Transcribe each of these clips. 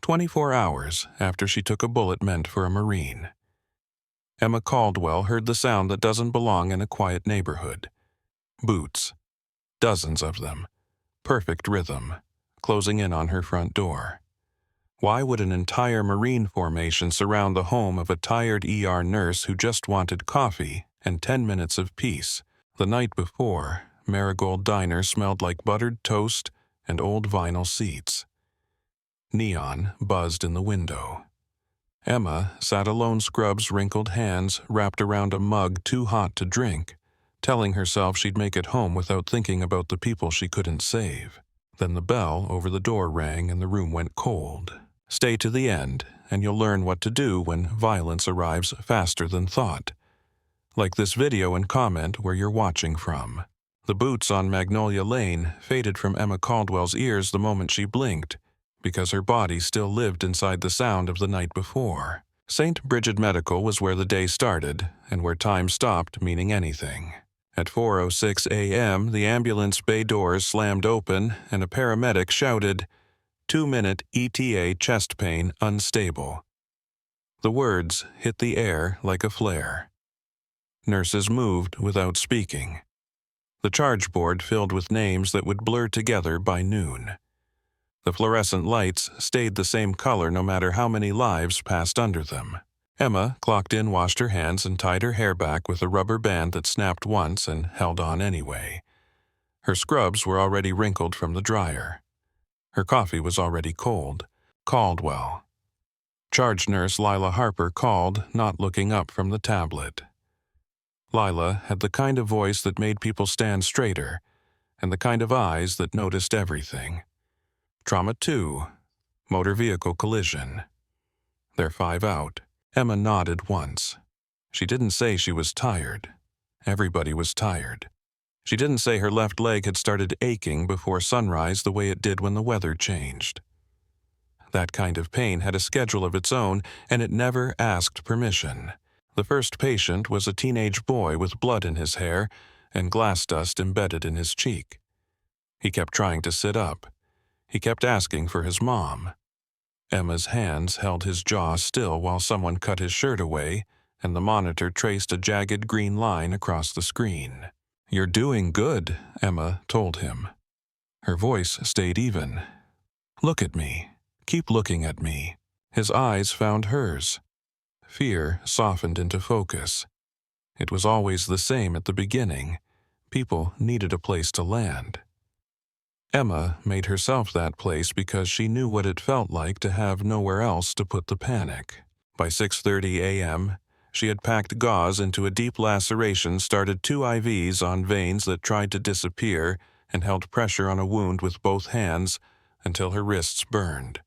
24 hours after she took a bullet meant for a Marine. Emma Caldwell heard the sound that doesn't belong in a quiet neighborhood. Boots. Dozens of them. Perfect rhythm, closing in on her front door. Why would an entire Marine formation surround the home of a tired ER nurse who just wanted coffee and 10 minutes of peace? The night before, Marigold Diner smelled like buttered toast and old vinyl seats. Neon buzzed in the window. Emma sat alone, scrub's wrinkled hands wrapped around a mug too hot to drink, telling herself she'd make it home without thinking about the people she couldn't save. Then the bell over the door rang and the room went cold. Stay to the end, and you'll learn what to do when violence arrives faster than thought. Like this video and comment where you're watching from. The boots on Magnolia Lane faded from Emma Caldwell's ears the moment she blinked, because her body still lived inside the sound of the night before. St. Bridget Medical was where the day started, and where time stopped meaning anything. At 4:06 a.m., the ambulance bay doors slammed open, and a paramedic shouted, "2-minute ETA chest pain unstable." The words hit the air like a flare. Nurses moved without speaking. The charge board filled with names that would blur together by noon. The fluorescent lights stayed the same color no matter how many lives passed under them. Emma clocked in, washed her hands, and tied her hair back with a rubber band that snapped once and held on anyway. Her scrubs were already wrinkled from the dryer. Her coffee was already cold. Caldwell. Charge nurse Lila Harper called, not looking up from the tablet. Lila had the kind of voice that made people stand straighter, and the kind of eyes that noticed everything. Trauma 2. Motor vehicle collision. They're 5 out. Emma nodded once. She didn't say she was tired. Everybody was tired. She didn't say her left leg had started aching before sunrise the way it did when the weather changed. That kind of pain had a schedule of its own, and it never asked permission. The first patient was a teenage boy with blood in his hair and glass dust embedded in his cheek. He kept trying to sit up. He kept asking for his mom. Emma's hands held his jaw still while someone cut his shirt away, and the monitor traced a jagged green line across the screen. "You're doing good," Emma told him. Her voice stayed even. "Look at me. Keep looking at me." His eyes found hers. Fear softened into focus. It was always the same at the beginning. People needed a place to land. Emma made herself that place because she knew what it felt like to have nowhere else to put the panic. By 6:30 a.m., she had packed gauze into a deep laceration, started 2 IVs on veins that tried to disappear, and held pressure on a wound with both hands until her wrists burned.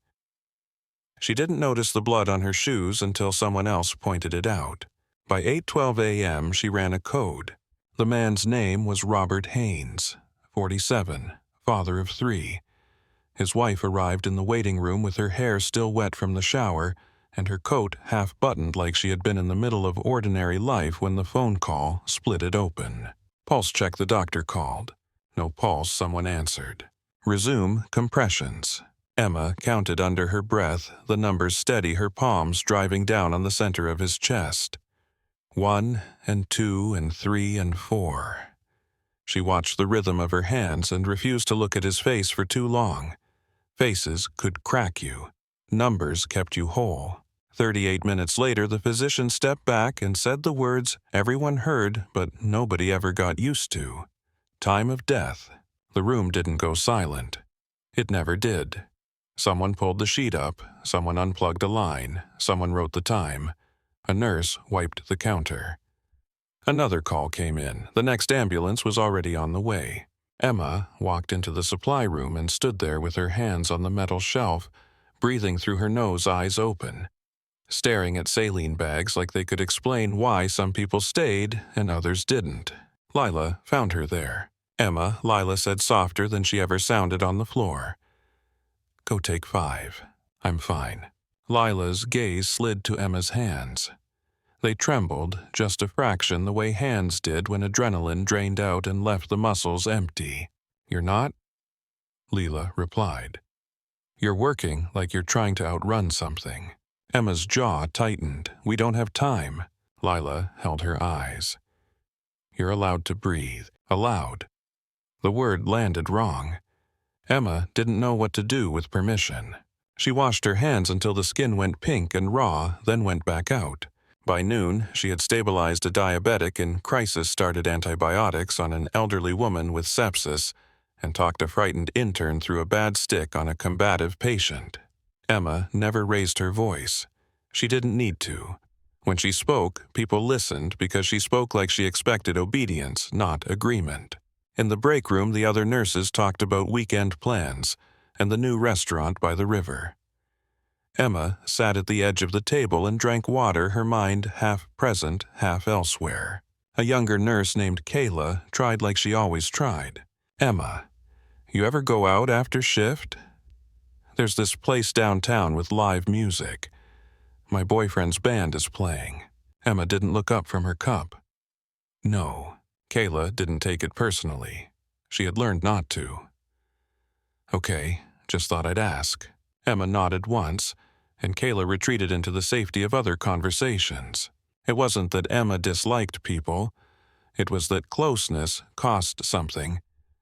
She didn't notice the blood on her shoes until someone else pointed it out. By 8:12 a.m., she ran a code. The man's name was Robert Haynes, 47, father of 3. His wife arrived in the waiting room with her hair still wet from the shower and her coat half-buttoned like she had been in the middle of ordinary life when the phone call split it open. "Pulse check," the doctor called. No pulse, someone answered. "Resume compressions." Emma counted under her breath, the numbers steady, her palms driving down on the center of his chest. 1 and 2 and 3 and 4. She watched the rhythm of her hands and refused to look at his face for too long. Faces could crack you. Numbers kept you whole. 38 minutes later, the physician stepped back and said the words everyone heard but nobody ever got used to. Time of death. The room didn't go silent. It never did. Someone pulled the sheet up, someone unplugged a line, someone wrote the time. A nurse wiped the counter. Another call came in. The next ambulance was already on the way. Emma walked into the supply room and stood there with her hands on the metal shelf, breathing through her nose, eyes open, staring at saline bags like they could explain why some people stayed and others didn't. Lila found her there. "Emma," Lila said softer than she ever sounded on the floor. "Go take 5. I'm fine." Lila's gaze slid to Emma's hands. They trembled just a fraction the way hands did when adrenaline drained out and left the muscles empty. "You're not?" Lila replied. You're working like you're trying to outrun something. Emma's jaw tightened. We don't have time. Lila held her eyes. You're allowed to breathe. Allowed. The word landed wrong. Emma didn't know what to do with permission. She washed her hands until the skin went pink and raw, then went back out. By noon, she had stabilized a diabetic and crisis-started antibiotics on an elderly woman with sepsis and talked a frightened intern through a bad stick on a combative patient. Emma never raised her voice. She didn't need to. When she spoke, people listened because she spoke like she expected obedience, not agreement. In the break room, the other nurses talked about weekend plans and the new restaurant by the river. Emma sat at the edge of the table and drank water, her mind half present, half elsewhere. A younger nurse named Kayla tried like she always tried. Emma, you ever go out after shift? There's this place downtown with live music. My boyfriend's band is playing. Emma didn't look up from her cup. No, Kayla didn't take it personally. She had learned not to. Okay, just thought I'd ask. Emma nodded once, and Kayla retreated into the safety of other conversations. It wasn't that Emma disliked people. It was that closeness cost something,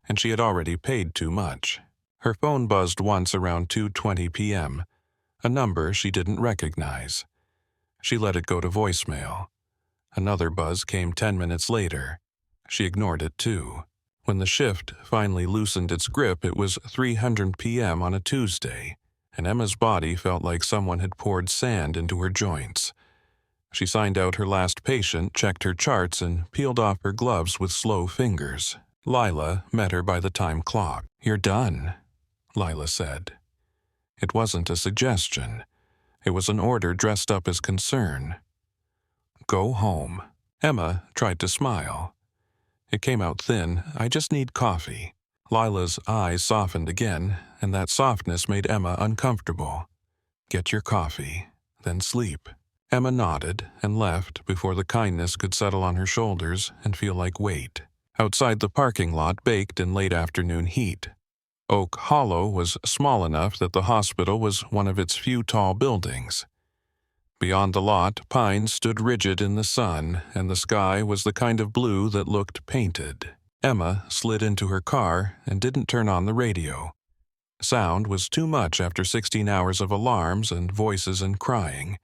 and she had already paid too much. Her phone buzzed once around 2:20 p.m., a number she didn't recognize. She let it go to voicemail. Another buzz came 10 minutes later. She ignored it too. When the shift finally loosened its grip, it was 3:00 p.m. on a Tuesday, and Emma's body felt like someone had poured sand into her joints. She signed out her last patient, checked her charts, and peeled off her gloves with slow fingers. Lila met her by the time clock. "You're done," Lila said. It wasn't a suggestion. It was an order dressed up as concern. "Go home." Emma tried to smile. It came out thin. "I just need coffee." Lila's eyes softened again, and that softness made Emma uncomfortable. "Get your coffee, then sleep." Emma nodded and left before the kindness could settle on her shoulders and feel like weight. Outside the parking lot baked in late afternoon heat. Oak Hollow was small enough that the hospital was one of its few tall buildings. Beyond the lot, pines stood rigid in the sun, and the sky was the kind of blue that looked painted. Emma slid into her car and didn't turn on the radio. Sound was too much after 16 hours of alarms and voices and crying.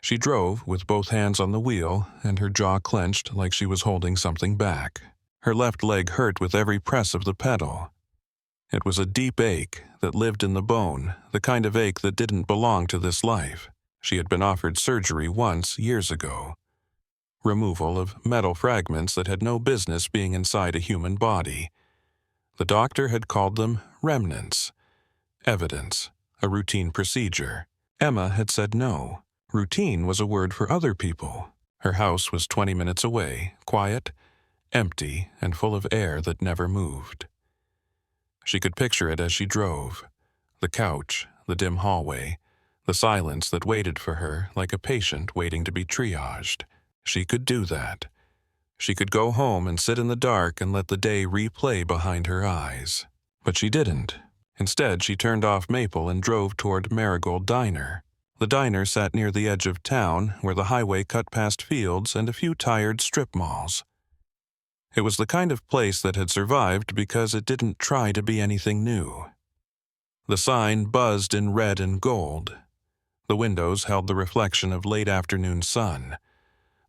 She drove with both hands on the wheel, and her jaw clenched like she was holding something back. Her left leg hurt with every press of the pedal. It was a deep ache that lived in the bone, the kind of ache that didn't belong to this life. She had been offered surgery once, years ago. Removal of metal fragments that had no business being inside a human body. The doctor had called them remnants. Evidence, a routine procedure. Emma had said no. Routine was a word for other people. Her house was 20 minutes away, quiet, empty, and full of air that never moved. She could picture it as she drove. The couch, the dim hallway, the silence that waited for her like a patient waiting to be triaged. She could do that. She could go home and sit in the dark and let the day replay behind her eyes. But she didn't. Instead, she turned off Maple and drove toward Marigold Diner. The diner sat near the edge of town, where the highway cut past fields and a few tired strip malls. It was the kind of place that had survived because it didn't try to be anything new. The sign buzzed in red and gold. The windows held the reflection of late afternoon sun.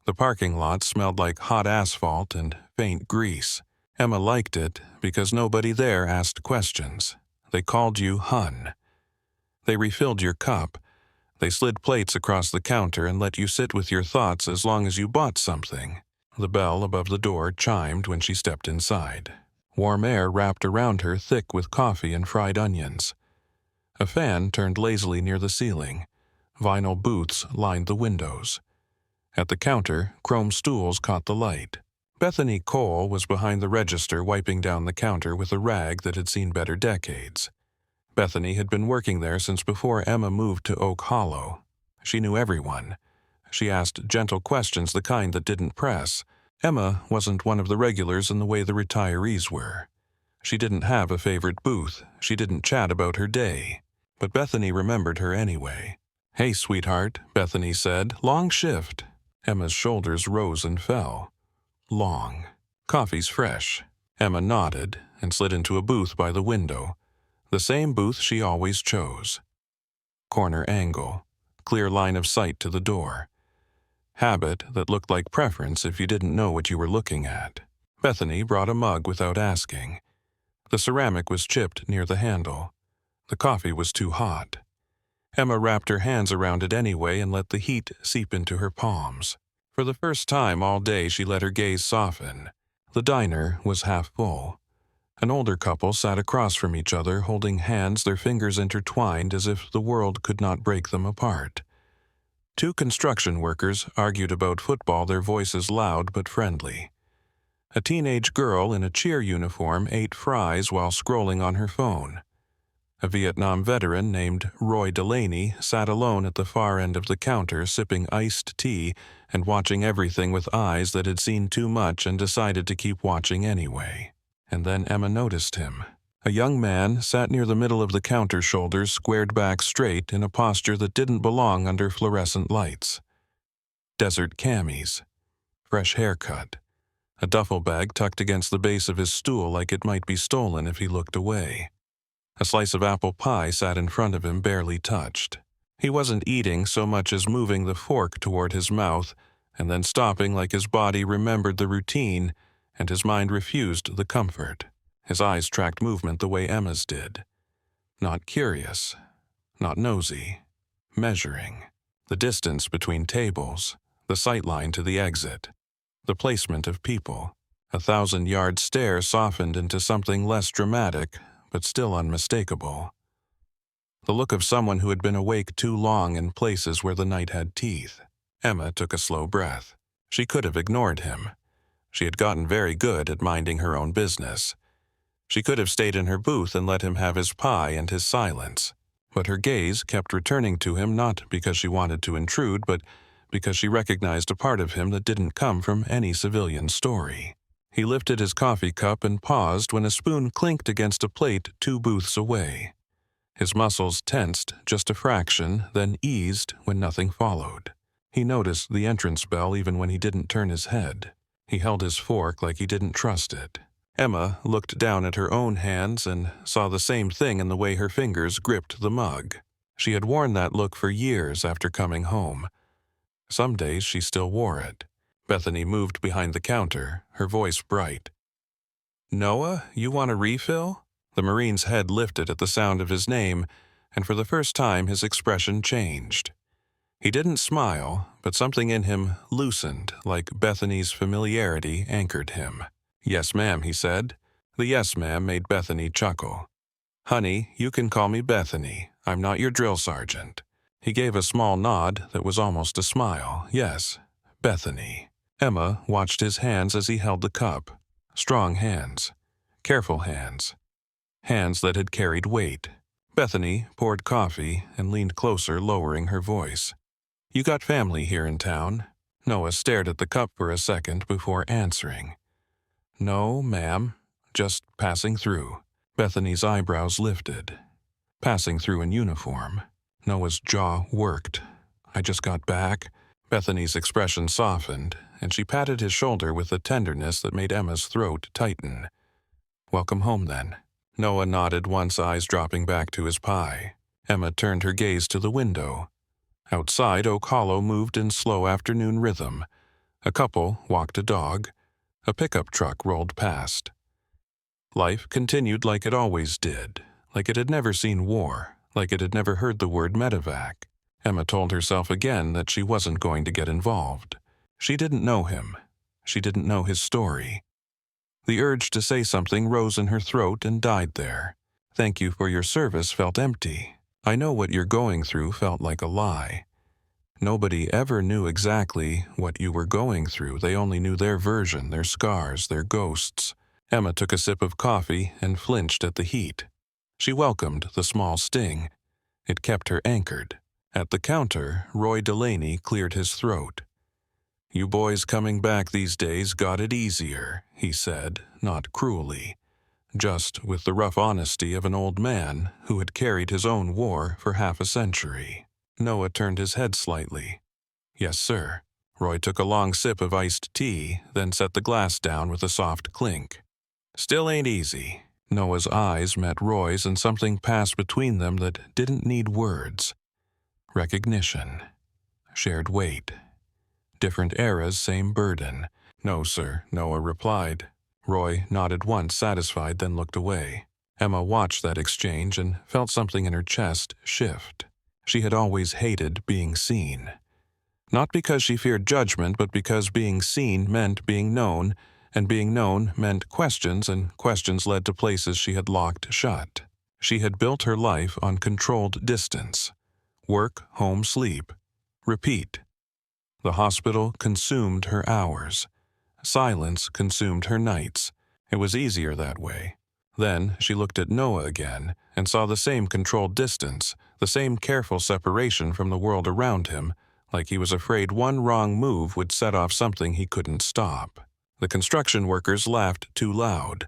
The parking lot smelled like hot asphalt and faint grease. Emma liked it because nobody there asked questions. They called you Hun. They refilled your cup. They slid plates across the counter and let you sit with your thoughts as long as you bought something. The bell above the door chimed when she stepped inside. Warm air wrapped around her, thick with coffee and fried onions. A fan turned lazily near the ceiling. Vinyl booths lined the windows. At the counter, chrome stools caught the light. Bethany Cole was behind the register wiping down the counter with a rag that had seen better decades. Bethany had been working there since before Emma moved to Oak Hollow. She knew everyone. She asked gentle questions, the kind that didn't press. Emma wasn't one of the regulars in the way the retirees were. She didn't have a favorite booth. She didn't chat about her day. But Bethany remembered her anyway. "Hey, sweetheart," Bethany said. "Long shift." Emma's shoulders rose and fell. Long. "Coffee's fresh." Emma nodded and slid into a booth by the window, the same booth she always chose. Corner angle, clear line of sight to the door. Habit that looked like preference if you didn't know what you were looking at. Bethany brought a mug without asking. The ceramic was chipped near the handle. The coffee was too hot. Emma wrapped her hands around it anyway and let the heat seep into her palms. For the first time all day she let her gaze soften. The diner was half full. An older couple sat across from each other, holding hands, their fingers intertwined as if the world could not break them apart. Two construction workers argued about football, their voices loud but friendly. A teenage girl in a cheer uniform ate fries while scrolling on her phone. A Vietnam veteran named Roy Delaney sat alone at the far end of the counter, sipping iced tea and watching everything with eyes that had seen too much and decided to keep watching anyway. And then Emma noticed him. A young man sat near the middle of the counter, shoulders squared back straight in a posture that didn't belong under fluorescent lights. Desert camis, fresh haircut, a duffel bag tucked against the base of his stool like it might be stolen if he looked away. A slice of apple pie sat in front of him, barely touched. He wasn't eating so much as moving the fork toward his mouth and then stopping like his body remembered the routine and his mind refused the comfort. His eyes tracked movement the way Emma's did. Not curious, not nosy, measuring. The distance between tables, the sightline to the exit, the placement of people. 1,000-yard stare softened into something less dramatic, but still unmistakable. The look of someone who had been awake too long in places where the night had teeth. Emma took a slow breath. She could have ignored him. She had gotten very good at minding her own business. She could have stayed in her booth and let him have his pie and his silence. But her gaze kept returning to him not because she wanted to intrude, but because she recognized a part of him that didn't come from any civilian story. He lifted his coffee cup and paused when a spoon clinked against a plate 2 booths away. His muscles tensed just a fraction, then eased when nothing followed. He noticed the entrance bell even when he didn't turn his head. He held his fork like he didn't trust it. Emma looked down at her own hands and saw the same thing in the way her fingers gripped the mug. She had worn that look for years after coming home. Some days she still wore it. Bethany moved behind the counter, her voice bright. "Noah, you want a refill?" The Marine's head lifted at the sound of his name, and for the first time his expression changed. He didn't smile, but something in him loosened, like Bethany's familiarity anchored him. "Yes, ma'am," he said. The "yes, ma'am" made Bethany chuckle. "Honey, you can call me Bethany. I'm not your drill sergeant." He gave a small nod that was almost a smile. "Yes, Bethany." Emma watched his hands as he held the cup. Strong hands. Careful hands. Hands that had carried weight. Bethany poured coffee and leaned closer, lowering her voice. "You got family here in town?" Noah stared at the cup for a second before answering. "No, ma'am. Just passing through." Bethany's eyebrows lifted. Passing through in uniform. Noah's jaw worked. "I just got back." Bethany's expression softened, and she patted his shoulder with a tenderness that made Emma's throat tighten. "Welcome home, then." Noah nodded once, eyes dropping back to his pie. Emma turned her gaze to the window. Outside, Oak Hollow moved in slow afternoon rhythm. A couple walked a dog. A pickup truck rolled past. Life continued like it always did, like it had never seen war, like it had never heard the word medevac. Emma told herself again that she wasn't going to get involved. She didn't know him. She didn't know his story. The urge to say something rose in her throat and died there. "Thank you for your service" felt empty. "I know what you're going through" felt like a lie. Nobody ever knew exactly what you were going through. They only knew their version, their scars, their ghosts. Emma took a sip of coffee and flinched at the heat. She welcomed the small sting. It kept her anchored. At the counter, Roy Delaney cleared his throat. "You boys coming back these days got it easier," he said, not cruelly. just with the rough honesty of an old man who had carried his own war for half a century. Noah turned his head slightly. "Yes, sir." Roy took a long sip of iced tea, then set the glass down with a soft clink. "Still ain't easy." Noah's eyes met Roy's and something passed between them that didn't need words. Recognition. Shared weight. Different eras, same burden. "No, sir," Noah replied. Roy nodded once, satisfied, then looked away. Emma watched that exchange and felt something in her chest shift. She had always hated being seen. Not because she feared judgment, but because being seen meant being known, and being known meant questions, and questions led to places she had locked shut. She had built her life on controlled distance. Work, home, sleep. Repeat. The hospital consumed her hours. Silence consumed her nights. It was easier that way. Then she looked at Noah again and saw the same controlled distance, the same careful separation from the world around him, like he was afraid one wrong move would set off something he couldn't stop. The construction workers laughed too loud.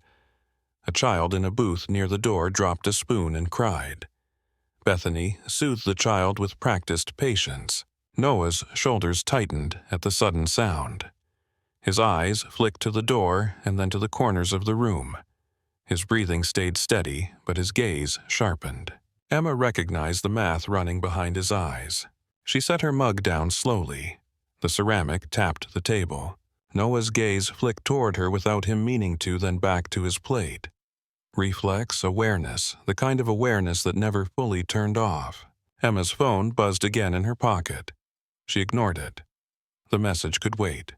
A child in a booth near the door dropped a spoon and cried. Bethany soothed the child with practiced patience. Noah's shoulders tightened at the sudden sound. His eyes flicked to the door and then to the corners of the room. His breathing stayed steady, but his gaze sharpened. Emma recognized the math running behind his eyes. She set her mug down slowly. The ceramic tapped the table. Noah's gaze flicked toward her without him meaning to, then back to his plate. Reflex awareness, the kind of awareness that never fully turned off. Emma's phone buzzed again in her pocket. She ignored it. The message could wait.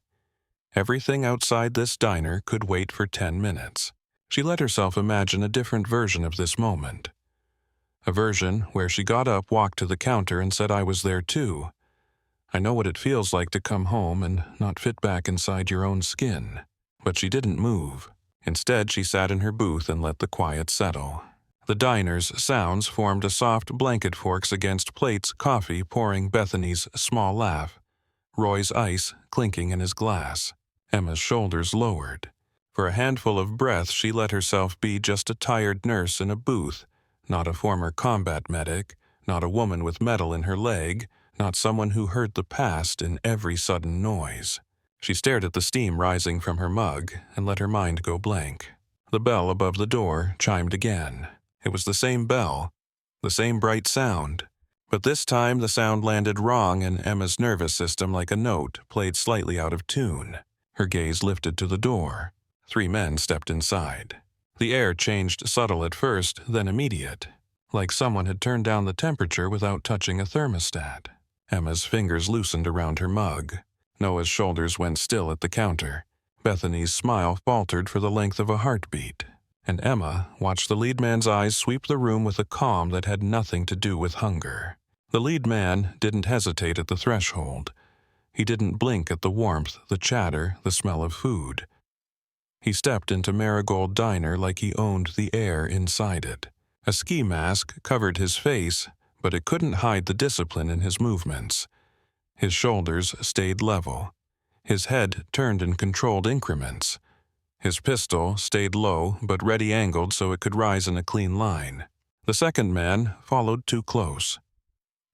Everything outside this diner could wait for 10 minutes. She let herself imagine a different version of this moment. A version where she got up, walked to the counter, and said, "I was there too. I know what it feels like to come home and not fit back inside your own skin." But she didn't move. Instead, she sat in her booth and let the quiet settle. The diner's sounds formed a soft blanket, forks against plates, coffee pouring, Bethany's small laugh, Roy's ice clinking in his glass. Emma's shoulders lowered. For a handful of breath, she let herself be just a tired nurse in a booth, not a former combat medic, not a woman with metal in her leg, not someone who heard the past in every sudden noise. She stared at the steam rising from her mug and let her mind go blank. The bell above the door chimed again. It was the same bell, the same bright sound, but this time the sound landed wrong in Emma's nervous system like a note played slightly out of tune. Her gaze lifted to the door. 3 men stepped inside. The air changed, subtle at first, then immediate, like someone had turned down the temperature without touching a thermostat. Emma's fingers loosened around her mug. Noah's shoulders went still at the counter. Bethany's smile faltered for the length of a heartbeat, and Emma watched the lead man's eyes sweep the room with a calm that had nothing to do with hunger. The lead man didn't hesitate at the threshold. He didn't blink at the warmth, the chatter, the smell of food. He stepped into Marigold Diner like he owned the air inside it. A ski mask covered his face, but it couldn't hide the discipline in his movements. His shoulders stayed level. His head turned in controlled increments. His pistol stayed low but ready-angled so it could rise in a clean line. The second man followed too close.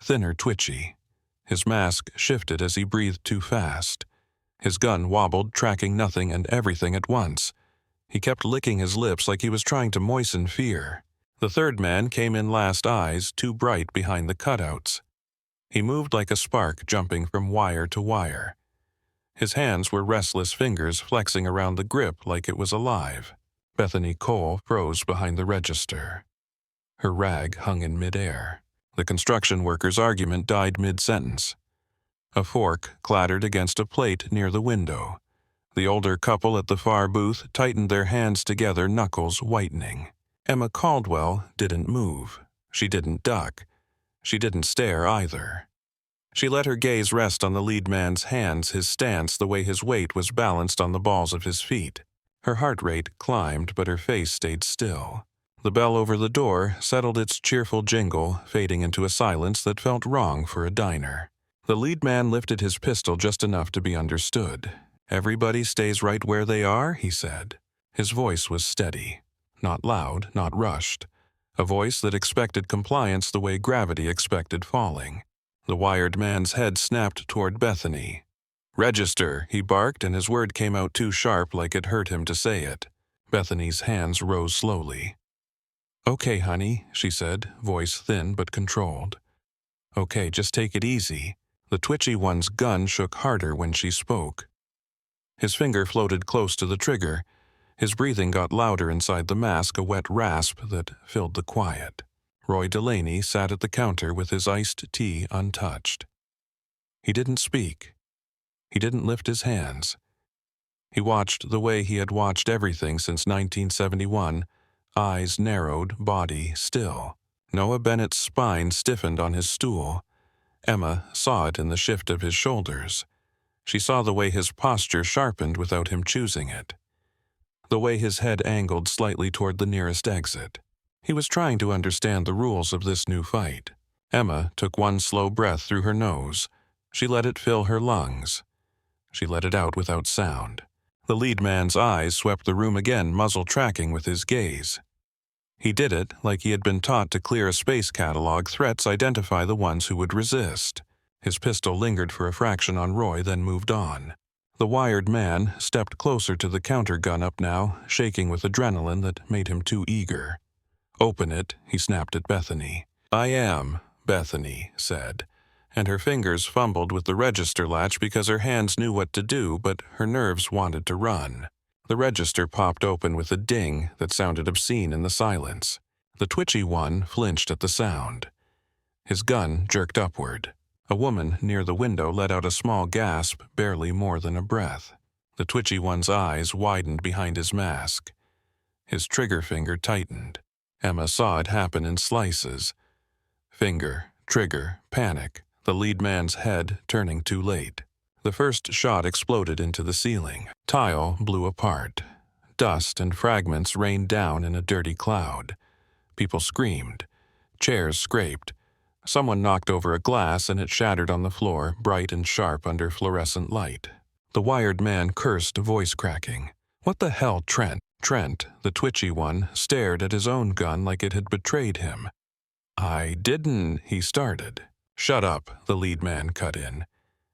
Thinner, twitchy. His mask shifted as he breathed too fast. His gun wobbled, tracking nothing and everything at once. He kept licking his lips like he was trying to moisten fear. The third man came in last, eyes too bright behind the cutouts. He moved like a spark jumping from wire to wire. His hands were restless fingers flexing around the grip like it was alive. Bethany Cole froze behind the register. Her rag hung in midair. The construction worker's argument died mid-sentence. A fork clattered against a plate near the window. The older couple at the far booth tightened their hands together, knuckles whitening. Emma Caldwell didn't move. She didn't duck. She didn't stare either. She let her gaze rest on the lead man's hands, his stance, the way his weight was balanced on the balls of his feet. Her heart rate climbed, but her face stayed still. The bell over the door settled its cheerful jingle, fading into a silence that felt wrong for a diner. The lead man lifted his pistol just enough to be understood. "Everybody stays right where they are," he said. His voice was steady. not loud, not rushed. A voice that expected compliance the way gravity expected falling. The wired man's head snapped toward Bethany. "Register," he barked, and his word came out too sharp like it hurt him to say it. Bethany's hands rose slowly. "Okay, honey," she said, voice thin but controlled. "Okay, just take it easy." The twitchy one's gun shook harder when she spoke. His finger floated close to the trigger. His breathing got louder inside the mask, a wet rasp that filled the quiet. Roy Delaney sat at the counter with his iced tea untouched. He didn't speak. He didn't lift his hands. He watched the way he had watched everything since 1971, eyes narrowed, body still. Noah Bennett's spine stiffened on his stool. Emma saw it in the shift of his shoulders. She saw the way his posture sharpened without him choosing it. The way his head angled slightly toward the nearest exit. He was trying to understand the rules of this new fight. Emma took one slow breath through her nose. She let it fill her lungs. She let it out without sound. The lead man's eyes swept the room again, muzzle tracking with his gaze. He did it like he had been taught to clear a space catalog, threats identify the ones who would resist. His pistol lingered for a fraction on Roy, then moved on. The wired man stepped closer to the counter, gun up now, shaking with adrenaline that made him too eager. "Open it," he snapped at Bethany. "I am," Bethany said, and her fingers fumbled with the register latch because her hands knew what to do, but her nerves wanted to run. The register popped open with a ding that sounded obscene in the silence. The twitchy one flinched at the sound. His gun jerked upward. A woman near the window let out a small gasp, barely more than a breath. The twitchy one's eyes widened behind his mask. His trigger finger tightened. Emma saw it happen in slices. Finger, trigger, panic, the lead man's head turning too late. The first shot exploded into the ceiling. Tile blew apart. Dust and fragments rained down in a dirty cloud. People screamed. Chairs scraped. Someone knocked over a glass and it shattered on the floor, bright and sharp under fluorescent light. The wired man cursed, voice cracking. "What the hell, Trent?" Trent, the twitchy one, stared at his own gun like it had betrayed him. "I didn't," he started. "Shut up," the lead man cut in.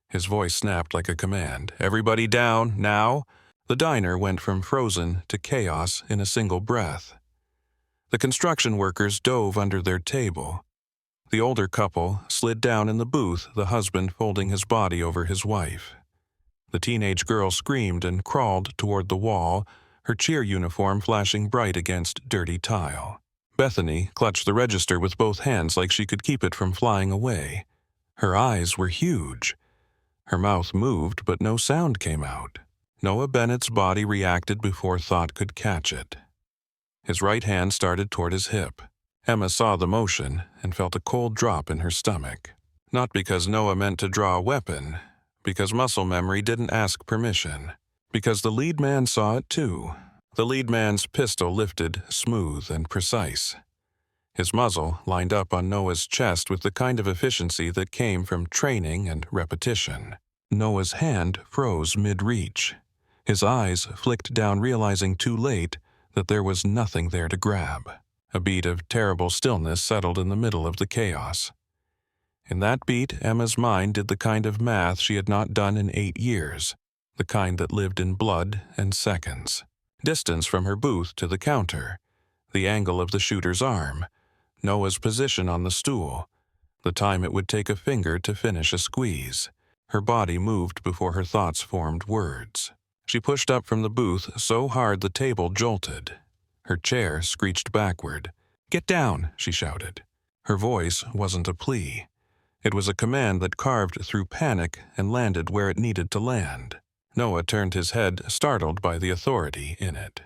His voice snapped like a command. "Everybody down, now!" The diner went from frozen to chaos in a single breath. The construction workers dove under their table. The older couple slid down in the booth, the husband folding his body over his wife. The teenage girl screamed and crawled toward the wall, her cheer uniform flashing bright against dirty tile. Bethany clutched the register with both hands like she could keep it from flying away. Her eyes were huge. Her mouth moved, but no sound came out. Noah Bennett's body reacted before thought could catch it. His right hand started toward his hip. Emma saw the motion and felt a cold drop in her stomach. Not because Noah meant to draw a weapon, because muscle memory didn't ask permission. Because the lead man saw it too. The lead man's pistol lifted, smooth and precise. His muzzle lined up on Noah's chest with the kind of efficiency that came from training and repetition. Noah's hand froze mid-reach. His eyes flicked down, realizing too late that there was nothing there to grab. A beat of terrible stillness settled in the middle of the chaos. In that beat, Emma's mind did the kind of math she had not done in 8 years, the kind that lived in blood and seconds. Distance from her booth to the counter, the angle of the shooter's arm, Noah's position on the stool, the time it would take a finger to finish a squeeze. Her body moved before her thoughts formed words. She pushed up from the booth so hard the table jolted. Her chair screeched backward. "Get down," she shouted. Her voice wasn't a plea. It was a command that carved through panic and landed where it needed to land. Noah turned his head, startled by the authority in it.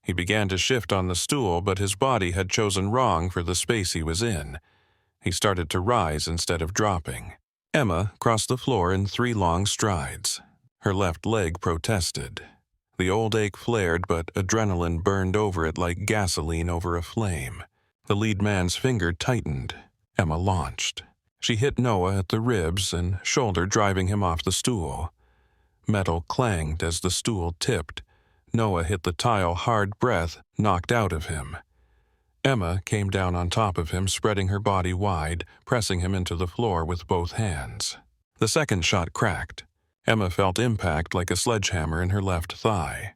He began to shift on the stool, but his body had chosen wrong for the space he was in. He started to rise instead of dropping. Emma crossed the floor in 3 long strides. Her left leg protested. The old ache flared, but adrenaline burned over it like gasoline over a flame. The lead man's finger tightened. Emma launched. She hit Noah at the ribs and shoulder, driving him off the stool. Metal clanged as the stool tipped. Noah hit the tile hard, breath knocked out of him. Emma came down on top of him, spreading her body wide, pressing him into the floor with both hands. The second shot cracked. Emma felt impact like a sledgehammer in her left thigh.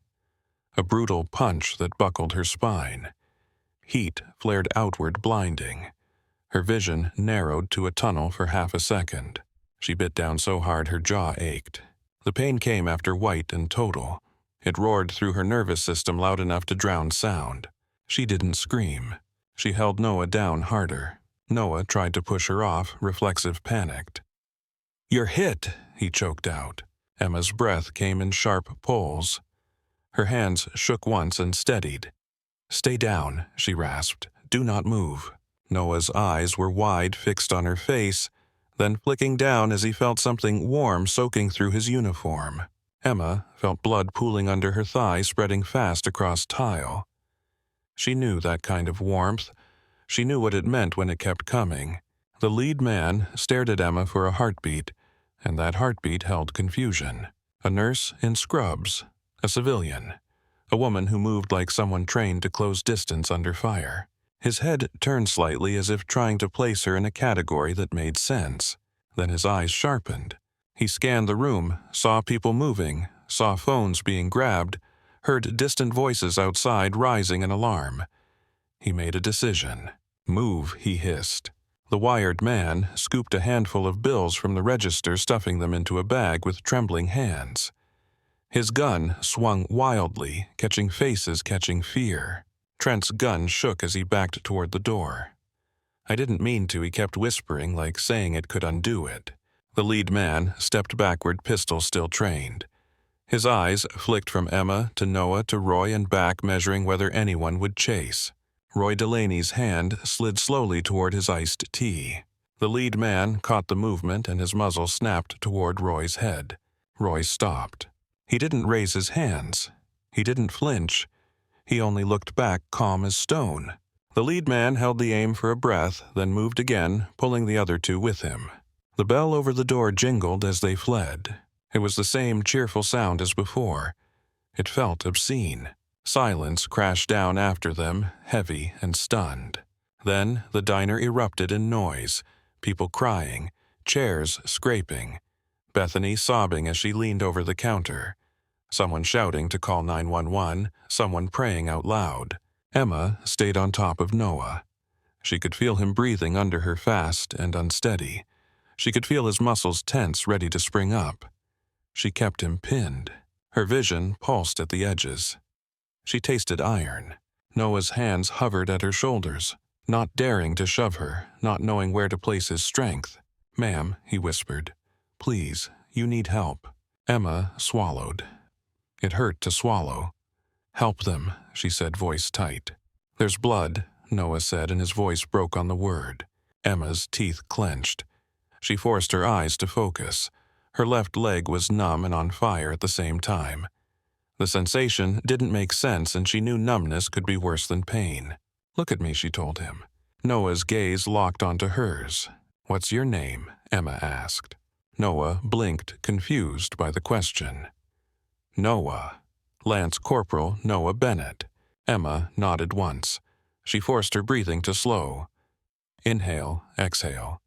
A brutal punch that buckled her spine. Heat flared outward, blinding. Her vision narrowed to a tunnel for half a second. She bit down so hard her jaw ached. The pain came after white and total. It roared through her nervous system loud enough to drown sound. She didn't scream. She held Noah down harder. Noah tried to push her off, reflexive, panicked. "You're hit," he choked out. Emma's breath came in sharp pulls. Her hands shook once and steadied. "Stay down," she rasped. "Do not move." Noah's eyes were wide, fixed on her face, then flicking down as he felt something warm soaking through his uniform. Emma felt blood pooling under her thigh, spreading fast across tile. She knew that kind of warmth. She knew what it meant when it kept coming. The lead man stared at Emma for a heartbeat, and that heartbeat held confusion. A nurse in scrubs, a civilian, a woman who moved like someone trained to close distance under fire. His head turned slightly as if trying to place her in a category that made sense. Then his eyes sharpened. He scanned the room, saw people moving, saw phones being grabbed, heard distant voices outside rising in alarm. He made a decision. "Move," he hissed. The wired man scooped a handful of bills from the register, stuffing them into a bag with trembling hands. His gun swung wildly, catching faces, catching fear. Trent's gun shook as he backed toward the door. "I didn't mean to," he kept whispering, like saying it could undo it. The lead man stepped backward, pistol still trained. His eyes flicked from Emma to Noah to Roy and back, measuring whether anyone would chase. Roy Delaney's hand slid slowly toward his iced tea. The lead man caught the movement and his muzzle snapped toward Roy's head. Roy stopped. He didn't raise his hands. He didn't flinch. He only looked back, calm as stone. The lead man held the aim for a breath, then moved again, pulling the other two with him. The bell over the door jingled as they fled. It was the same cheerful sound as before. It felt obscene. Silence crashed down after them, heavy and stunned. Then the diner erupted in noise, people crying, chairs scraping, Bethany sobbing as she leaned over the counter, someone shouting to call 911, someone praying out loud. Emma stayed on top of Noah. She could feel him breathing under her, fast and unsteady. She could feel his muscles tense, ready to spring up. She kept him pinned. Her vision pulsed at the edges. She tasted iron. Noah's hands hovered at her shoulders, not daring to shove her, not knowing where to place his strength. "Ma'am," he whispered. "Please, you need help." Emma swallowed. It hurt to swallow. "Help them," she said, voice tight. "There's blood," Noah said, and his voice broke on the word. Emma's teeth clenched. She forced her eyes to focus. Her left leg was numb and on fire at the same time. The sensation didn't make sense, and she knew numbness could be worse than pain. "Look at me," she told him. Noah's gaze locked onto hers. "What's your name?" Emma asked. Noah blinked, confused by the question. "Noah. Lance Corporal Noah Bennett." Emma nodded once. She forced her breathing to slow. "Inhale, exhale.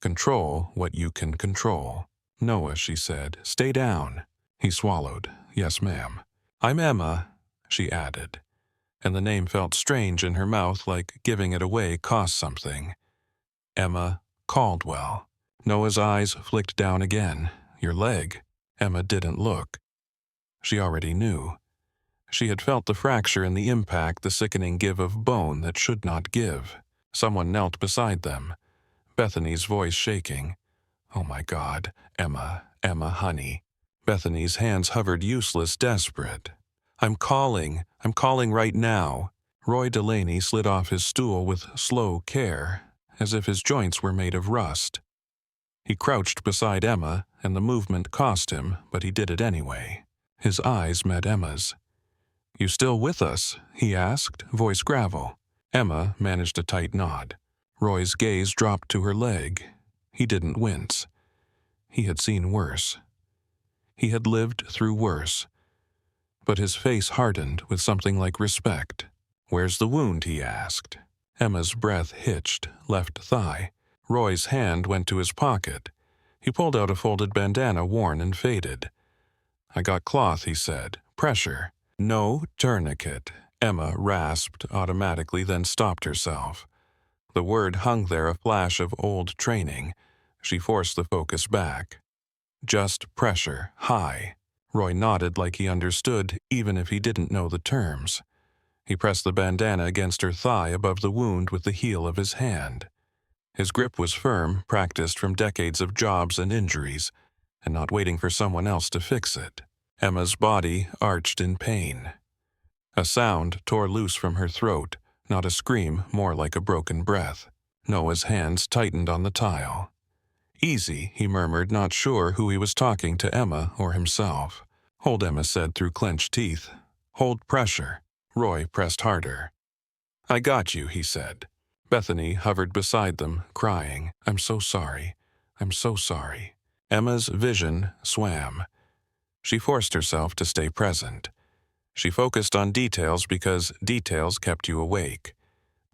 Control what you can control." "Noah," she said, "stay down." He swallowed. "Yes, ma'am." "I'm Emma," she added, and the name felt strange in her mouth, like giving it away cost something. "Emma Caldwell." Noah's eyes flicked down again. "Your leg." Emma didn't look. She already knew. She had felt the fracture in the impact, the sickening give of bone that should not give. Someone knelt beside them, Bethany's voice shaking. "Oh my God, Emma, honey." Bethany's hands hovered, useless, desperate. I'm calling right now." Roy Delaney slid off his stool with slow care, as if his joints were made of rust. He crouched beside Emma, and the movement cost him, but he did it anyway. His eyes met Emma's. "You still with us?" he asked, voice gravel. Emma managed a tight nod. Roy's gaze dropped to her leg. He didn't wince. He had seen worse. He had lived through worse. but his face hardened with something like respect. "Where's the wound?" he asked. Emma's breath hitched, left thigh. Roy's hand went to his pocket. He pulled out a folded bandana, worn and faded. "I got cloth," he said. "Pressure." "No tourniquet," Emma rasped automatically, then stopped herself. The word hung there, a flash of old training. She forced the focus back. "Just pressure, high." Roy nodded like he understood, even if he didn't know the terms. He pressed the bandana against her thigh above the wound with the heel of his hand. His grip was firm, practiced from decades of jobs and injuries, and not waiting for someone else to fix it. Emma's body arched in pain. A sound tore loose from her throat, not a scream, more like a broken breath. Noah's hands tightened on the tile. "Easy," he murmured, not sure who he was talking to, Emma or himself. "Hold," Emma said through clenched teeth. "Hold pressure." Roy pressed harder. "I got you," he said. Bethany hovered beside them, crying, "I'm so sorry. I'm so sorry." Emma's vision swam. She forced herself to stay present. She focused on details because details kept you awake.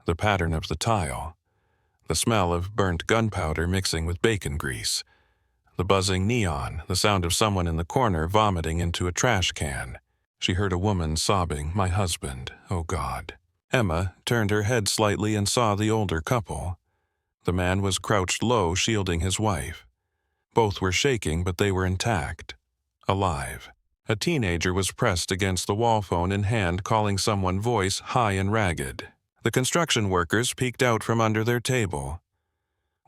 The pattern of the tile. The smell of burnt gunpowder mixing with bacon grease. The buzzing neon, the sound of someone in the corner vomiting into a trash can. She heard a woman sobbing, "My husband, oh God." Emma turned her head slightly and saw the older couple. The man was crouched low, shielding his wife. Both were shaking, but they were intact. Alive. A teenager was pressed against the wall, phone in hand, calling someone, voice high and ragged. The construction workers peeked out from under their table.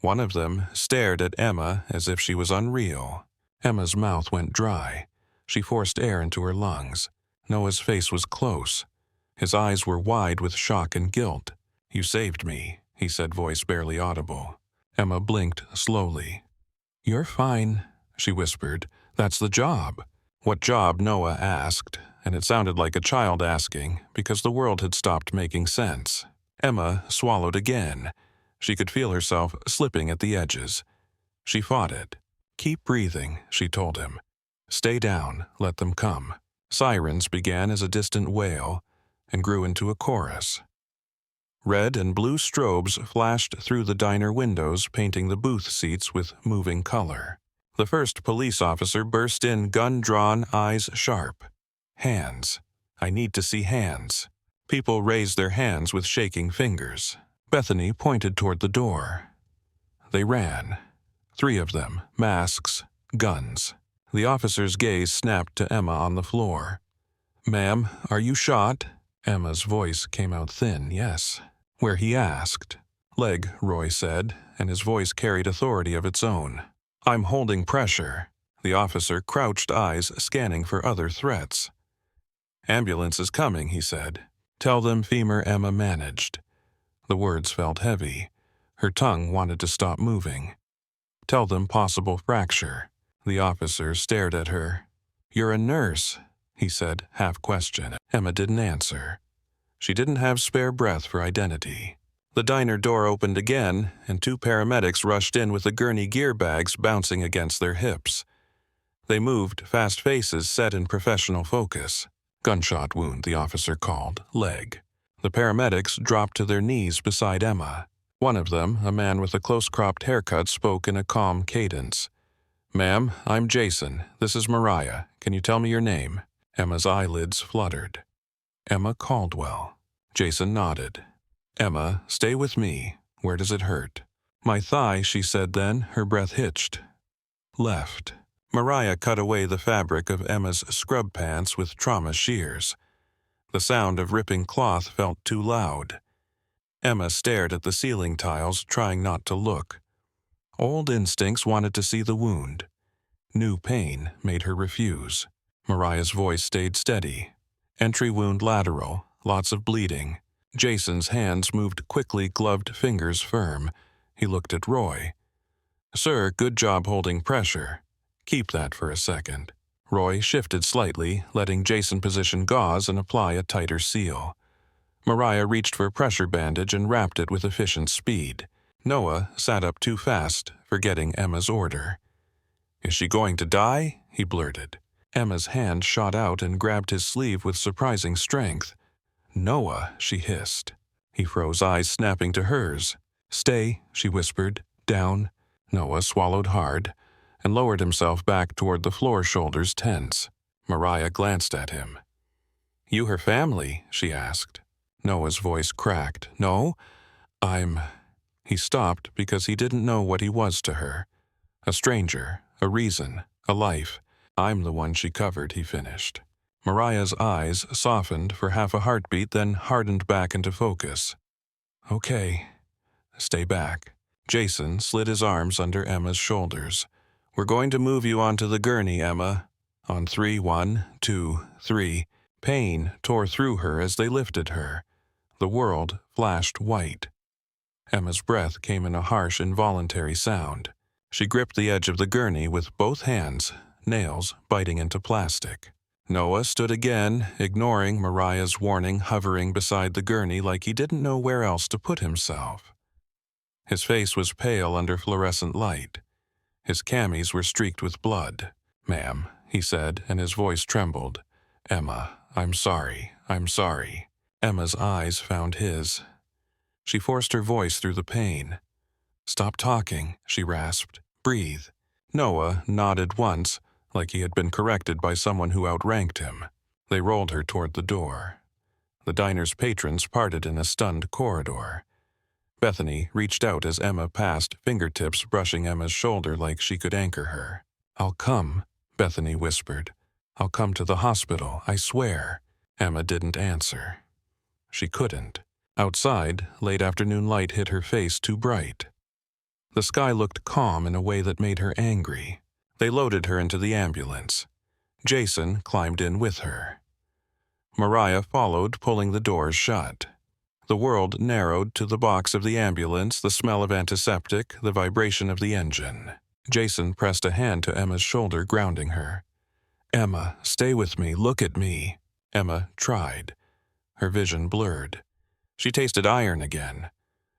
One of them stared at Emma as if she was unreal. Emma's mouth went dry. She forced air into her lungs. Noah's face was close. His eyes were wide with shock and guilt. "You saved me," he said, voice barely audible. Emma blinked slowly. "You're fine," she whispered. "That's the job." What job, Noah asked, and it sounded like a child asking, because the world had stopped making sense. Emma swallowed again. She could feel herself slipping at the edges. She fought it. "Keep breathing," she told him. "Stay down, let them come." Sirens began as a distant wail and grew into a chorus. Red and blue strobes flashed through the diner windows, painting the booth seats with moving color. The first police officer burst in, gun drawn, eyes sharp. "Hands. I need to see hands." People raised their hands with shaking fingers. Bethany pointed toward the door. They ran. 3 of them, masks, guns. The officer's gaze snapped to Emma on the floor. "Ma'am, are you shot?" Emma's voice came out thin, "Yes." "Where?" he asked. "Leg," Roy said, and his voice carried authority of its own. "I'm holding pressure." The officer crouched, eyes scanning for other threats. "Ambulance is coming," he said. "Tell them femur," Emma managed. The words felt heavy. Her tongue wanted to stop moving. "Tell them possible fracture." The officer stared at her. "You're a nurse," he said, half question. Emma didn't answer. She didn't have spare breath for identity. The diner door opened again, and 2 paramedics rushed in with the gurney gear bags bouncing against their hips. They moved, fast faces set in professional focus. "Gunshot wound," the officer called. "Leg." The paramedics dropped to their knees beside Emma. One of them, a man with a close-cropped haircut, spoke in a calm cadence. "Ma'am, I'm Jason. This is Mariah. Can you tell me your name?" Emma's eyelids fluttered. "Emma Caldwell." Jason nodded. "Emma, stay with me. Where does it hurt?" "My thigh," she said then, her breath hitched. "Left." Mariah cut away the fabric of Emma's scrub pants with trauma shears. The sound of ripping cloth felt too loud. Emma stared at the ceiling tiles, trying not to look. Old instincts wanted to see the wound. New pain made her refuse. Mariah's voice stayed steady. "Entry wound lateral, lots of bleeding." Jason's hands moved quickly, gloved fingers firm. He looked at Roy. "Sir, good job holding pressure. Keep that for a second." Roy shifted slightly, letting Jason position gauze and apply a tighter seal. Mariah reached for a pressure bandage and wrapped it with efficient speed. Noah sat up too fast, forgetting Emma's order. "Is she going to die?" he blurted. Emma's hand shot out and grabbed his sleeve with surprising strength. "Noah," she hissed. He froze, eyes snapping to hers. "Stay," she whispered. "Down." Noah swallowed hard and lowered himself back toward the floor, shoulders tense. Mariah glanced at him. "You her family?" she asked. Noah's voice cracked. "No, I'm—" He stopped because he didn't know what he was to her. A stranger, a reason, a life. "I'm the one she covered," he finished. Mariah's eyes softened for half a heartbeat, then hardened back into focus. "Okay. Stay back." Jason slid his arms under Emma's shoulders. "We're going to move you onto the gurney, Emma. On 3, 1, 2, 3. Pain tore through her as they lifted her. The world flashed white. Emma's breath came in a harsh, involuntary sound. She gripped the edge of the gurney with both hands, nails biting into plastic. Noah stood again, ignoring Mariah's warning, hovering beside the gurney like he didn't know where else to put himself. His face was pale under fluorescent light. His camis were streaked with blood. "Ma'am," he said, and his voice trembled. "Emma, I'm sorry. I'm sorry." Emma's eyes found his. She forced her voice through the pain. "Stop talking," she rasped. "Breathe." Noah nodded once, like he had been corrected by someone who outranked him. They rolled her toward the door. The diner's patrons parted in a stunned corridor. Bethany reached out as Emma passed, fingertips brushing Emma's shoulder like she could anchor her. "I'll come," Bethany whispered. "I'll come to the hospital, I swear." Emma didn't answer. She couldn't. Outside, late afternoon light hit her face too bright. The sky looked calm in a way that made her angry. They loaded her into the ambulance. Jason climbed in with her. Mariah followed, pulling the doors shut. The world narrowed to the box of the ambulance, the smell of antiseptic, the vibration of the engine. Jason pressed a hand to Emma's shoulder, grounding her. "Emma, stay with me, look at me." Emma tried. Her vision blurred. She tasted iron again.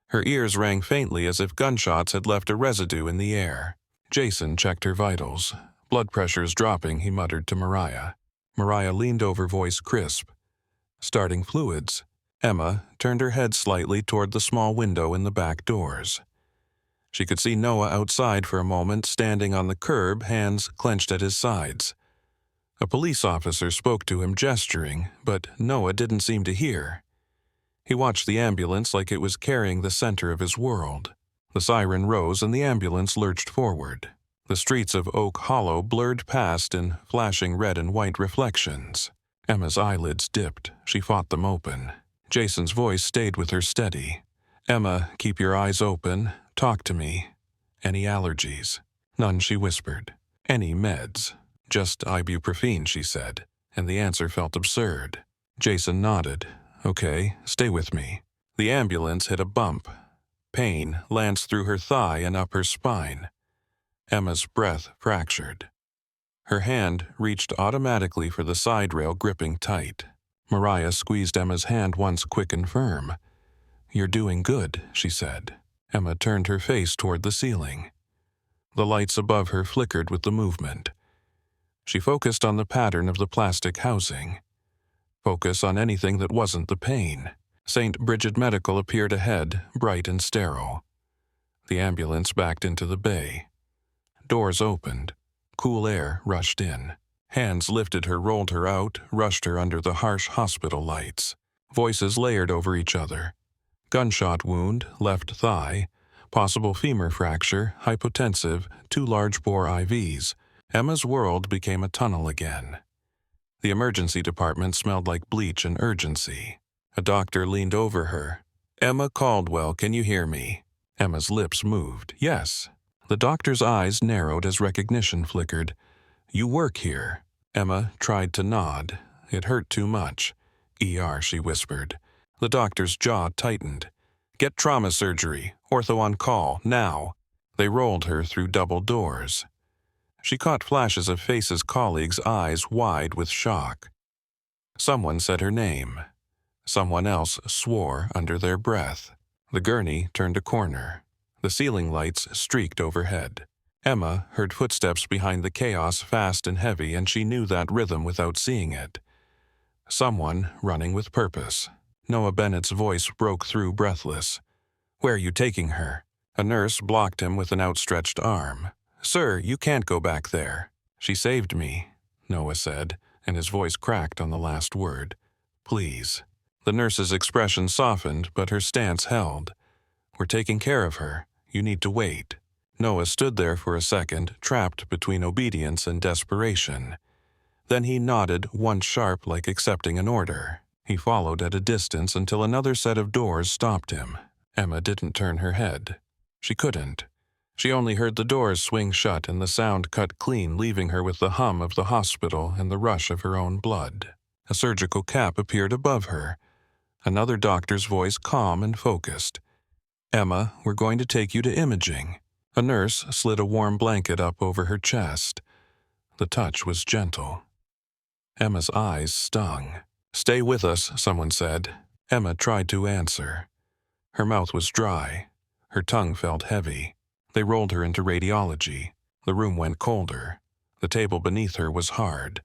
Her ears rang faintly as if gunshots had left a residue in the air. Jason checked her vitals. "Blood pressure's dropping," he muttered to Mariah. Mariah leaned over, voice crisp. "Starting fluids." Emma turned her head slightly toward the small window in the back doors. She could see Noah outside for a moment, standing on the curb, hands clenched at his sides. A police officer spoke to him, gesturing, but Noah didn't seem to hear. He watched the ambulance like it was carrying the center of his world. The siren rose and the ambulance lurched forward. The streets of Oak Hollow blurred past in flashing red and white reflections. Emma's eyelids dipped. She fought them open. Jason's voice stayed with her steady. "Emma, keep your eyes open. Talk to me. Any allergies?" "None," she whispered. "Any meds?" "Just ibuprofen," she said, and the answer felt absurd. Jason nodded. "Okay, stay with me." The ambulance hit a bump. Pain lanced through her thigh and up her spine. Emma's breath fractured. Her hand reached automatically for the side rail, gripping tight. Mariah squeezed Emma's hand once, quick and firm. "You're doing good," she said. Emma turned her face toward the ceiling. The lights above her flickered with the movement. She focused on the pattern of the plastic housing. Focus on anything that wasn't the pain. St. Bridget Medical appeared ahead, bright and sterile. The ambulance backed into the bay. Doors opened. Cool air rushed in. Hands lifted her, rolled her out, rushed her under the harsh hospital lights. Voices layered over each other. Gunshot wound, left thigh, possible femur fracture, hypotensive, 2 large-bore IVs. Emma's world became a tunnel again. The emergency department smelled like bleach and urgency. A doctor leaned over her. "Emma Caldwell, can you hear me?" Emma's lips moved. "Yes." The doctor's eyes narrowed as recognition flickered. "You work here." Emma tried to nod. It hurt too much. "ER," she whispered. The doctor's jaw tightened. "Get trauma surgery. Ortho on call, now." They rolled her through double doors. She caught flashes of faces, colleagues' eyes wide with shock. Someone said her name. Someone else swore under their breath. The gurney turned a corner. The ceiling lights streaked overhead. Emma heard footsteps behind the chaos, fast and heavy, and she knew that rhythm without seeing it. Someone running with purpose. Noah Bennett's voice broke through, breathless. "Where are you taking her?" A nurse blocked him with an outstretched arm. "Sir, you can't go back there." "She saved me," Noah said, and his voice cracked on the last word. "Please." The nurse's expression softened, but her stance held. "We're taking care of her. You need to wait." Noah stood there for a second, trapped between obedience and desperation. Then he nodded, once sharp like accepting an order. He followed at a distance until another set of doors stopped him. Emma didn't turn her head. She couldn't. She only heard the doors swing shut and the sound cut clean, leaving her with the hum of the hospital and the rush of her own blood. A surgical cap appeared above her. Another doctor's voice, calm and focused. "Emma, we're going to take you to imaging." A nurse slid a warm blanket up over her chest. The touch was gentle. Emma's eyes stung. "Stay with us," someone said. Emma tried to answer. Her mouth was dry. Her tongue felt heavy. They rolled her into radiology. The room went colder. The table beneath her was hard.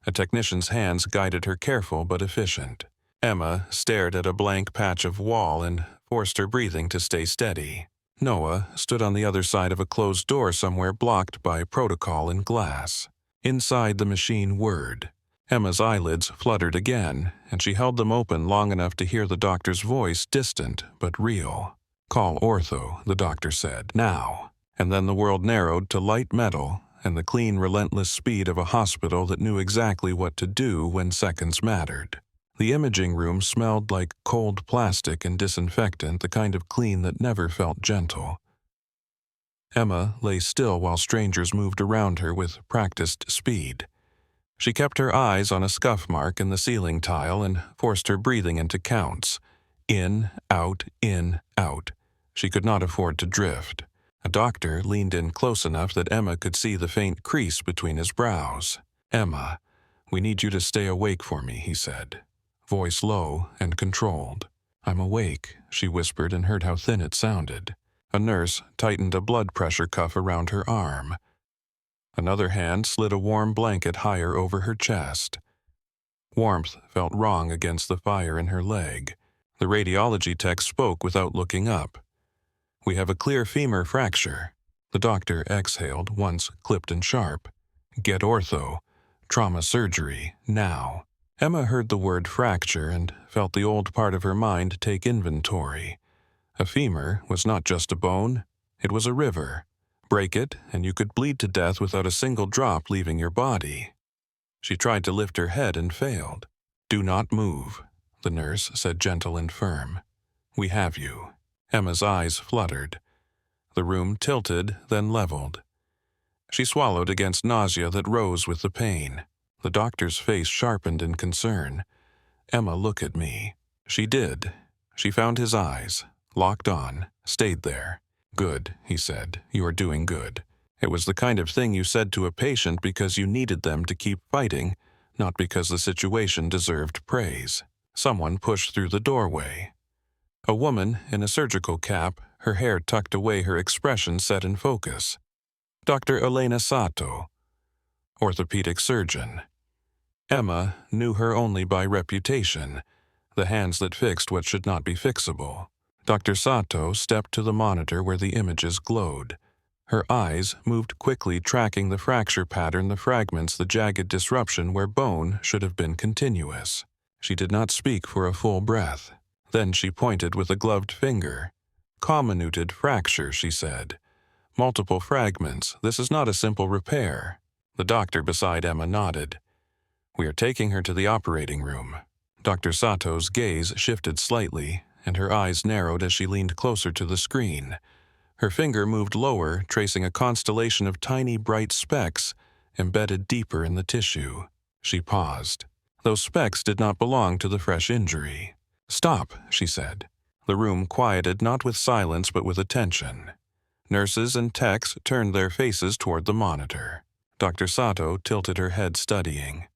A technician's hands guided her, careful but efficient. Emma stared at a blank patch of wall and forced her breathing to stay steady. Noah stood on the other side of a closed door somewhere, blocked by protocol and glass. Inside the machine whirred. Emma's eyelids fluttered again, and she held them open long enough to hear the doctor's voice, distant but real. "Call ortho," the doctor said, "now." And then the world narrowed to light metal and the clean, relentless speed of a hospital that knew exactly what to do when seconds mattered. The imaging room smelled like cold plastic and disinfectant, the kind of clean that never felt gentle. Emma lay still while strangers moved around her with practiced speed. She kept her eyes on a scuff mark in the ceiling tile and forced her breathing into counts. In, out, in, out. She could not afford to drift. A doctor leaned in close enough that Emma could see the faint crease between his brows. "Emma, we need you to stay awake for me," he said. Voice low and controlled. "I'm awake," she whispered, and heard how thin it sounded. A nurse tightened a blood pressure cuff around her arm. Another hand slid a warm blanket higher over her chest. Warmth felt wrong against the fire in her leg. The radiology tech spoke without looking up. "We have a clear femur fracture." The doctor exhaled, once clipped and sharp. "Get ortho. Trauma surgery, now." Emma heard the word fracture and felt the old part of her mind take inventory. A femur was not just a bone, it was a river. Break it, and you could bleed to death without a single drop leaving your body. She tried to lift her head and failed. "Do not move," the nurse said, gentle and firm. "We have you." Emma's eyes fluttered. The room tilted, then leveled. She swallowed against nausea that rose with the pain. The doctor's face sharpened in concern. "Emma, look at me." She did. She found his eyes, locked on, stayed there. "Good," he said. "You are doing good. It was the kind of thing you said to a patient because you needed them to keep fighting, not because the situation deserved praise." Someone pushed through the doorway. A woman in a surgical cap, her hair tucked away, her expression set in focus. Dr. Elena Sato, orthopedic surgeon. Emma knew her only by reputation, the hands that fixed what should not be fixable. Dr. Sato stepped to the monitor where the images glowed. Her eyes moved quickly, tracking the fracture pattern, the fragments, the jagged disruption where bone should have been continuous. She did not speak for a full breath. Then she pointed with a gloved finger. "Comminuted fracture," she said. "Multiple fragments. This is not a simple repair." The doctor beside Emma nodded. "We are taking her to the operating room." Dr. Sato's gaze shifted slightly, and her eyes narrowed as she leaned closer to the screen. Her finger moved lower, tracing a constellation of tiny bright specks embedded deeper in the tissue. She paused. Those specks did not belong to the fresh injury. "Stop," she said. The room quieted, not with silence but with attention. Nurses and techs turned their faces toward the monitor. Dr. Sato tilted her head, studying.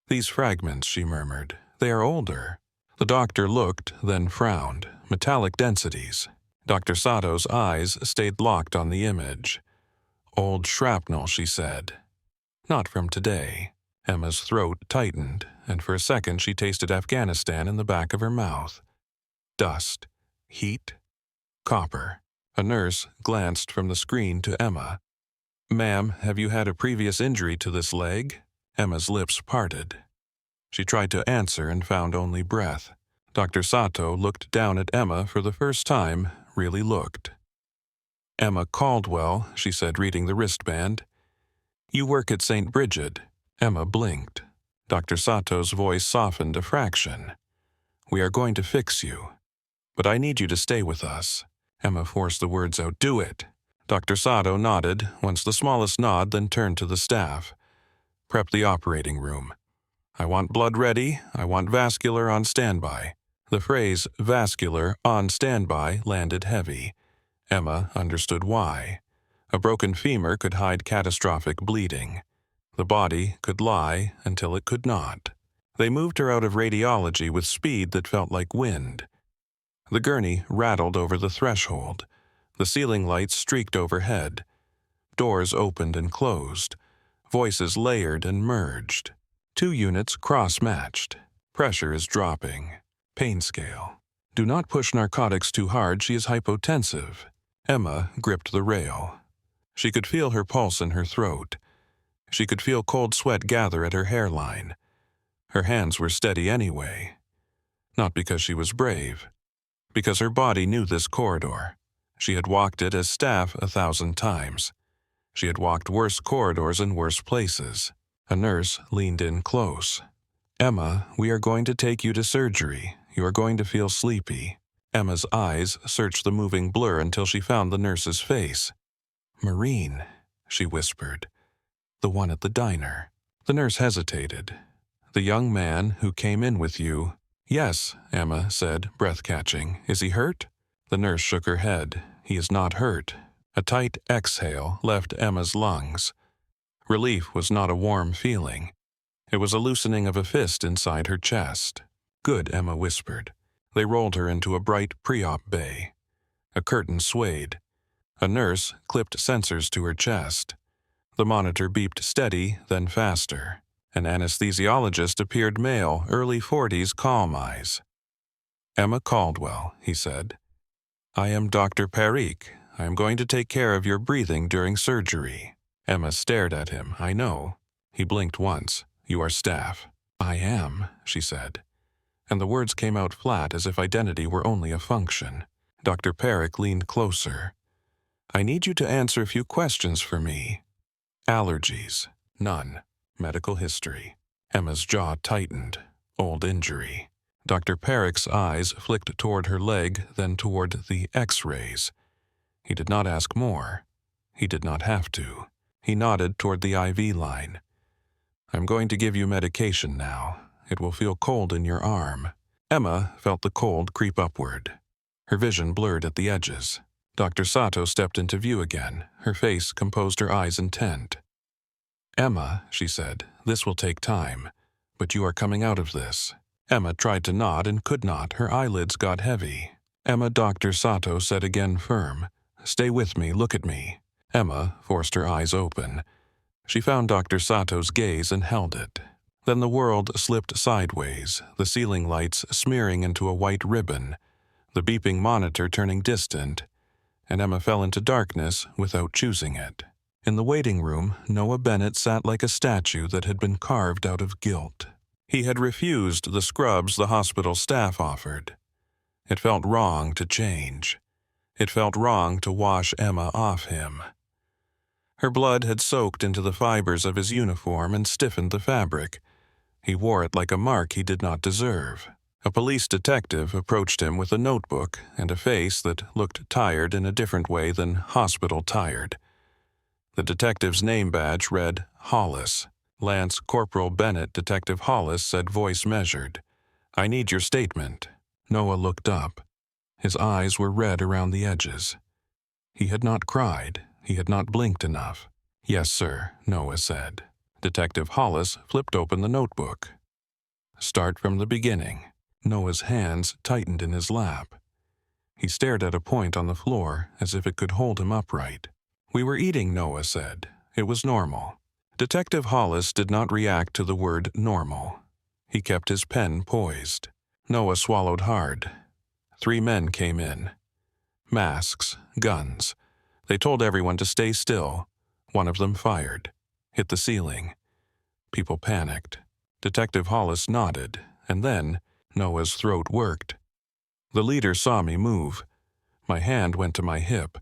"These fragments," she murmured, "they are older." The doctor looked, then frowned. "Metallic densities." Dr. Sato's eyes stayed locked on the image. Old shrapnel, she said. Not from today. Emma's throat tightened, and for a second she tasted Afghanistan in the back of her mouth. Dust. Heat. Copper. A nurse glanced from the screen to Emma. "Ma'am, have you had a previous injury to this leg?" Emma's lips parted. She tried to answer and found only breath. Dr. Sato looked down at Emma for the first time, really looked. "Emma Caldwell," she said, reading the wristband. "You work at St. Bridget." Emma blinked. Dr. Sato's voice softened a fraction. "We are going to fix you. But I need you to stay with us." Emma forced the words out. "Do it." Dr. Sato nodded, once the smallest nod, then turned to the staff. "Prep the operating room. I want blood ready. I want vascular on standby." The phrase vascular on standby landed heavy. Emma understood why. A broken femur could hide catastrophic bleeding. The body could lie until it could not. They moved her out of radiology with speed that felt like wind. The gurney rattled over the threshold. The ceiling lights streaked overhead. Doors opened and closed. Voices layered and merged. 2 units cross-matched. Pressure is dropping. Pain scale. "Do not push narcotics too hard, she is hypotensive." Emma gripped the rail. She could feel her pulse in her throat. She could feel cold sweat gather at her hairline. Her hands were steady anyway. Not because she was brave. Because her body knew this corridor. She had walked it as staff 1,000 times. She had walked worse corridors in worse places. A nurse leaned in close. "Emma, we are going to take you to surgery. You are going to feel sleepy." Emma's eyes searched the moving blur until she found the nurse's face. "Marine," she whispered. "The one at the diner." The nurse hesitated. "The young man who came in with you." "Yes," Emma said, breath-catching. "Is he hurt?" The nurse shook her head. "He is not hurt." A tight exhale left Emma's lungs. Relief was not a warm feeling. It was a loosening of a fist inside her chest. "Good," Emma whispered. They rolled her into a bright pre-op bay. A curtain swayed. A nurse clipped sensors to her chest. The monitor beeped steady, then faster. An anesthesiologist appeared, male, early 40s, calm eyes. "Emma Caldwell," he said. "I am Dr. Paramedic. I am going to take care of your breathing during surgery." Emma stared at him. "I know." He blinked once. "You are staff." "I am," she said. And the words came out flat as if identity were only a function. Dr. Paramedic leaned closer. "I need you to answer a few questions for me." "Allergies?" "None." "Medical history?" Emma's jaw tightened. "Old injury." Dr. Paramedic's eyes flicked toward her leg, then toward the X-rays. He did not ask more. He did not have to. He nodded toward the IV line. "I'm going to give you medication now. It will feel cold in your arm." Emma felt the cold creep upward. Her vision blurred at the edges. Dr. Sato stepped into view again. Her face composed, her eyes intent. "Emma," she said, "this will take time, but you are coming out of this." Emma tried to nod and could not. Her eyelids got heavy. "Emma," Dr. Sato said again, firm. "Stay with me, look at me." Emma forced her eyes open. She found Dr. Sato's gaze and held it. Then the world slipped sideways, the ceiling lights smearing into a white ribbon, the beeping monitor turning distant, and Emma fell into darkness without choosing it. In the waiting room, Noah Bennett sat like a statue that had been carved out of guilt. He had refused the scrubs the hospital staff offered. It felt wrong to change. It felt wrong to wash Emma off him. Her blood had soaked into the fibers of his uniform and stiffened the fabric. He wore it like a mark he did not deserve. A police detective approached him with a notebook and a face that looked tired in a different way than hospital tired. The detective's name badge read Hollis. Lance Corporal Bennett, Detective Hollis, said, voice measured. "I need your statement." Noah looked up. His eyes were red around the edges. He had not cried. He had not blinked enough. "Yes, sir," Noah said. Detective Hollis flipped open the notebook. "Start from the beginning." Noah's hands tightened in his lap. He stared at a point on the floor as if it could hold him upright. "We were eating," Noah said. "It was normal." Detective Hollis did not react to the word normal. He kept his pen poised. Noah swallowed hard. 3 men came in. Masks, guns. They told everyone to stay still. One of them fired. Hit the ceiling. People panicked. Detective Hollis nodded, and then Noah's throat worked. The leader saw me move. My hand went to my hip.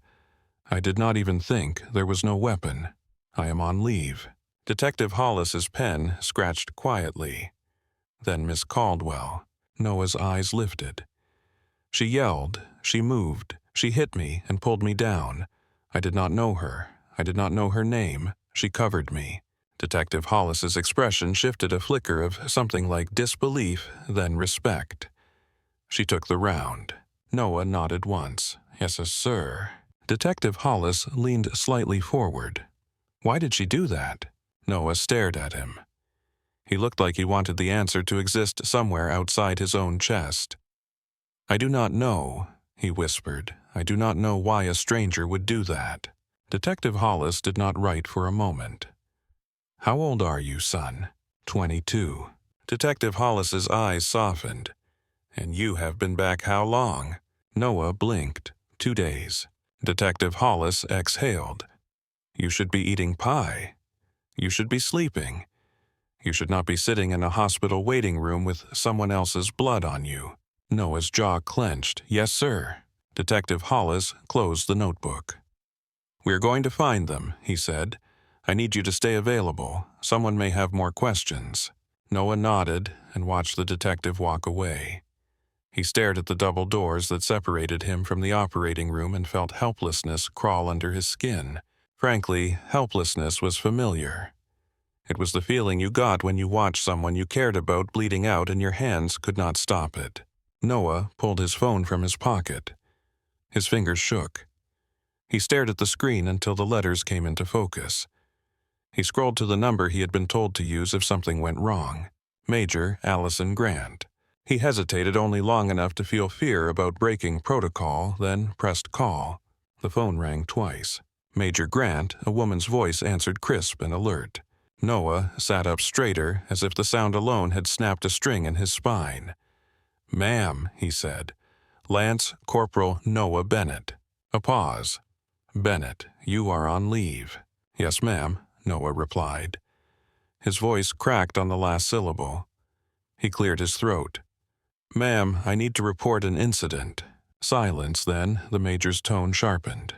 I did not even think. There was no weapon. I am on leave. Detective Hollis's pen scratched quietly. Then Miss Caldwell. Noah's eyes lifted. She yelled. She moved. She hit me and pulled me down. I did not know her. I did not know her name. She covered me. Detective Hollis's expression shifted a flicker of something like disbelief, then respect. She took the round. Noah nodded once. "Yes, sir." Detective Hollis leaned slightly forward. "Why did she do that?" Noah stared at him. He looked like he wanted the answer to exist somewhere outside his own chest. "I do not know," he whispered. "I do not know why a stranger would do that." Detective Hollis did not write for a moment. "How old are you, son?" 22. Detective Hollis's eyes softened. "And you have been back how long?" Noah blinked. 2 days. Detective Hollis exhaled. "You should be eating pie. You should be sleeping. You should not be sitting in a hospital waiting room with someone else's blood on you." Noah's jaw clenched. "Yes, sir." Detective Hollis closed the notebook. "We're going to find them," he said. "I need you to stay available. Someone may have more questions." Noah nodded and watched the detective walk away. He stared at the double doors that separated him from the operating room and felt helplessness crawl under his skin. Frankly, helplessness was familiar. It was the feeling you got when you watched someone you cared about bleeding out and your hands could not stop it. Noah pulled his phone from his pocket. His fingers shook. He stared at the screen until the letters came into focus. He scrolled to the number he had been told to use if something went wrong. Major Allison Grant. He hesitated only long enough to feel fear about breaking protocol, then pressed call. The phone rang twice. Major Grant, a woman's voice, answered crisp and alert. Noah sat up straighter, as if the sound alone had snapped a string in his spine. "Ma'am," he said. "Lance Corporal Noah Bennett." A pause. "Bennett, you are on leave." "Yes, ma'am," Noah replied. His voice cracked on the last syllable. He cleared his throat. "Ma'am, I need to report an incident." Silence, then the major's tone sharpened.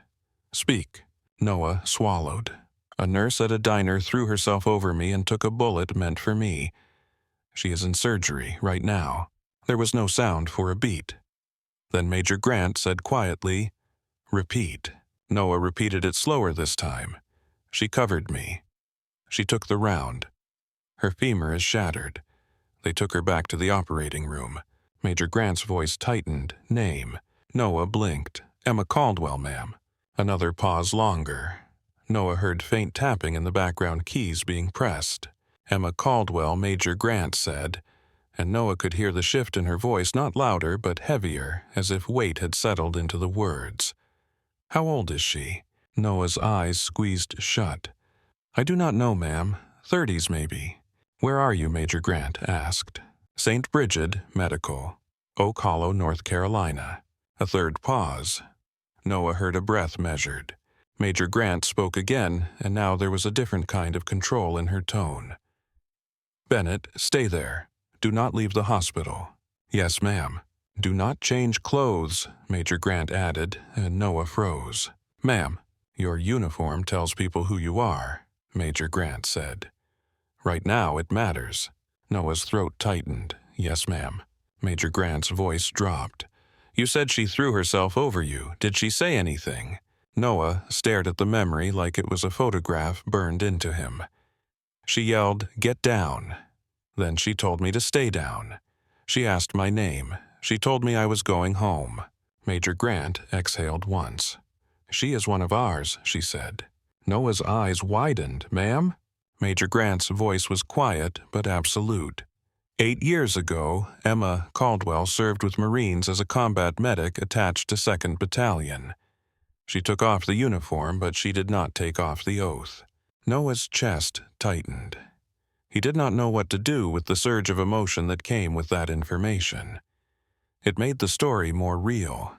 "Speak." Noah swallowed. "A nurse at a diner threw herself over me and took a bullet meant for me. She is in surgery right now." There was no sound for a beat. Then Major Grant said quietly, "Repeat." Noah repeated it slower this time. "She covered me. She took the round. Her femur is shattered. They took her back to the operating room." Major Grant's voice tightened. "Name." Noah blinked. "Emma Caldwell, ma'am." Another pause longer. Noah heard faint tapping in the background, keys being pressed. "Emma Caldwell," Major Grant said, and Noah could hear the shift in her voice, not louder but heavier, as if weight had settled into the words. "How old is she?" Noah's eyes squeezed shut. "I do not know, ma'am. 30s, maybe." "Where are you?" Major Grant asked. "St. Bridget Medical, Oak Hollow, North Carolina." A third pause. Noah heard a breath measured. Major Grant spoke again, and now there was a different kind of control in her tone. "Bennett, stay there. Do not leave the hospital." "Yes, ma'am." "Do not change clothes," Major Grant added, and Noah froze. "Ma'am, your uniform tells people who you are," Major Grant said. "Right now it matters." Noah's throat tightened. "Yes, ma'am." Major Grant's voice dropped. "You said she threw herself over you. Did she say anything?" Noah stared at the memory like it was a photograph burned into him. "She yelled, 'Get down.' Then she told me to stay down. She asked my name. She told me I was going home." Major Grant exhaled once. "She is one of ours," she said. Noah's eyes widened. "Ma'am?" Major Grant's voice was quiet but absolute. 8 years ago, Emma Caldwell served with Marines as a combat medic attached to 2nd Battalion. She took off the uniform, but she did not take off the oath. Noah's chest tightened. He did not know what to do with the surge of emotion that came with that information. It made the story more real.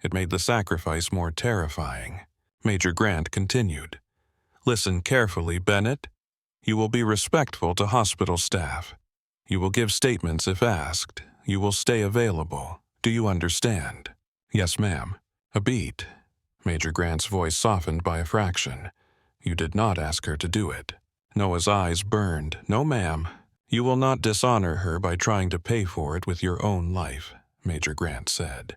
It made the sacrifice more terrifying. Major Grant continued. Listen carefully, Bennett. You will be respectful to hospital staff. You will give statements if asked. You will stay available. Do you understand? Yes, ma'am. A beat. Major Grant's voice softened by a fraction. You did not ask her to do it. Noah's eyes burned. No, ma'am. You will not dishonor her by trying to pay for it with your own life, Major Grant said.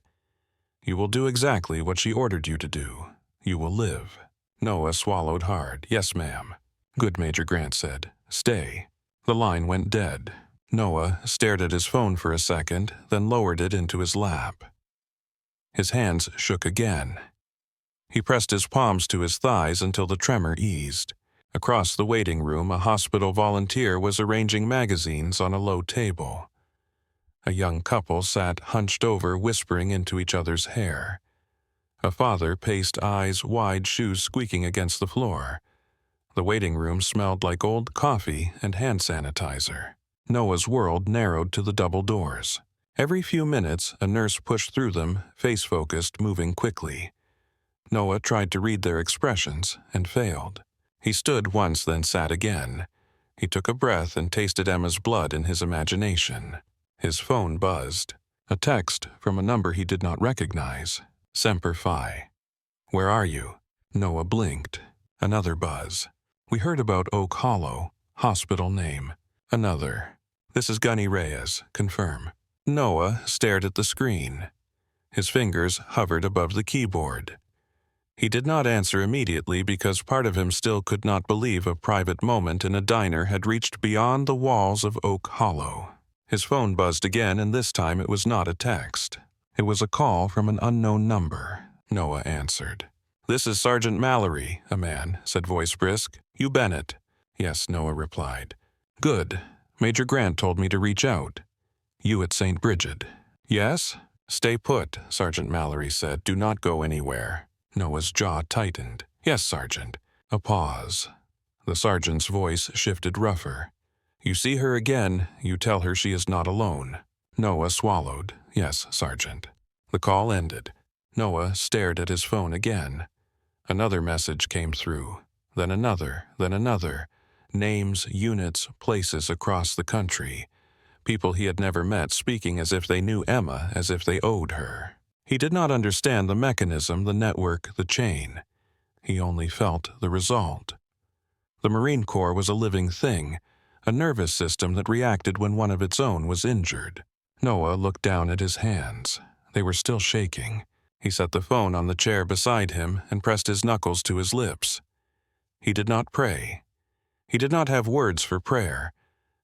You will do exactly what she ordered you to do. You will live. Noah swallowed hard. Yes, ma'am. Good, Major Grant said. Stay. The line went dead. Noah stared at his phone for a second, then lowered it into his lap. His hands shook again. He pressed his palms to his thighs until the tremor eased. Across the waiting room, a hospital volunteer was arranging magazines on a low table. A young couple sat hunched over, whispering into each other's hair. A father paced, eyes wide, shoes squeaking against the floor. The waiting room smelled like old coffee and hand sanitizer. Noah's world narrowed to the double doors. Every few minutes, a nurse pushed through them, face-focused, moving quickly. Noah tried to read their expressions and failed. He stood once, then sat again. He took a breath and tasted Emma's blood in his imagination. His phone buzzed. A text from a number he did not recognize. Semper Fi. Where are you? Noah blinked. Another buzz. We heard about Oak Hollow. Hospital name. Another. This is Gunny Reyes. Confirm. Noah stared at the screen. His fingers hovered above the keyboard. He did not answer immediately because part of him still could not believe a private moment in a diner had reached beyond the walls of Oak Hollow. His phone buzzed again, and this time it was not a text. It was a call from an unknown number. Noah answered. This is Sergeant Mallory, a man said, voice brisk. You Bennett? Yes, Noah replied. Good. Major Grant told me to reach out. You at St. Bridget. Yes? Stay put, Sergeant Mallory said. Do not go anywhere. Noah's jaw tightened. Yes, Sergeant. A pause. The sergeant's voice shifted rougher. You see her again, you tell her she is not alone. Noah swallowed. Yes, Sergeant. The call ended. Noah stared at his phone again. Another message came through. Then another, then another. Names, units, places across the country. People he had never met speaking as if they knew Emma, as if they owed her. He did not understand the mechanism, the network, the chain. He only felt the result. The Marine Corps was a living thing, a nervous system that reacted when one of its own was injured. Noah looked down at his hands. They were still shaking. He set the phone on the chair beside him and pressed his knuckles to his lips. He did not pray. He did not have words for prayer.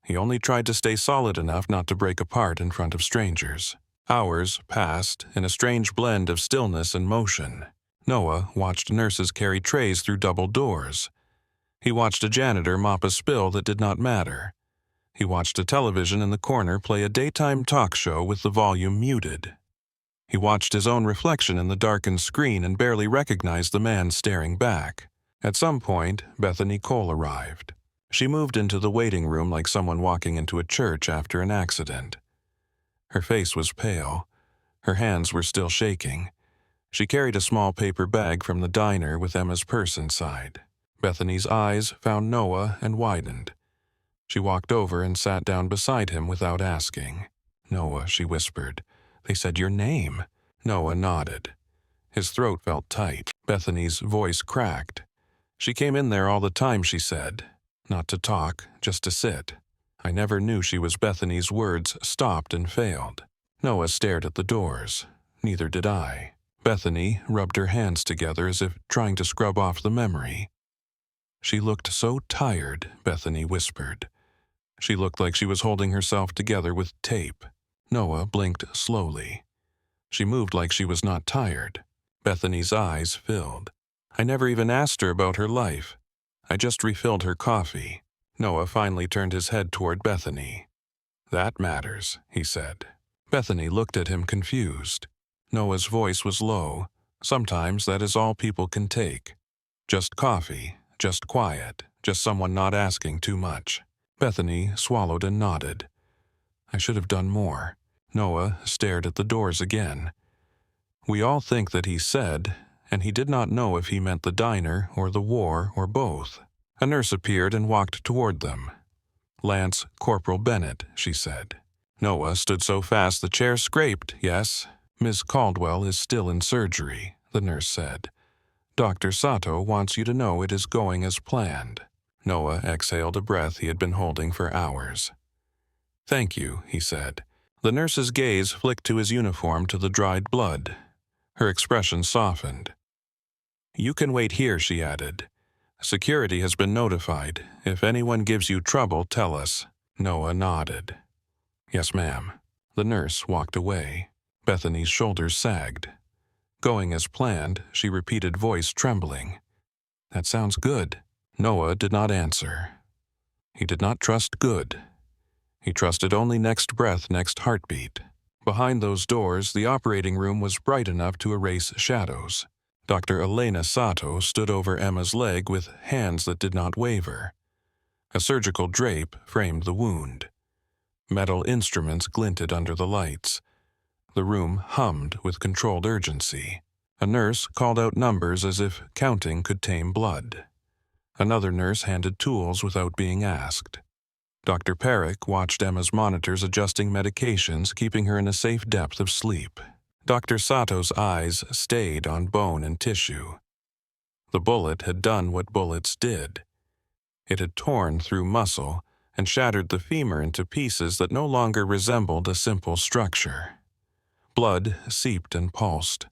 He only tried to stay solid enough not to break apart in front of strangers. Hours passed in a strange blend of stillness and motion. Noah watched nurses carry trays through double doors. He watched a janitor mop a spill that did not matter. He watched a television in the corner play a daytime talk show with the volume muted. He watched his own reflection in the darkened screen and barely recognized the man staring back. At some point, Bethany Cole arrived. She moved into the waiting room like someone walking into a church after an accident. Her face was pale. Her hands were still shaking. She carried a small paper bag from the diner with Emma's purse inside. Bethany's eyes found Noah and widened. She walked over and sat down beside him without asking. Noah, she whispered. They said your name. Noah nodded. His throat felt tight. Bethany's voice cracked. She came in there all the time, she said. Not to talk, just to sit. I never knew she was Bethany's words stopped and failed. Noah stared at the doors. Neither did I. Bethany rubbed her hands together as if trying to scrub off the memory. She looked so tired, Bethany whispered. She looked like she was holding herself together with tape. Noah blinked slowly. She moved like she was not tired. Bethany's eyes filled. I never even asked her about her life. I just refilled her coffee. Noah finally turned his head toward Bethany. That matters, he said. Bethany looked at him confused. Noah's voice was low. Sometimes that is all people can take. Just coffee, just quiet, just someone not asking too much. Bethany swallowed and nodded. I should have done more. Noah stared at the doors again. We all think that he said, and he did not know if he meant the diner or the war or both. A nurse appeared and walked toward them. Lance Corporal Bennett, she said. Noah stood so fast the chair scraped. Yes, Miss Caldwell is still in surgery, the nurse said. Dr. Sato wants you to know it is going as planned. Noah exhaled a breath he had been holding for hours. Thank you, he said. The nurse's gaze flicked to his uniform to the dried blood. Her expression softened. You can wait here, she added. Security has been notified. If anyone gives you trouble, tell us. Noah nodded. Yes, ma'am. The nurse walked away. Bethany's shoulders sagged. Going as planned, she repeated, voice trembling. That sounds good. Noah did not answer. He did not trust good. He trusted only next breath, next heartbeat. Behind those doors, the operating room was bright enough to erase shadows. Dr. Elena Sato stood over Emma's leg with hands that did not waver. A surgical drape framed the wound. Metal instruments glinted under the lights. The room hummed with controlled urgency. A nurse called out numbers as if counting could tame blood. Another nurse handed tools without being asked. Dr. Paramedic watched Emma's monitors adjusting medications, keeping her in a safe depth of sleep. Dr. Sato's eyes stayed on bone and tissue. The bullet had done what bullets did. It had torn through muscle and shattered the femur into pieces that no longer resembled a simple structure. Blood seeped and pulsed.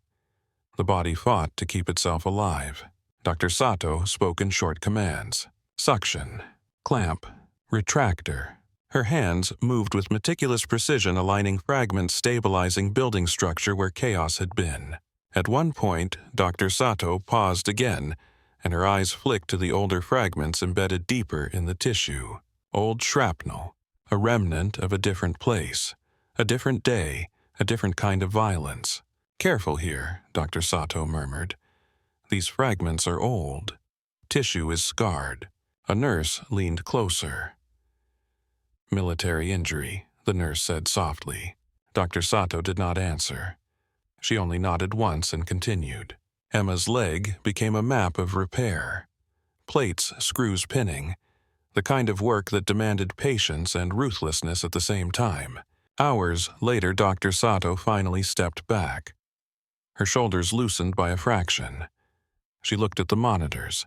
The body fought to keep itself alive. Dr. Sato spoke in short commands. Suction, clamp, retractor. Her hands moved with meticulous precision, aligning fragments, stabilizing building structure where chaos had been. At one point, Dr. Sato paused again, and her eyes flicked to the older fragments embedded deeper in the tissue. Old shrapnel, a remnant of a different place, a different day, a different kind of violence. Careful here, Dr. Sato murmured. These fragments are old. Tissue is scarred. A nurse leaned closer. Military injury, the nurse said softly. Dr. Sato did not answer. She only nodded once and continued. Emma's leg became a map of repair. Plates, screws pinning. The kind of work that demanded patience and ruthlessness at the same time. Hours later, Dr. Sato finally stepped back. Her shoulders loosened by a fraction. She looked at the monitors.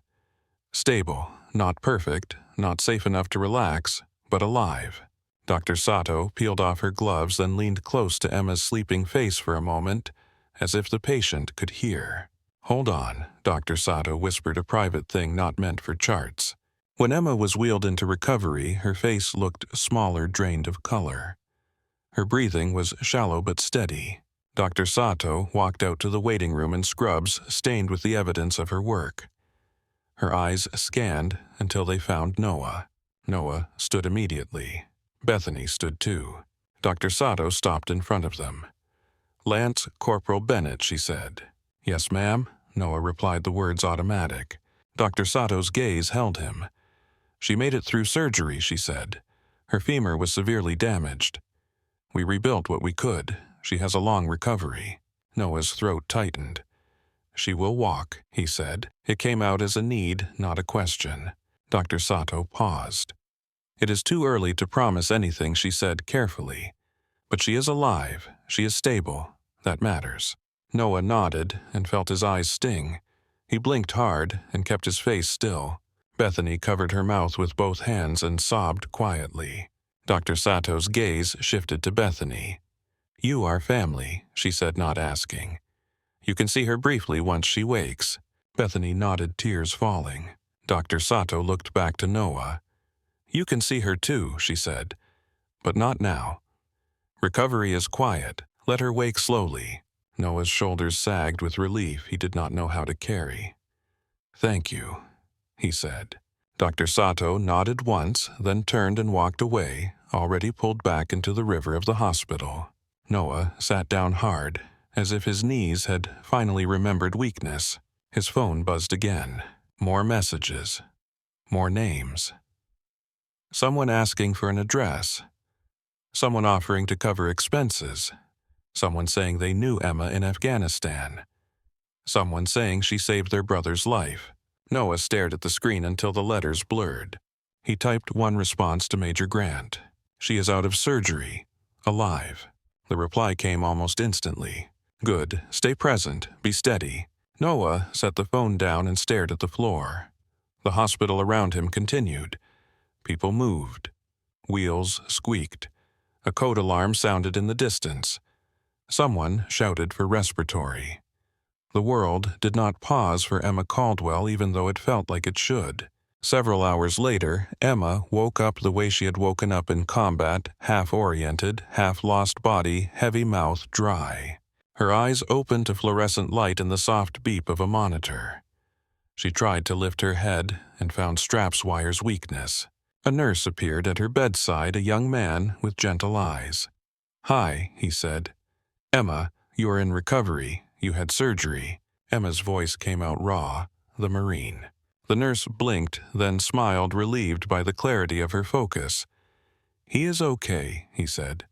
Stable, not perfect, not safe enough to relax, but alive. Dr. Sato peeled off her gloves, then leaned close to Emma's sleeping face for a moment, as if the patient could hear. Hold on, Dr. Sato whispered a private thing not meant for charts. When Emma was wheeled into recovery, her face looked smaller, drained of color. Her breathing was shallow but steady. Dr. Sato walked out to the waiting room in scrubs stained with the evidence of her work. Her eyes scanned until they found Noah. Noah stood immediately. Bethany stood too. Dr. Sato stopped in front of them. Lance Corporal Bennett, she said. Yes, ma'am, Noah replied, the words automatic. Dr. Sato's gaze held him. She made it through surgery, she said. Her femur was severely damaged. We rebuilt what we could. She has a long recovery. Noah's throat tightened. She will walk, he said. It came out as a need, not a question. Dr. Sato paused. It is too early to promise anything, she said carefully. But she is alive. She is stable. That matters. Noah nodded and felt his eyes sting. He blinked hard and kept his face still. Bethany covered her mouth with both hands and sobbed quietly. Dr. Sato's gaze shifted to Bethany. You are family, she said, not asking. You can see her briefly once she wakes. Bethany nodded, tears falling. Dr. Sato looked back to Noah. You can see her too, she said, but not now. Recovery is quiet. Let her wake slowly. Noah's shoulders sagged with relief he did not know how to carry. Thank you, he said. Dr. Sato nodded once, then turned and walked away, already pulled back into the river of the hospital. Noah sat down hard, As if his knees had finally remembered weakness, his phone buzzed again. More messages. More names. Someone asking for an address. Someone offering to cover expenses. Someone saying they knew Emma in Afghanistan. Someone saying she saved their brother's life. Noah stared at the screen until the letters blurred. He typed one response to Major Grant. She is out of surgery. Alive. The reply came almost instantly. Good. Stay present. Be steady. Noah set the phone down and stared at the floor. The hospital around him continued. People moved. Wheels squeaked. A code alarm sounded in the distance. Someone shouted for respiratory. The world did not pause for Emma Caldwell, even though it felt like it should. Several hours later, Emma woke up the way she had woken up in combat, half-oriented, half-lost body, heavy mouth dry. Her eyes opened to fluorescent light and the soft beep of a monitor. She tried to lift her head and found straps wire's weakness. A nurse appeared at her bedside, a young man with gentle eyes. "Hi," he said. "Emma, you are in recovery. You had surgery." Emma's voice came out raw, the Marine. The nurse blinked, then smiled, relieved by the clarity of her focus. "He is okay," he said.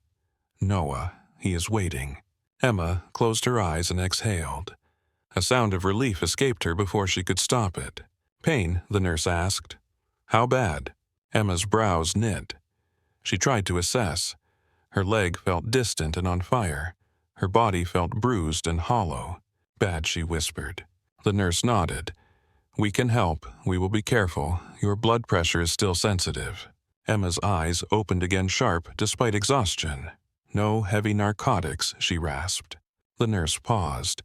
"Noah, he is waiting." Emma closed her eyes and exhaled. A sound of relief escaped her before she could stop it. "Pain?" the nurse asked. "How bad?" Emma's brows knit. She tried to assess. Her leg felt distant and on fire. Her body felt bruised and hollow. "Bad," she whispered. The nurse nodded. "We can help. We will be careful. Your blood pressure is still sensitive." Emma's eyes opened again sharp despite exhaustion. "No heavy narcotics," she rasped. The nurse paused.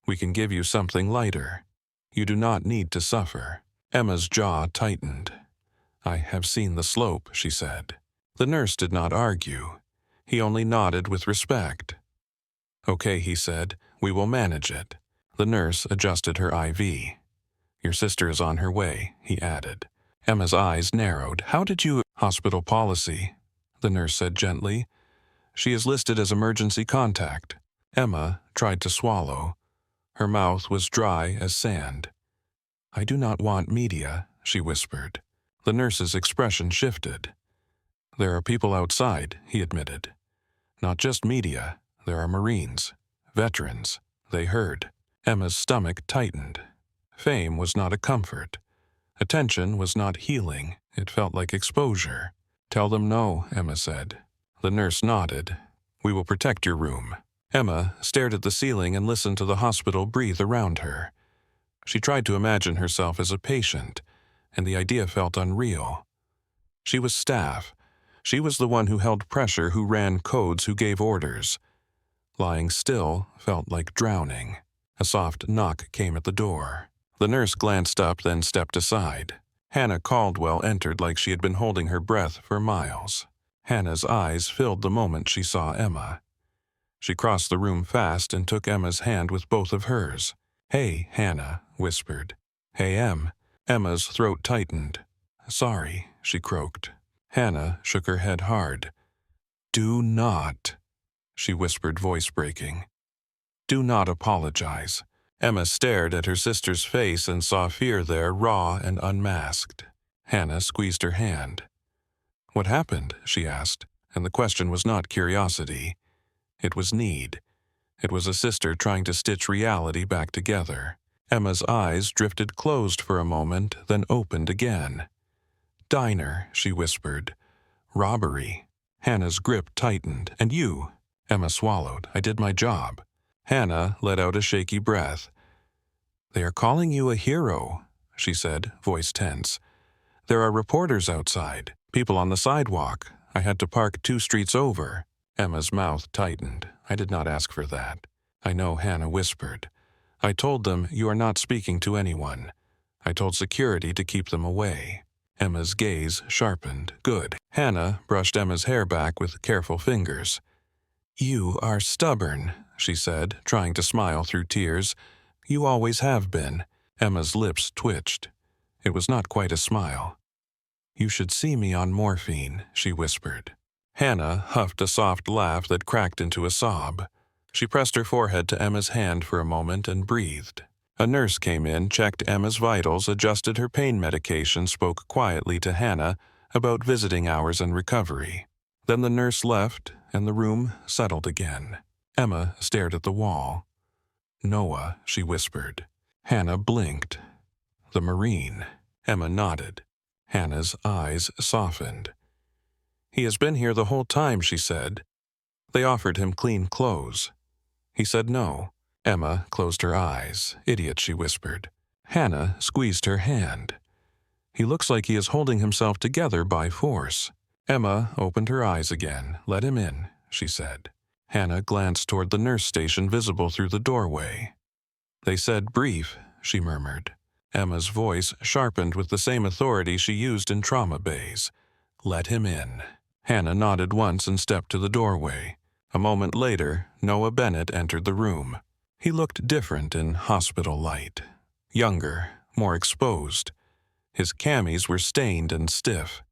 "We can give you something lighter. You do not need to suffer." Emma's jaw tightened. "I have seen the slope," she said. The nurse did not argue. He only nodded with respect. "Okay," he said. "We will manage it." The nurse adjusted her IV. "Your sister is on her way," he added. Emma's eyes narrowed. "How did you—" "Hospital policy," the nurse said gently. "She is listed as emergency contact." Emma tried to swallow. Her mouth was dry as sand. "I do not want media," she whispered. The nurse's expression shifted. "There are people outside," he admitted. "Not just media. There are Marines. Veterans. They heard." Emma's stomach tightened. Fame was not a comfort. Attention was not healing. It felt like exposure. "Tell them no," Emma said. The nurse nodded. "We will protect your room." Emma stared at the ceiling and listened to the hospital breathe around her. She tried to imagine herself as a patient, and the idea felt unreal. She was staff. She was the one who held pressure, who ran codes, who gave orders. Lying still felt like drowning. A soft knock came at the door. The nurse glanced up, then stepped aside. Hannah Caldwell entered like she had been holding her breath for miles. Hannah's eyes filled the moment she saw Emma. She crossed the room fast and took Emma's hand with both of hers. "Hey," Hannah whispered. "Hey, Em." Emma's throat tightened. "Sorry," she croaked. Hannah shook her head hard. "Do not," she whispered, voice breaking. "Do not apologize." Emma stared at her sister's face and saw fear there, raw and unmasked. Hannah squeezed her hand. "What happened?" she asked, and the question was not curiosity. It was need. It was a sister trying to stitch reality back together. Emma's eyes drifted closed for a moment, then opened again. "Diner," she whispered. "Robbery." Hannah's grip tightened. "And you?" Emma swallowed. "I did my job." Hannah let out a shaky breath. "They are calling you a hero," she said, voice tense. "There are reporters outside, people on the sidewalk. I had to park 2 streets over." Emma's mouth tightened. "I did not ask for that." "I know," Hannah whispered. "I told them you are not speaking to anyone. I told security to keep them away." Emma's gaze sharpened. "Good." Hannah brushed Emma's hair back with careful fingers. "You are stubborn," she said, trying to smile through tears. "You always have been." Emma's lips twitched. It was not quite a smile. "You should see me on morphine," she whispered. Hannah huffed a soft laugh that cracked into a sob. She pressed her forehead to Emma's hand for a moment and breathed. A nurse came in, checked Emma's vitals, adjusted her pain medication, spoke quietly to Hannah about visiting hours and recovery. Then the nurse left, and the room settled again. Emma stared at the wall. "Noah," she whispered. Hannah blinked. "The Marine." Emma nodded. Hannah's eyes softened. "He has been here the whole time," she said. "They offered him clean clothes. He said no." Emma closed her eyes. "Idiot," she whispered. Hannah squeezed her hand. "He looks like he is holding himself together by force." Emma opened her eyes again. "Let him in," she said. Hannah glanced toward the nurse station visible through the doorway. "They said brief," she murmured. Emma's voice sharpened with the same authority she used in trauma bays. "Let him in." Hannah nodded once and stepped to the doorway. A moment later, Noah Bennett entered the room. He looked different in hospital light. Younger, more exposed. His camis were stained and stiff.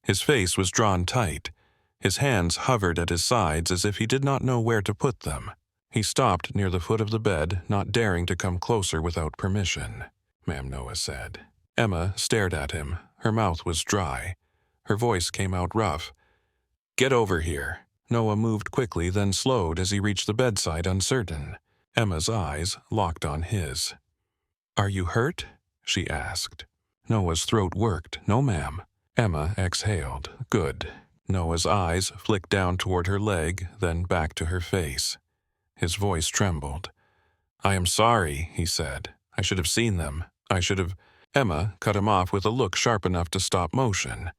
His face was drawn tight. His hands hovered at his sides as if he did not know where to put them. He stopped near the foot of the bed, not daring to come closer without permission. "Ma'am," Noah said. Emma stared at him. Her mouth was dry. Her voice came out rough. "Get over here." Noah moved quickly, then slowed as he reached the bedside, uncertain. Emma's eyes locked on his. "Are you hurt?" she asked. Noah's throat worked. "No, ma'am." Emma exhaled. "Good." Noah's eyes flicked down toward her leg, then back to her face. His voice trembled. "I am sorry," he said. "I should have seen them. I should have—" Emma cut him off with a look sharp enough to stop motion.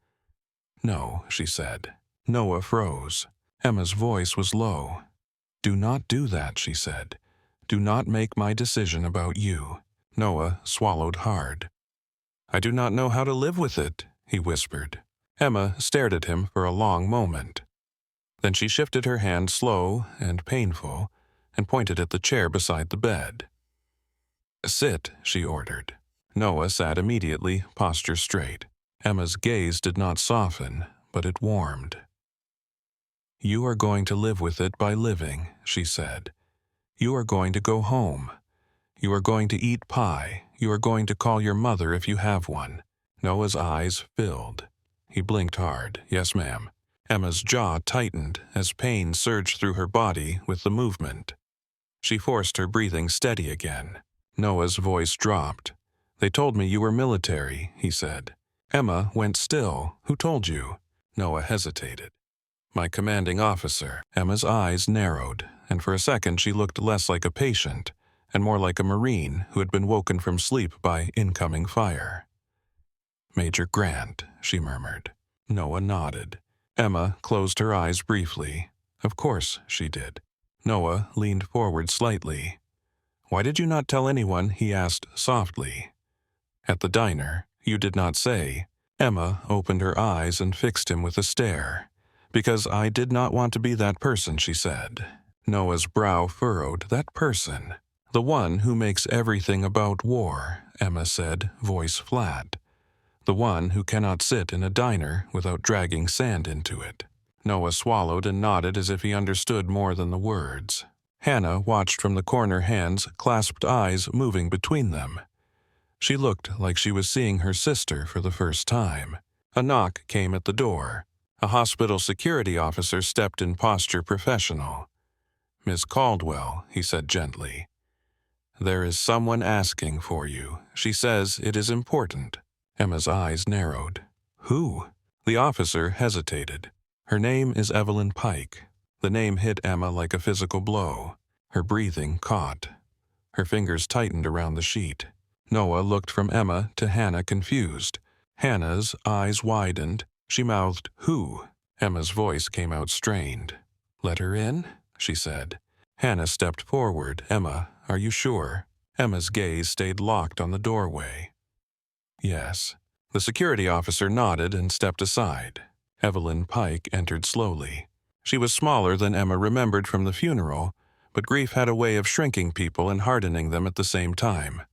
"No," she said. Noah froze. Emma's voice was low. "Do not do that," she said. "Do not make my decision about you." Noah swallowed hard. "I do not know how to live with it," he whispered. Emma stared at him for a long moment. Then she shifted her hand, slow and painful, and pointed at the chair beside the bed. "Sit," she ordered. Noah sat immediately, posture straight. Emma's gaze did not soften, but it warmed. "You are going to live with it by living," she said. "You are going to go home. You are going to eat pie. You are going to call your mother if you have one." Noah's eyes filled. He blinked hard. "Yes, ma'am." Emma's jaw tightened as pain surged through her body with the movement. She forced her breathing steady again. Noah's voice dropped. "They told me you were military," he said. Emma went still. "Who told you?" Noah hesitated. "My commanding officer." Emma's eyes narrowed, and for a second she looked less like a patient and more like a Marine who had been woken from sleep by incoming fire. "Major Grant," she murmured. Noah nodded. Emma closed her eyes briefly. "Of course," she did. Noah leaned forward slightly. "Why did you not tell anyone?" he asked softly. "At the diner, you did not say." Emma opened her eyes and fixed him with a stare. "Because I did not want to be that person," she said. Noah's brow furrowed. "That person." "The one who makes everything about war," Emma said, voice flat. "The one who cannot sit in a diner without dragging sand into it." Noah swallowed and nodded as if he understood more than the words. Hannah watched from the corner, hands, clasped eyes moving between them. She looked like she was seeing her sister for the first time. A knock came at the door. A hospital security officer stepped in posture professional. "Miss Caldwell," he said gently. "There is someone asking for you. She says it is important." Emma's eyes narrowed. "Who?" The officer hesitated. "Her name is Evelyn Pike." The name hit Emma like a physical blow. Her breathing caught. Her fingers tightened around the sheet. Noah looked from Emma to Hannah, confused. Hannah's eyes widened. She mouthed, "Who?" Emma's voice came out strained. "Let her in," she said. Hannah stepped forward. "Emma, are you sure?" Emma's gaze stayed locked on the doorway. "Yes." The security officer nodded and stepped aside. Evelyn Pike entered slowly. She was smaller than Emma remembered from the funeral, but grief had a way of shrinking people and hardening them at the same time.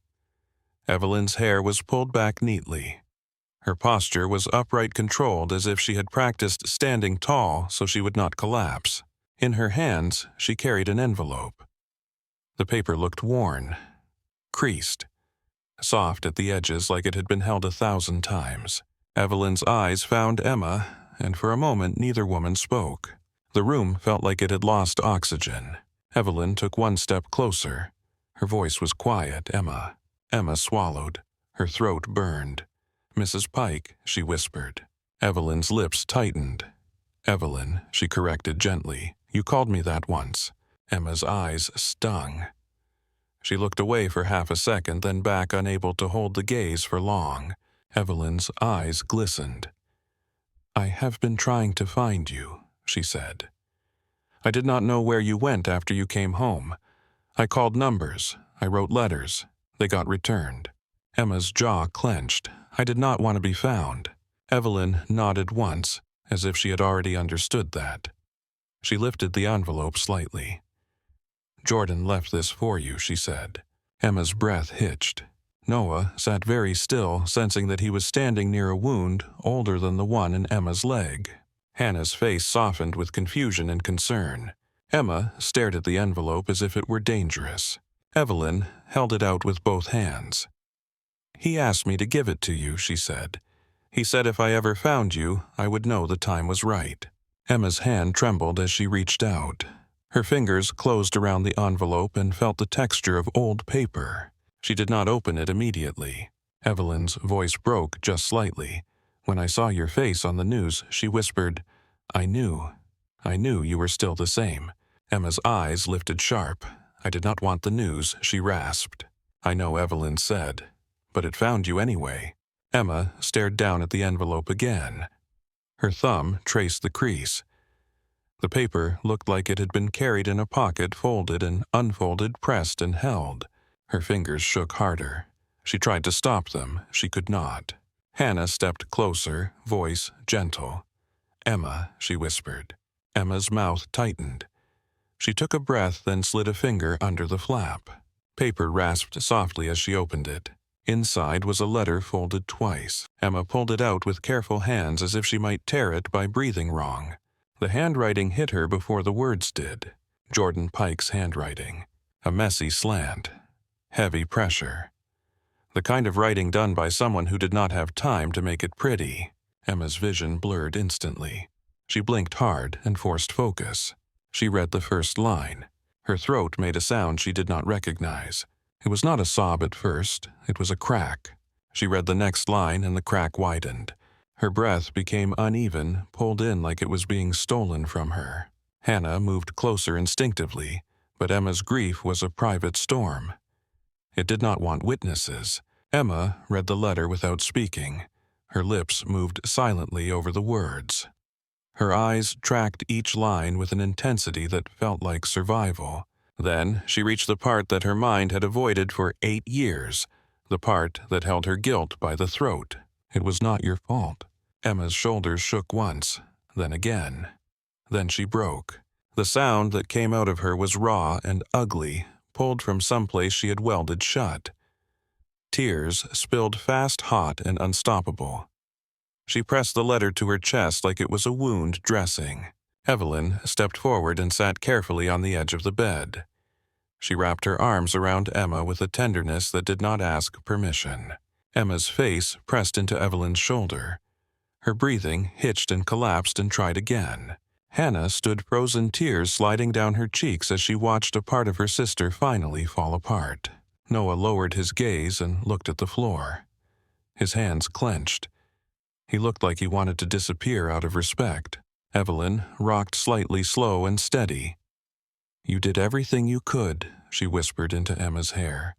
Evelyn's hair was pulled back neatly. Her posture was upright, controlled, as if she had practiced standing tall so she would not collapse. In her hands, she carried an envelope. The paper looked worn, creased, soft at the edges like it had been held 1,000 times. Evelyn's eyes found Emma, and for a moment neither woman spoke. The room felt like it had lost oxygen. Evelyn took one step closer. Her voice was quiet. Emma. Emma swallowed. Her throat burned. "Mrs. Pike," she whispered. Evelyn's lips tightened. "Evelyn," she corrected gently. "You called me that once." Emma's eyes stung. She looked away for half a second, then back, unable to hold the gaze for long. Evelyn's eyes glistened. "I have been trying to find you," she said. "I did not know where you went after you came home. I called numbers. I wrote letters. They got returned." Emma's jaw clenched. "I did not want to be found." Evelyn nodded once, as if she had already understood that. She lifted the envelope slightly. "Jordan left this for you," she said. Emma's breath hitched. Noah sat very still, sensing that he was standing near a wound older than the one in Emma's leg. Hannah's face softened with confusion and concern. Emma stared at the envelope as if it were dangerous. Evelyn held it out with both hands. "He asked me to give it to you," she said. "He said if I ever found you, I would know the time was right." Emma's hand trembled as she reached out. Her fingers closed around the envelope and felt the texture of old paper. She did not open it immediately. Evelyn's voice broke just slightly. "When I saw your face on the news," she whispered, I knew you were still the same." Emma's eyes lifted sharp. "I did not want the news," she rasped. "I know," Evelyn said, "but it found you anyway." Emma stared down at the envelope again. Her thumb traced the crease. The paper looked like it had been carried in a pocket, folded and unfolded, pressed and held. Her fingers shook harder. She tried to stop them. She could not. Hannah stepped closer, voice gentle. "Emma," she whispered. Emma's mouth tightened. She took a breath, then slid a finger under the flap. Paper rasped softly as she opened it. Inside was a letter folded twice. Emma pulled it out with careful hands as if she might tear it by breathing wrong. The handwriting hit her before the words did. Jordan Pike's handwriting. A messy slant. Heavy pressure. The kind of writing done by someone who did not have time to make it pretty. Emma's vision blurred instantly. She blinked hard and forced focus. She read the first line. Her throat made a sound she did not recognize. It was not a sob at first. It was a crack. She read the next line and the crack widened. Her breath became uneven, pulled in like it was being stolen from her. Hannah moved closer instinctively, but Emma's grief was a private storm. It did not want witnesses. Emma read the letter without speaking. Her lips moved silently over the words. Her eyes tracked each line with an intensity that felt like survival. Then she reached the part that her mind had avoided for 8 years, the part that held her guilt by the throat. "It was not your fault." Emma's shoulders shook once, then again. Then she broke. The sound that came out of her was raw and ugly, pulled from someplace she had welded shut. Tears spilled fast, hot, and unstoppable. She pressed the letter to her chest like it was a wound dressing. Evelyn stepped forward and sat carefully on the edge of the bed. She wrapped her arms around Emma with a tenderness that did not ask permission. Emma's face pressed into Evelyn's shoulder. Her breathing hitched and collapsed and tried again. Hannah stood, frozen tears sliding down her cheeks as she watched a part of her sister finally fall apart. Noah lowered his gaze and looked at the floor. His hands clenched. He looked like he wanted to disappear out of respect. Evelyn rocked slightly, slow and steady. "You did everything you could," she whispered into Emma's hair.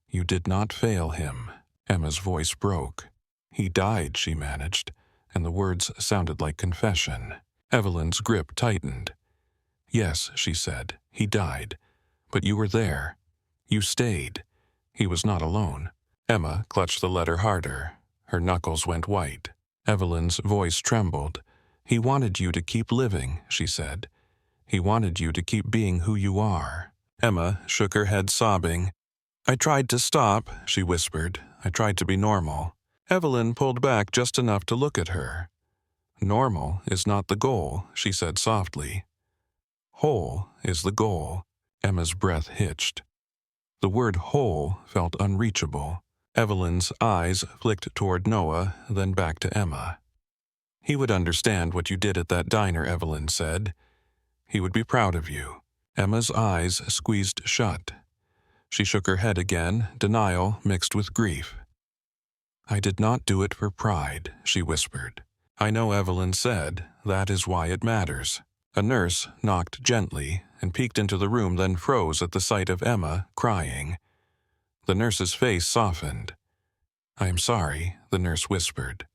"You did not fail him." Emma's voice broke. "He died," she managed, and the words sounded like confession. Evelyn's grip tightened. "Yes," she said, "he died. But you were there. You stayed. He was not alone." Emma clutched the letter harder. Her knuckles went white. Evelyn's voice trembled. "He wanted you to keep living," she said. "He wanted you to keep being who you are." Emma shook her head, sobbing. "I tried to stop," she whispered. "I tried to be normal." Evelyn pulled back just enough to look at her. "Normal is not the goal," she said softly. Whole is the goal. Emma's breath hitched. The word whole felt unreachable. Evelyn's eyes flicked toward Noah, then back to Emma. He would understand what you did at that diner, Evelyn said. He would be proud of you. Emma's eyes squeezed shut. She shook her head again, denial mixed with grief. I did not do it for pride, she whispered. I know, Evelyn said. That is why it matters. A nurse knocked gently and peeked into the room, then froze at the sight of Emma, crying. The nurse's face softened. I am sorry, the nurse whispered.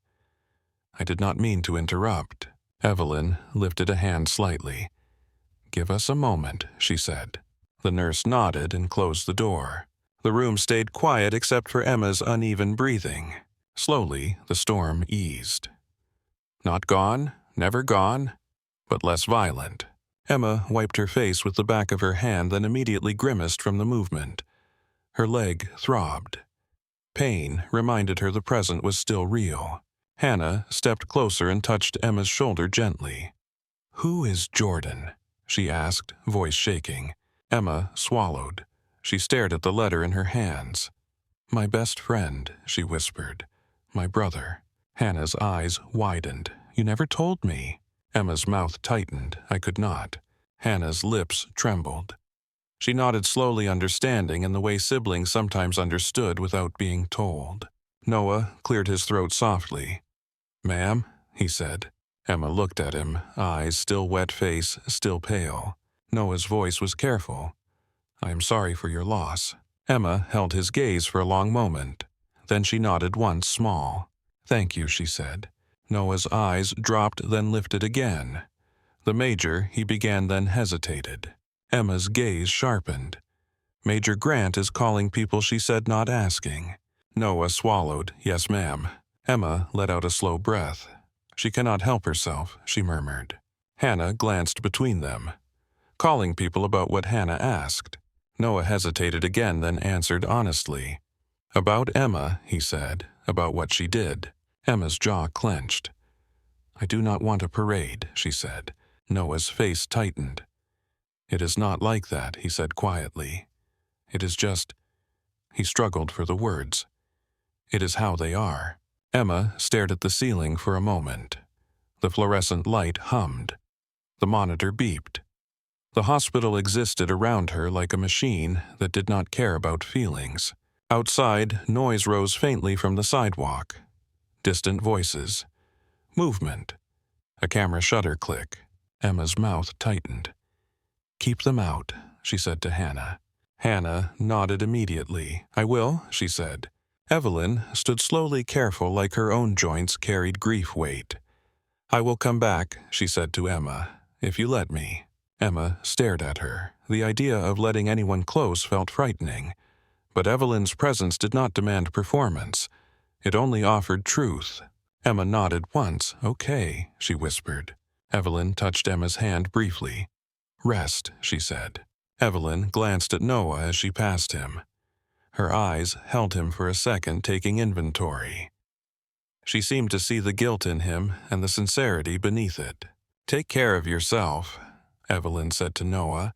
I did not mean to interrupt. Evelyn lifted a hand slightly. Give us a moment, she said. The nurse nodded and closed the door. The room stayed quiet except for Emma's uneven breathing. Slowly, the storm eased. Not gone, never gone, but less violent. Emma wiped her face with the back of her hand, then immediately grimaced from the movement. Her leg throbbed. Pain reminded her the present was still real. Hannah stepped closer and touched Emma's shoulder gently. Who is Jordan? She asked, voice shaking. Emma swallowed. She stared at the letter in her hands. My best friend, she whispered. My brother. Hannah's eyes widened. You never told me. Emma's mouth tightened. I could not. Hannah's lips trembled. She nodded slowly, understanding in the way siblings sometimes understood without being told. Noah cleared his throat softly. Ma'am, he said. Emma looked at him, eyes still wet, face still pale. Noah's voice was careful. I am sorry for your loss. Emma held his gaze for a long moment. Then she nodded once, small. Thank you, she said. Noah's eyes dropped, then lifted again. The major, he began, then hesitated. Emma's gaze sharpened. Major Grant is calling people, she said, not asking. Noah swallowed. Yes, ma'am. Emma let out a slow breath. She cannot help herself, she murmured. Hannah glanced between them. Calling people about what Hannah asked. Noah hesitated again, then answered honestly. About Emma, he said, about what she did. Emma's jaw clenched. I do not want a parade, she said. Noah's face tightened. It is not like that, he said quietly. It is just... He struggled for the words. It is how they are. Emma stared at the ceiling for a moment. The fluorescent light hummed. The monitor beeped. The hospital existed around her like a machine that did not care about feelings. Outside, noise rose faintly from the sidewalk. Distant voices. Movement. A camera shutter click. Emma's mouth tightened. Keep them out, she said to Hannah. Hannah nodded immediately. I will, she said. Evelyn stood slowly, careful, like her own joints carried grief weight. I will come back, she said to Emma, if you let me. Emma stared at her. The idea of letting anyone close felt frightening. But Evelyn's presence did not demand performance. It only offered truth. Emma nodded once. Okay, she whispered. Evelyn touched Emma's hand briefly. Rest, she said. Evelyn glanced at Noah as she passed him. Her eyes held him for a second, taking inventory. She seemed to see the guilt in him and the sincerity beneath it. Take care of yourself, Evelyn said to Noah,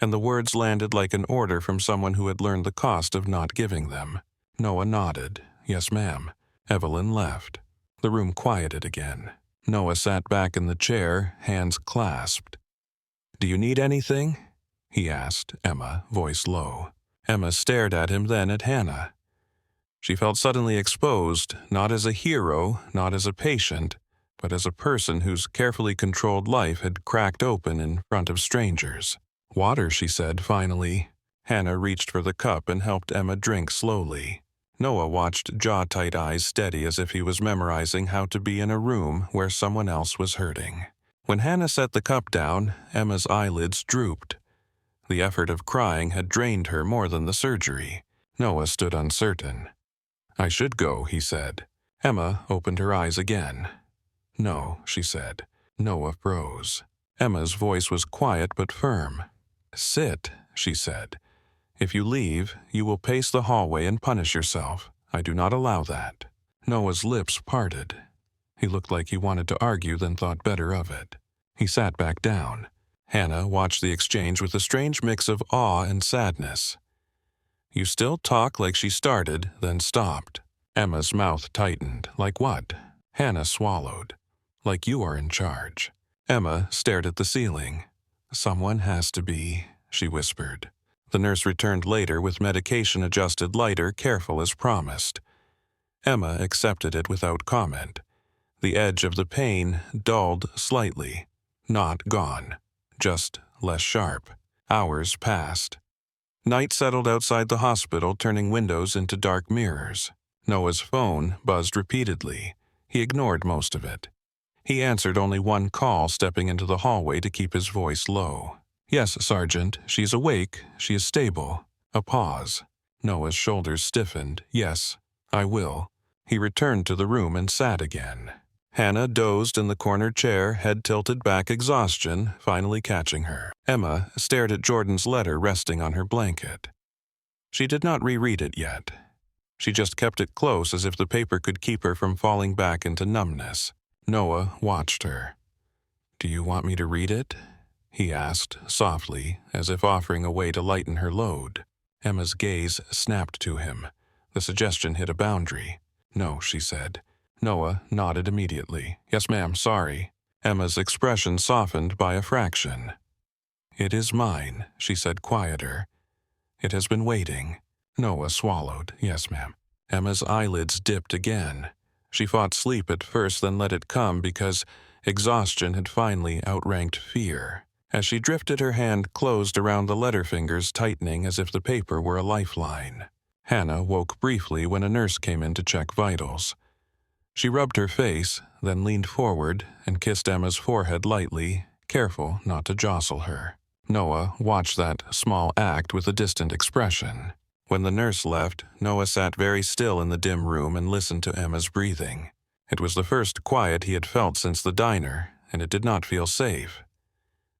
and the words landed like an order from someone who had learned the cost of not giving them. Noah nodded. Yes, ma'am. Evelyn left. The room quieted again. Noah sat back in the chair, hands clasped. Do you need anything? He asked Emma, voice low. Emma stared at him, then at Hannah. She felt suddenly exposed, not as a hero, not as a patient, but as a person whose carefully controlled life had cracked open in front of strangers. Water, she said finally. Hannah reached for the cup and helped Emma drink slowly. Noah watched, jaw-tight eyes steady as if he was memorizing how to be in a room where someone else was hurting. When Hannah set the cup down, Emma's eyelids drooped. The effort of crying had drained her more than the surgery. Noah stood uncertain. I should go, he said. Emma opened her eyes again. No, she said. Noah froze. Emma's voice was quiet but firm. Sit, she said. If you leave, you will pace the hallway and punish yourself. I do not allow that. Noah's lips parted. He looked like he wanted to argue, then thought better of it. He sat back down. Hannah watched the exchange with a strange mix of awe and sadness. You still talk like she started, then stopped. Emma's mouth tightened. Like what? Hannah swallowed. Like you are in charge. Emma stared at the ceiling. Someone has to be, she whispered. The nurse returned later with medication adjusted lighter, careful as promised. Emma accepted it without comment. The edge of the pain dulled slightly. Not gone. Just less sharp. Hours passed. Night settled outside the hospital, turning windows into dark mirrors. Noah's phone buzzed repeatedly. He ignored most of it. He answered only one call, stepping into the hallway to keep his voice low. Yes, Sergeant, she is awake. She is stable. A pause. Noah's shoulders stiffened. Yes, I will. He returned to the room and sat again. Hannah dozed in the corner chair, head tilted back, exhaustion finally catching her. Emma stared at Jordan's letter resting on her blanket. She did not reread it yet. She just kept it close as if the paper could keep her from falling back into numbness. Noah watched her. Do you want me to read it? He asked, softly, as if offering a way to lighten her load. Emma's gaze snapped to him. The suggestion hit a boundary. No, she said. Noah nodded immediately. Yes, ma'am, sorry. Emma's expression softened by a fraction. It is mine, she said, quieter. It has been waiting. Noah swallowed. Yes, ma'am. Emma's eyelids dipped again. She fought sleep at first, then let it come because exhaustion had finally outranked fear. As she drifted, her hand closed around the letter fingers, tightening as if the paper were a lifeline. Hannah woke briefly when a nurse came in to check vitals. She rubbed her face, then leaned forward and kissed Emma's forehead lightly, careful not to jostle her. Noah watched that small act with a distant expression. When the nurse left, Noah sat very still in the dim room and listened to Emma's breathing. It was the first quiet he had felt since the diner, and it did not feel safe.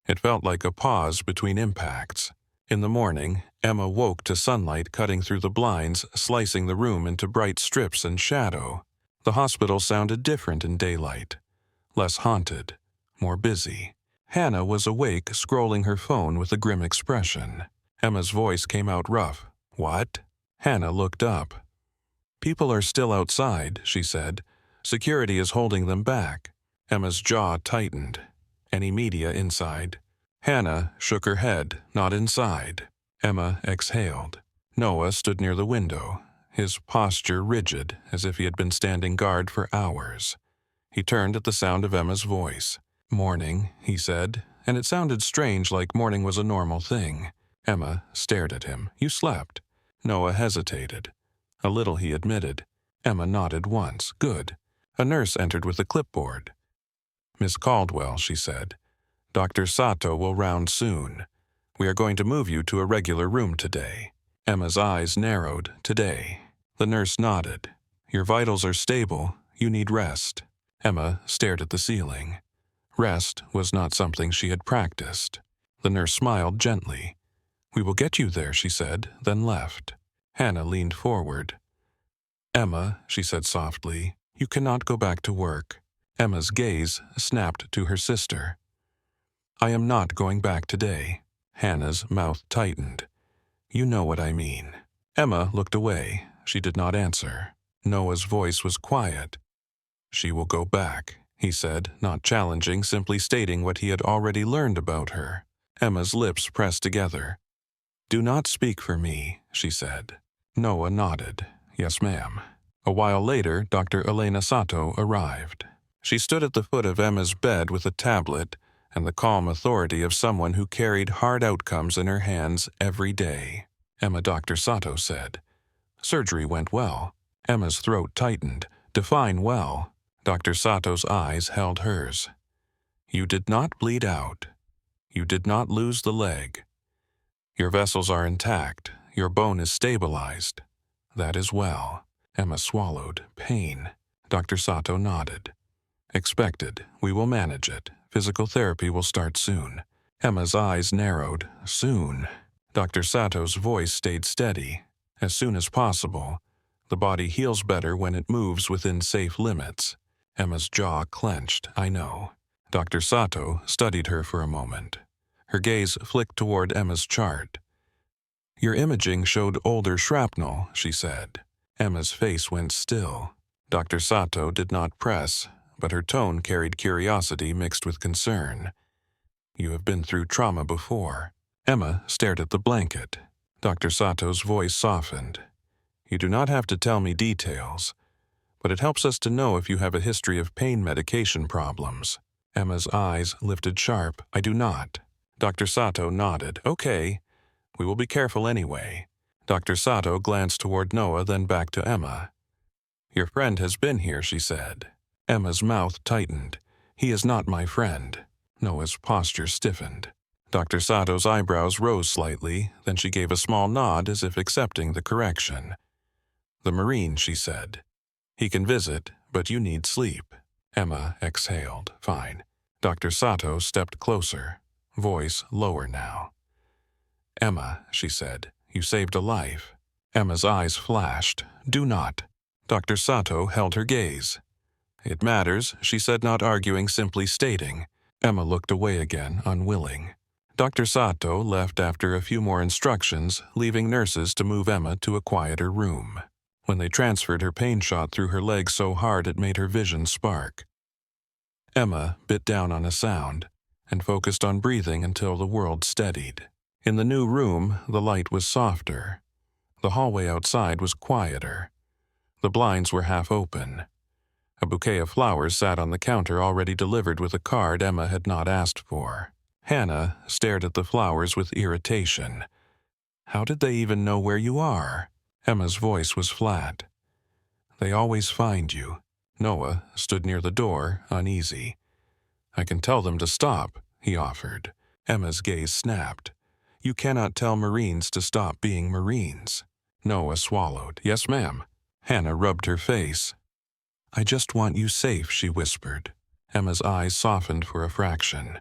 It felt like a pause between impacts. In the morning, Emma woke to sunlight cutting through the blinds, slicing the room into bright strips and shadow. The hospital sounded different in daylight. Less haunted, more busy. Hannah was awake, scrolling her phone with a grim expression. Emma's voice came out rough. What? Hannah looked up. People are still outside, she said. Security is holding them back. Emma's jaw tightened. Any media inside? Hannah shook her head. Not inside. Emma exhaled. Noah stood near the window, his posture rigid, as if he had been standing guard for hours. He turned at the sound of Emma's voice. Morning, he said, and it sounded strange, like morning was a normal thing. Emma stared at him. You slept. Noah hesitated. A little, he admitted. Emma nodded once. Good. A nurse entered with a clipboard. Miss Caldwell, she said. Dr. Sato will round soon. We are going to move you to a regular room today. Emma's eyes narrowed. Today. The nurse nodded. Your vitals are stable. You need rest. Emma stared at the ceiling. Rest was not something she had practiced. The nurse smiled gently. We will get you there, she said, then left. Hannah leaned forward. Emma, she said softly, you cannot go back to work. Emma's gaze snapped to her sister. I am not going back today. Hannah's mouth tightened. You know what I mean. Emma looked away. She did not answer. Noah's voice was quiet. She will go back, he said, not challenging, simply stating what he had already learned about her. Emma's lips pressed together. Do not speak for me, she said. Noah nodded. Yes, ma'am. A while later, Dr. Elena Sato arrived. She stood at the foot of Emma's bed with a tablet and the calm authority of someone who carried hard outcomes in her hands every day. Emma, Dr. Sato said. Surgery went well. Emma's throat tightened. Define well. Dr. Sato's eyes held hers. You did not bleed out. You did not lose the leg. Your vessels are intact. Your bone is stabilized. That is well. Emma swallowed. Pain. Dr. Sato nodded. Expected. We will manage it. Physical therapy will start soon. Emma's eyes narrowed. Soon. Dr. Sato's voice stayed steady. As soon as possible. The body heals better when it moves within safe limits. Emma's jaw clenched. I know. Dr. Sato studied her for a moment. Her gaze flicked toward Emma's chart. "Your imaging showed older shrapnel," she said. Emma's face went still. Dr. Sato did not press, but her tone carried curiosity mixed with concern. "You have been through trauma before." Emma stared at the blanket. Dr. Sato's voice softened. "You do not have to tell me details, but it helps us to know if you have a history of pain medication problems." Emma's eyes lifted sharp. "I do not." Dr. Sato nodded. "Okay, we will be careful anyway." Dr. Sato glanced toward Noah, then back to Emma. "Your friend has been here," she said. Emma's mouth tightened. "He is not my friend." Noah's posture stiffened. Dr. Sato's eyebrows rose slightly, then she gave a small nod as if accepting the correction. "The Marine," she said. "He can visit, but you need sleep." Emma exhaled. "Fine." Dr. Sato stepped closer, voice lower now. "Emma," she said, "you saved a life." Emma's eyes flashed. "Do not." Dr. Sato held her gaze. "It matters," she said, not arguing, simply stating. Emma looked away again, unwilling. Dr. Sato left after a few more instructions, leaving nurses to move Emma to a quieter room. When they transferred, her pain shot through her leg so hard it made her vision spark. Emma bit down on a sound and focused on breathing until the world steadied. In the new room, the light was softer. The hallway outside was quieter. The blinds were half open. A bouquet of flowers sat on the counter, already delivered with a card Emma had not asked for. Hannah stared at the flowers with irritation. "How did they even know where you are?" Emma's voice was flat. "They always find you." Noah stood near the door, uneasy. "I can tell them to stop," he offered. Emma's gaze snapped. "You cannot tell Marines to stop being Marines." Noah swallowed. "Yes, ma'am." Hannah rubbed her face. "I just want you safe," she whispered. Emma's eyes softened for a fraction.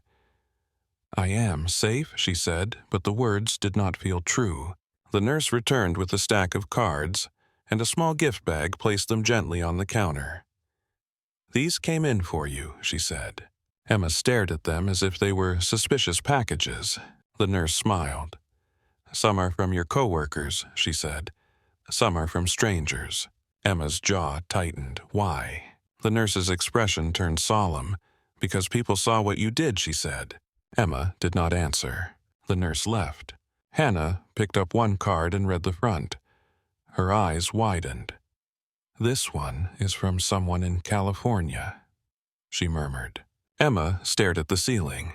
"I am safe," she said, but the words did not feel true. The nurse returned with a stack of cards, and a small gift bag placed them gently on the counter. "These came in for you," she said. Emma stared at them as if they were suspicious packages. The nurse smiled. "Some are from your coworkers," she said. "Some are from strangers." Emma's jaw tightened. "Why?" The nurse's expression turned solemn. "Because people saw what you did," she said. Emma did not answer. The nurse left. Hannah picked up one card and read the front. Her eyes widened. "This one is from someone in California," she murmured. Emma stared at the ceiling.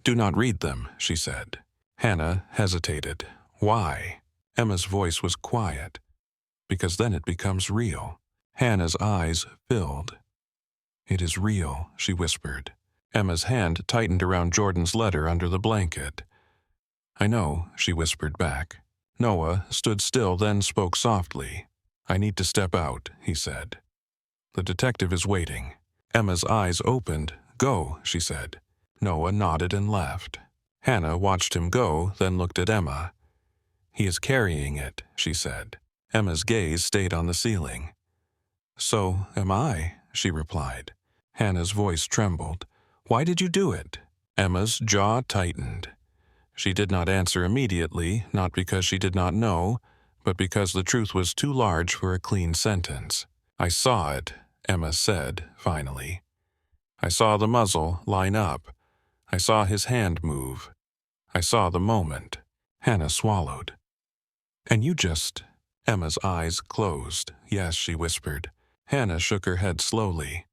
"Do not read them," she said. Hannah hesitated. "Why?" Emma's voice was quiet. "Because then it becomes real." Hannah's eyes filled. "It is real," she whispered. Emma's hand tightened around Jordan's letter under the blanket. "I know," she whispered back. Noah stood still, then spoke softly. "I need to step out," he said. "The detective is waiting." Emma's eyes opened. "Go," she said. Noah nodded and left. Hannah watched him go, then looked at Emma. "He is carrying it," she said. Emma's gaze stayed on the ceiling. "So am I," she replied. Hannah's voice trembled. "Why did you do it?" Emma's jaw tightened. She did not answer immediately, not because she did not know, but because the truth was too large for a clean sentence. "I saw it," Emma said, finally. "I saw the muzzle line up. I saw his hand move. I saw the moment." Hannah swallowed. "And you just—" Emma's eyes closed. "Yes," she whispered. Hannah shook her head slowly.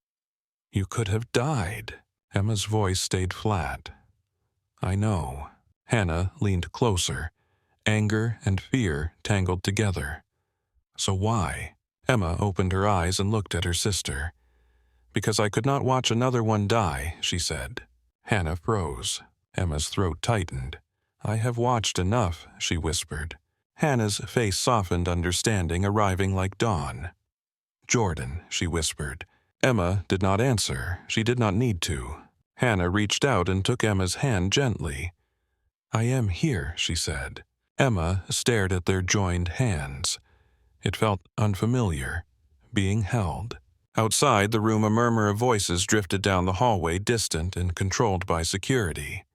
"You could have died." Emma's voice stayed flat. "I know." Hannah leaned closer. Anger and fear tangled together. "So why?" Emma opened her eyes and looked at her sister. "Because I could not watch another one die," she said. Hannah froze. Emma's throat tightened. "I have watched enough," she whispered. Hannah's face softened, understanding arriving like dawn. "Jordan," she whispered. Emma did not answer. She did not need to. Hannah reached out and took Emma's hand gently. "I am here," she said. Emma stared at their joined hands. It felt unfamiliar, being held. Outside the room, a murmur of voices drifted down the hallway, distant and controlled by security.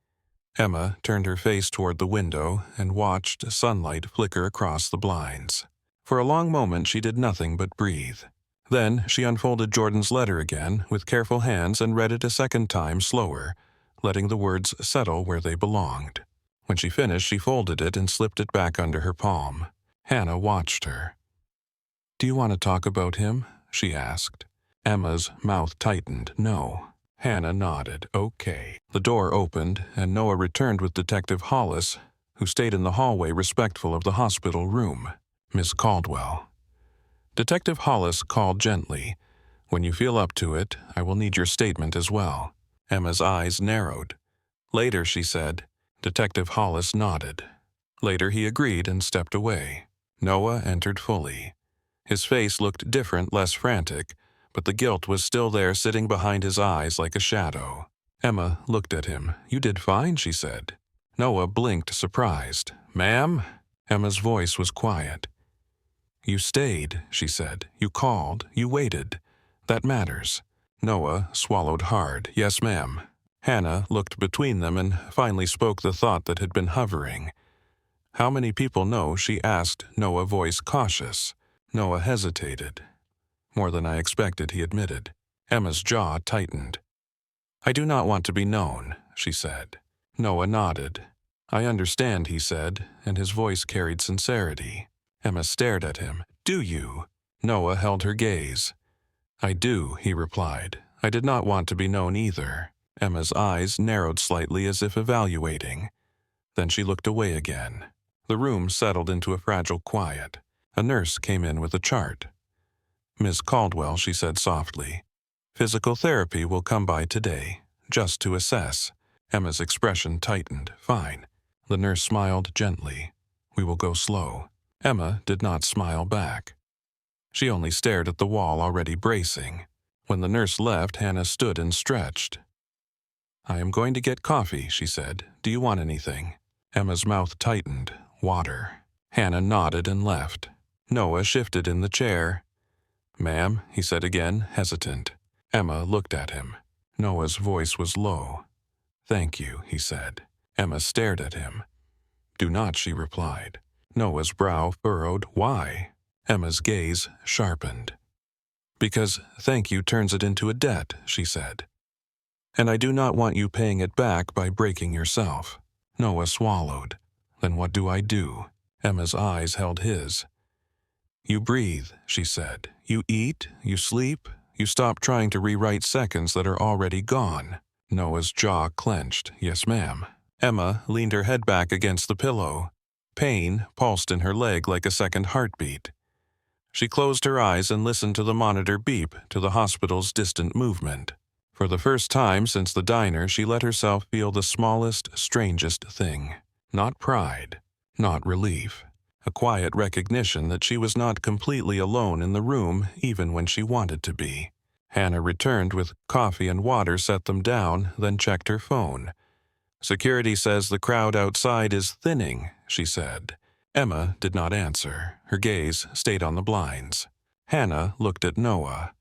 Emma turned her face toward the window and watched sunlight flicker across the blinds. For a long moment she did nothing but breathe. Then she unfolded Jordan's letter again with careful hands and read it a second time slower, letting the words settle where they belonged. When she finished, she folded it and slipped it back under her palm. Hannah watched her. "Do you want to talk about him?" she asked. Emma's mouth tightened. "No." Hannah nodded. "Okay." The door opened, and Noah returned with Detective Hollis, who stayed in the hallway respectful of the hospital room. "Miss Caldwell." Detective Hollis called gently. "When you feel up to it, I will need your statement as well." Emma's eyes narrowed. "Later," she said. Detective Hollis nodded. Later he agreed and stepped away. Noah entered fully. His face looked different, less frantic, but the guilt was still there sitting behind his eyes like a shadow. Emma looked at him. "You did fine," she said. Noah blinked, surprised. "Ma'am?" Emma's voice was quiet. "You stayed," she said. "You called. You waited. That matters." Noah swallowed hard. "Yes, ma'am." Hannah looked between them and finally spoke the thought that had been hovering. "How many people know?" she asked, Noah voice cautious. Noah hesitated. "More than I expected," he admitted. Emma's jaw tightened. "I do not want to be known," she said. Noah nodded. "I understand," he said, and his voice carried sincerity. Emma stared at him. "Do you?" Noah held her gaze. "I do," he replied. "I did not want to be known either." Emma's eyes narrowed slightly as if evaluating. Then she looked away again. The room settled into a fragile quiet. A nurse came in with a chart. "Miss Caldwell," she said softly, "physical therapy will come by today, just to assess." Emma's expression tightened. "Fine." The nurse smiled gently. "We will go slow." Emma did not smile back. She only stared at the wall already bracing. When the nurse left, Hannah stood and stretched. "I am going to get coffee," she said. "Do you want anything?" Emma's mouth tightened. "Water." Hannah nodded and left. Noah shifted in the chair. "Ma'am," he said again, hesitant. Emma looked at him. Noah's voice was low. "Thank you," he said. Emma stared at him. "Do not," she replied. Noah's brow furrowed. "Why?" Emma's gaze sharpened. "Because thank you turns it into a debt," she said. "And I do not want you paying it back by breaking yourself." Noah swallowed. "Then what do I do?" Emma's eyes held his. "You breathe," she said. "You eat, you sleep, you stop trying to rewrite seconds that are already gone." Noah's jaw clenched. "Yes, ma'am." Emma leaned her head back against the pillow. Pain pulsed in her leg like a second heartbeat. She closed her eyes and listened to the monitor beep to the hospital's distant movement. For the first time since the diner, she let herself feel the smallest, strangest thing. Not pride, not relief. A quiet recognition that she was not completely alone in the room even when she wanted to be. Hannah returned with coffee and water, set them down, then checked her phone. "Security says the crowd outside is thinning," she said. Emma did not answer. Her gaze stayed on the blinds. Hannah looked at Noah.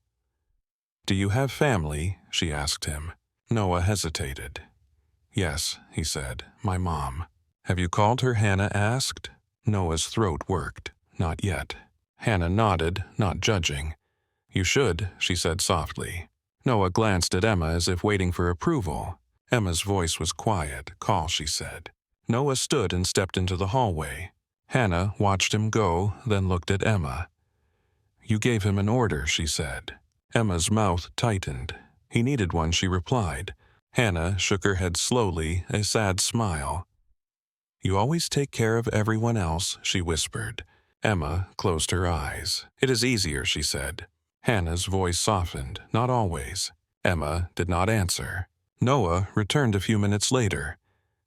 "Do you have family?" she asked him. Noah hesitated. "Yes," he said, "my mom." "Have you called her?" Hannah asked. Noah's throat worked. "Not yet." Hannah nodded, not judging. "You should," she said softly. Noah glanced at Emma as if waiting for approval. Emma's voice was quiet. "Call," she said. Noah stood and stepped into the hallway. Hannah watched him go, then looked at Emma. "You gave him an order," she said. Emma's mouth tightened. "He needed one," she replied. Hannah shook her head slowly, a sad smile. "You always take care of everyone else," she whispered. Emma closed her eyes. "It is easier," she said. Hannah's voice softened. "Not always." Emma did not answer. Noah returned a few minutes later.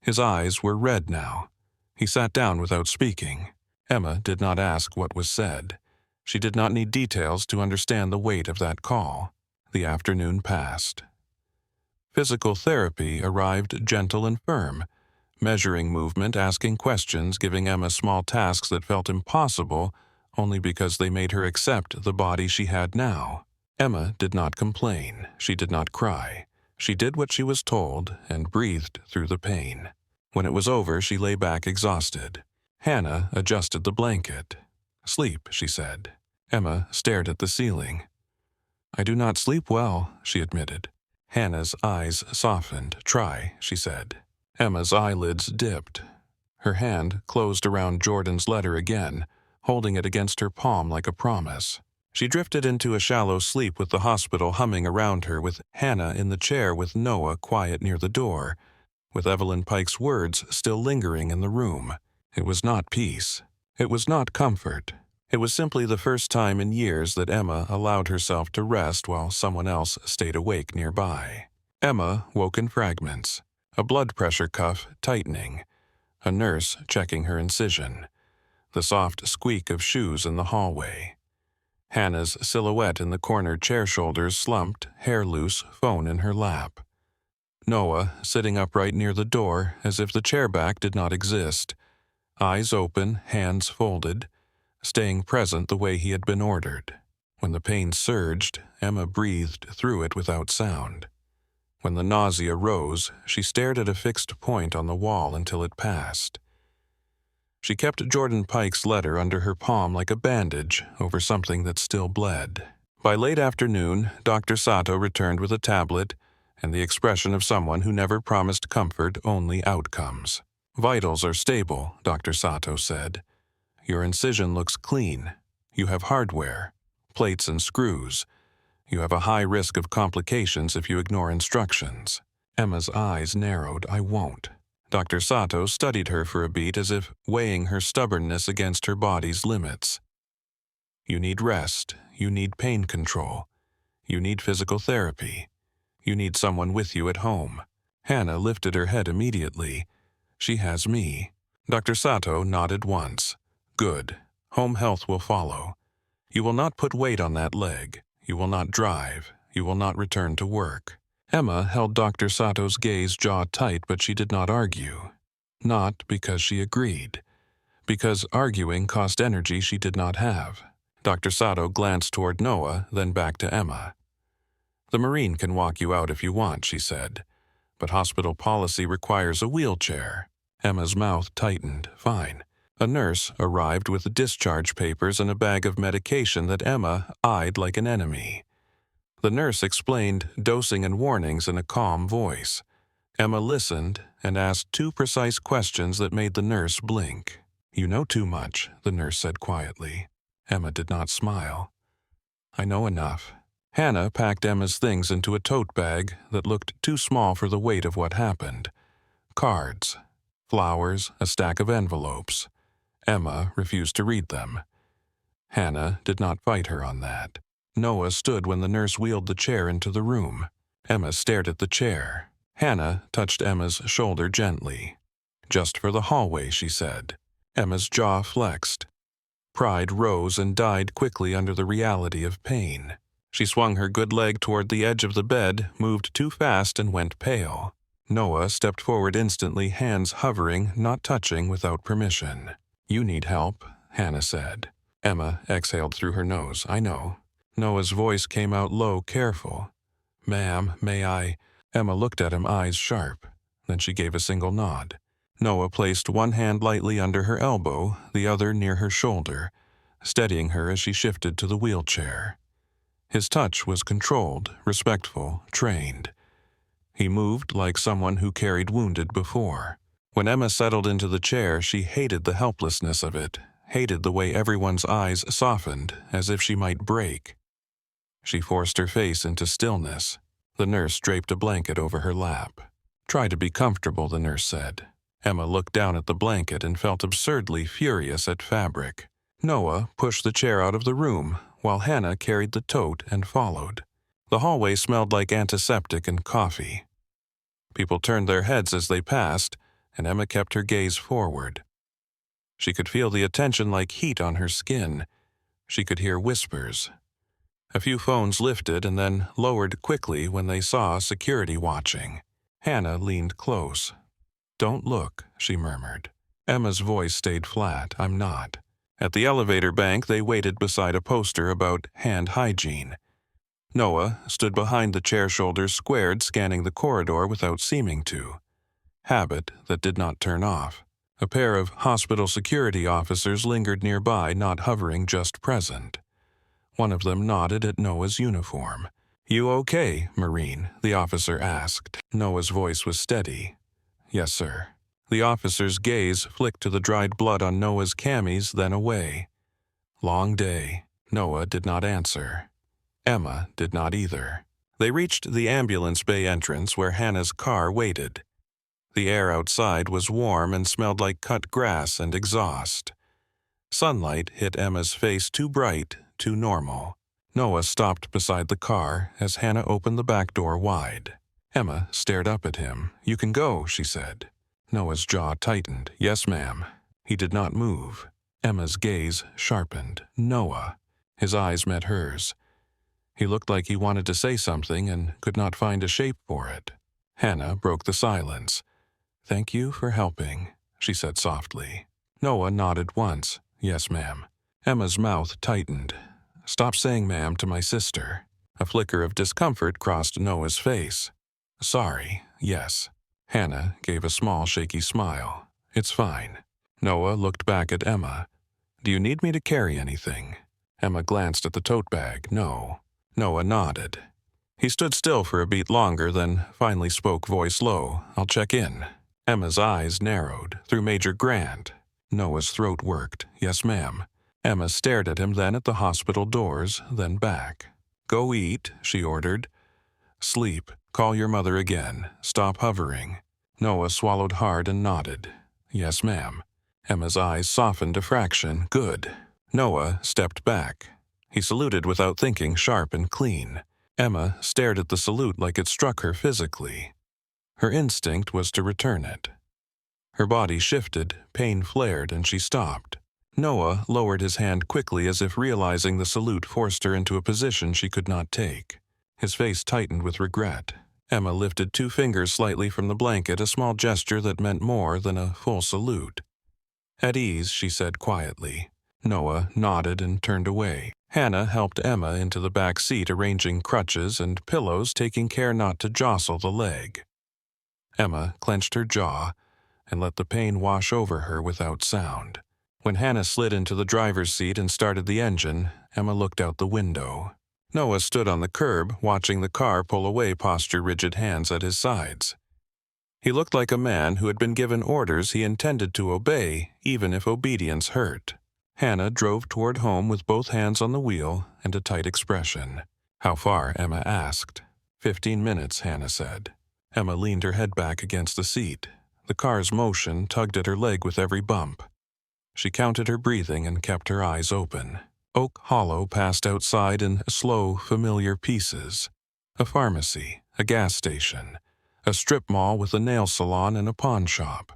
His eyes were red now. He sat down without speaking. Emma did not ask what was said. She did not need details to understand the weight of that call. The afternoon passed. Physical therapy arrived gentle and firm, measuring movement, asking questions, giving Emma small tasks that felt impossible only because they made her accept the body she had now. Emma did not complain. She did not cry. She did what she was told and breathed through the pain. When it was over, she lay back exhausted. Hannah adjusted the blanket. "Sleep," she said. Emma stared at the ceiling. "I do not sleep well," she admitted. Hannah's eyes softened. "Try," she said. Emma's eyelids dipped. Her hand closed around Jordan's letter again, holding it against her palm like a promise. She drifted into a shallow sleep with the hospital humming around her, with Hannah in the chair with Noah quiet near the door, with Evelyn Pike's words still lingering in the room. It was not peace. It was not comfort. It was simply the first time in years that Emma allowed herself to rest while someone else stayed awake nearby. Emma woke in fragments, a blood pressure cuff tightening, a nurse checking her incision, the soft squeak of shoes in the hallway. Hannah's silhouette in the corner chair shoulders slumped, hair loose, phone in her lap. Noah sitting upright near the door as if the chair back did not exist, eyes open, hands folded, staying present the way he had been ordered. When the pain surged, Emma breathed through it without sound. When the nausea rose, she stared at a fixed point on the wall until it passed. She kept Jordan Pike's letter under her palm like a bandage over something that still bled. By late afternoon, Dr. Sato returned with a tablet and the expression of someone who never promised comfort, only outcomes. "Vitals are stable," Dr. Sato said. "Your incision looks clean. You have hardware, plates and screws. You have a high risk of complications if you ignore instructions." Emma's eyes narrowed. "I won't." Dr. Sato studied her for a beat as if weighing her stubbornness against her body's limits. "You need rest. You need pain control. You need physical therapy. You need someone with you at home." Hannah lifted her head immediately. "She has me." Dr. Sato nodded once. "Good. Home health will follow. You will not put weight on that leg. You will not drive. You will not return to work." Emma held Dr. Sato's gaze jaw tight, but she did not argue. Not because she agreed. Because arguing cost energy she did not have. Dr. Sato glanced toward Noah, then back to Emma. "The Marine can walk you out if you want," she said. "But hospital policy requires a wheelchair." Emma's mouth tightened. "Fine." A nurse arrived with discharge papers and a bag of medication that Emma eyed like an enemy. The nurse explained dosing and warnings in a calm voice. Emma listened and asked 2 precise questions that made the nurse blink. "You know too much," the nurse said quietly. Emma did not smile. "I know enough." Hannah packed Emma's things into a tote bag that looked too small for the weight of what happened. Cards, flowers, a stack of envelopes. Emma refused to read them. Hannah did not fight her on that. Noah stood when the nurse wheeled the chair into the room. Emma stared at the chair. Hannah touched Emma's shoulder gently. "Just for the hallway," she said. Emma's jaw flexed. Pride rose and died quickly under the reality of pain. She swung her good leg toward the edge of the bed, moved too fast, and went pale. Noah stepped forward instantly, hands hovering, not touching, without permission. "You need help," Hannah said. Emma exhaled through her nose. "I know." Noah's voice came out low, careful. "Ma'am, may I?" Emma looked at him, eyes sharp. Then she gave a single nod. Noah placed one hand lightly under her elbow, the other near her shoulder, steadying her as she shifted to the wheelchair. His touch was controlled, respectful, trained. He moved like someone who carried wounded before. When Emma settled into the chair, she hated the helplessness of it, hated the way everyone's eyes softened, as if she might break. She forced her face into stillness. The nurse draped a blanket over her lap. "Try to be comfortable," the nurse said. Emma looked down at the blanket and felt absurdly furious at fabric. Noah pushed the chair out of the room, while Hannah carried the tote and followed. The hallway smelled like antiseptic and coffee. People turned their heads as they passed, and Emma kept her gaze forward. She could feel the attention like heat on her skin. She could hear whispers. A few phones lifted and then lowered quickly when they saw security watching. Hannah leaned close. "Don't look," she murmured. Emma's voice stayed flat. "I'm not." At the elevator bank, they waited beside a poster about hand hygiene. Noah stood behind the chair shoulders squared, scanning the corridor without seeming to. habit that did not turn off. A pair of hospital security officers lingered nearby, not hovering, just present. One of them nodded at Noah's uniform. "You okay, Marine?" the officer asked. Noah's voice was steady. "Yes, sir." The officer's gaze flicked to the dried blood on Noah's camis, then away. "Long day." Noah did not answer. Emma did not either. They reached the ambulance bay entrance where Hannah's car waited. The air outside was warm and smelled like cut grass and exhaust. Sunlight hit Emma's face, too bright, too normal. Noah stopped beside the car as Hannah opened the back door wide. Emma stared up at him. "You can go," she said. Noah's jaw tightened. "Yes, ma'am." He did not move. Emma's gaze sharpened. "Noah." His eyes met hers. He looked like he wanted to say something and could not find a shape for it. Hannah broke the silence. "Thank you for helping," she said softly. Noah nodded once. "Yes, ma'am." Emma's mouth tightened. "Stop saying ma'am to my sister." A flicker of discomfort crossed Noah's face. "Sorry, yes." Hannah gave a small, shaky smile. "It's fine." Noah looked back at Emma. "Do you need me to carry anything?" Emma glanced at the tote bag. "No." Noah nodded. He stood still for a beat longer, then finally spoke, voice low. "I'll check in." Emma's eyes narrowed. "Through Major Grant." Noah's throat worked. "Yes, ma'am." Emma stared at him, then at the hospital doors, then back. "Go eat," she ordered. "Sleep. Call your mother again. Stop hovering." Noah swallowed hard and nodded. "Yes, ma'am." Emma's eyes softened a fraction. "Good." Noah stepped back. He saluted without thinking, sharp and clean. Emma stared at the salute like it struck her physically. Her instinct was to return it. Her body shifted, pain flared, and she stopped. Noah lowered his hand quickly, as if realizing the salute forced her into a position she could not take. His face tightened with regret. Emma lifted 2 fingers slightly from the blanket, a small gesture that meant more than a full salute. "At ease," she said quietly. Noah nodded and turned away. Hannah helped Emma into the back seat, arranging crutches and pillows, taking care not to jostle the leg. Emma clenched her jaw and let the pain wash over her without sound. When Hannah slid into the driver's seat and started the engine, Emma looked out the window. Noah stood on the curb, watching the car pull away, posture rigid, hands at his sides. He looked like a man who had been given orders he intended to obey, even if obedience hurt. Hannah drove toward home with both hands on the wheel and a tight expression. "How far?" Emma asked. 15 minutes, Hannah said. Emma leaned her head back against the seat. The car's motion tugged at her leg with every bump. She counted her breathing and kept her eyes open. Oak Hollow passed outside in slow, familiar pieces. A pharmacy, a gas station, a strip mall with a nail salon and a pawn shop,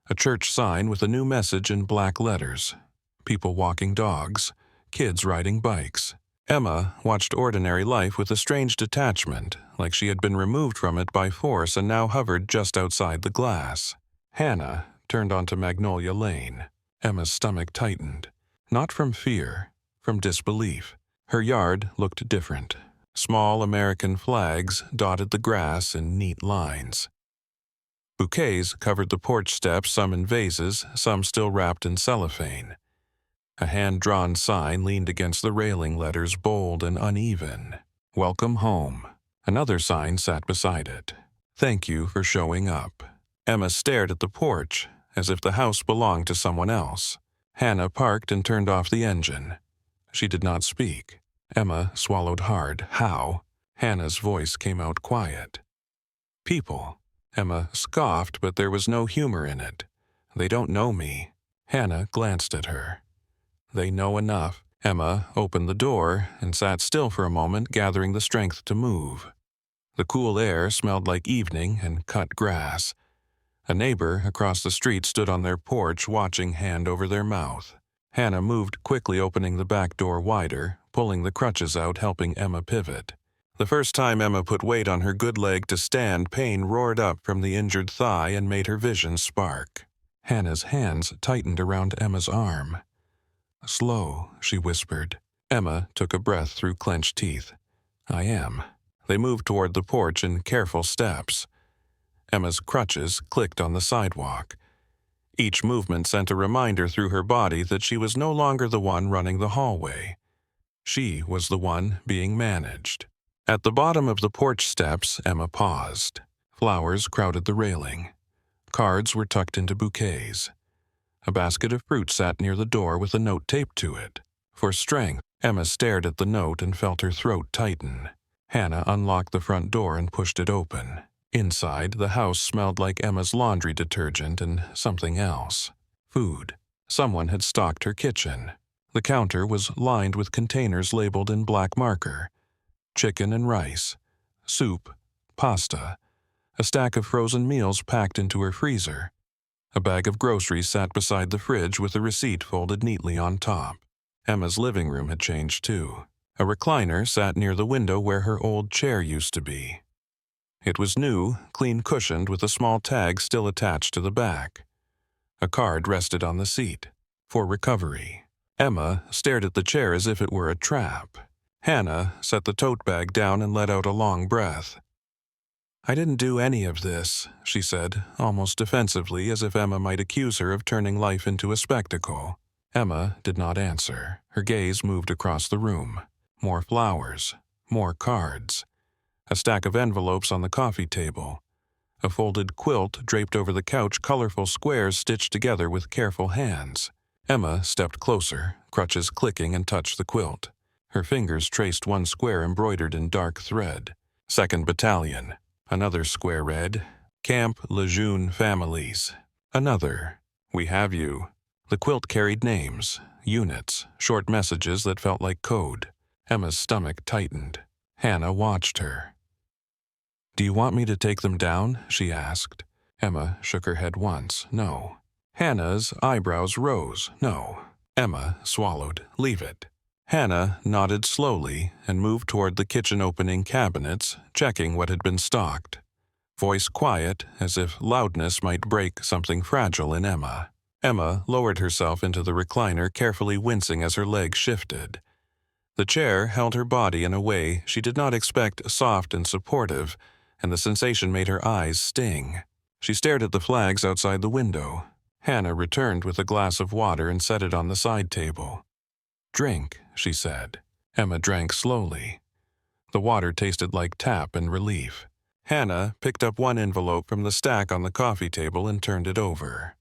a church sign with a new message in black letters, people walking dogs, kids riding bikes. Emma watched ordinary life with a strange detachment, like she had been removed from it by force and now hovered just outside the glass. Hannah turned onto Magnolia Lane. Emma's stomach tightened. Not from fear, from disbelief. Her yard looked different. Small American flags dotted the grass in neat lines. Bouquets covered the porch steps, some in vases, some still wrapped in cellophane. A hand-drawn sign leaned against the railing, letters bold and uneven. "Welcome home." Another sign sat beside it. "Thank you for showing up." Emma stared at the porch, as if the house belonged to someone else. Hannah parked and turned off the engine. She did not speak. Emma swallowed hard. "How?" Hannah's voice came out quiet. "People." Emma scoffed, but there was no humor in it. "They don't know me." Hannah glanced at her. "They know enough." Emma opened the door and sat still for a moment, gathering the strength to move. The cool air smelled like evening and cut grass. A neighbor across the street stood on their porch, watching, hand over their mouth. Hannah moved quickly, opening the back door wider, pulling the crutches out, helping Emma pivot. The first time Emma put weight on her good leg to stand, pain roared up from the injured thigh and made her vision spark. Hannah's hands tightened around Emma's arm. "Slow," she whispered. Emma took a breath through clenched teeth. "I am." They moved toward the porch in careful steps. Emma's crutches clicked on the sidewalk. Each movement sent a reminder through her body that she was no longer the one running the hallway. She was the one being managed. At the bottom of the porch steps, Emma paused. Flowers crowded the railing. Cards were tucked into bouquets. A basket of fruit sat near the door with a note taped to it. For strength, Emma stared at the note and felt her throat tighten. Hannah unlocked the front door and pushed it open. Inside, the house smelled like Emma's laundry detergent and something else. Food. Someone had stocked her kitchen. The counter was lined with containers labeled in black marker. Chicken and rice, soup, pasta, a stack of frozen meals packed into her freezer. A bag of groceries sat beside the fridge with a receipt folded neatly on top. Emma's living room had changed too. A recliner sat near the window where her old chair used to be. It was new, clean cushioned with a small tag still attached to the back. A card rested on the seat. For recovery. Emma stared at the chair as if it were a trap. Hannah set the tote bag down and let out a long breath. "I didn't do any of this," she said, almost defensively, as if Emma might accuse her of turning life into a spectacle. Emma did not answer. Her gaze moved across the room. More flowers. More cards. A stack of envelopes on the coffee table. A folded quilt draped over the couch, colorful squares stitched together with careful hands. Emma stepped closer, crutches clicking, and touched the quilt. Her fingers traced one square embroidered in dark thread. 2nd Battalion. Another square read, Camp Lejeune Families. Another, We have you. The quilt carried names, units, short messages that felt like code. Emma's stomach tightened. Hannah watched her. "Do you want me to take them down?" she asked. Emma shook her head once. No. Hannah's eyebrows rose. No. Emma swallowed. "Leave it." Hannah nodded slowly and moved toward the kitchen opening cabinets, checking what had been stocked. Voice quiet, as if loudness might break something fragile in Emma. Emma lowered herself into the recliner, carefully wincing as her legs shifted. The chair held her body in a way she did not expect, soft and supportive, and the sensation made her eyes sting. She stared at the flags outside the window. Hannah returned with a glass of water and set it on the side table. "Drink," she said. Emma drank slowly. The water tasted like tap and relief. Hannah picked up one envelope from the stack on the coffee table and turned it over.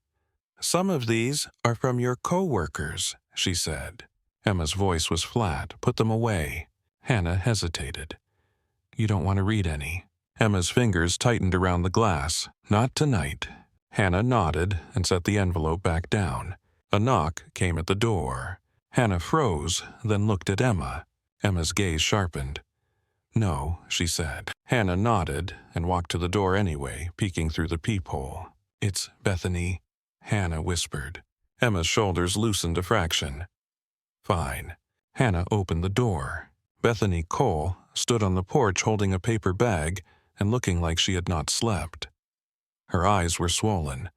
"Some of these are from your co-workers," she said. Emma's voice was flat. "Put them away." Hannah hesitated. "You don't want to read any." Emma's fingers tightened around the glass. "Not tonight." Hannah nodded and set the envelope back down. A knock came at the door. Hannah froze, then looked at Emma. Emma's gaze sharpened. "No," she said. Hannah nodded and walked to the door anyway, peeking through the peephole. "It's Bethany," Hannah whispered. Emma's shoulders loosened a fraction. "Fine." Hannah opened the door. Bethany Cole stood on the porch holding a paper bag and looking like she had not slept. Her eyes were swollen.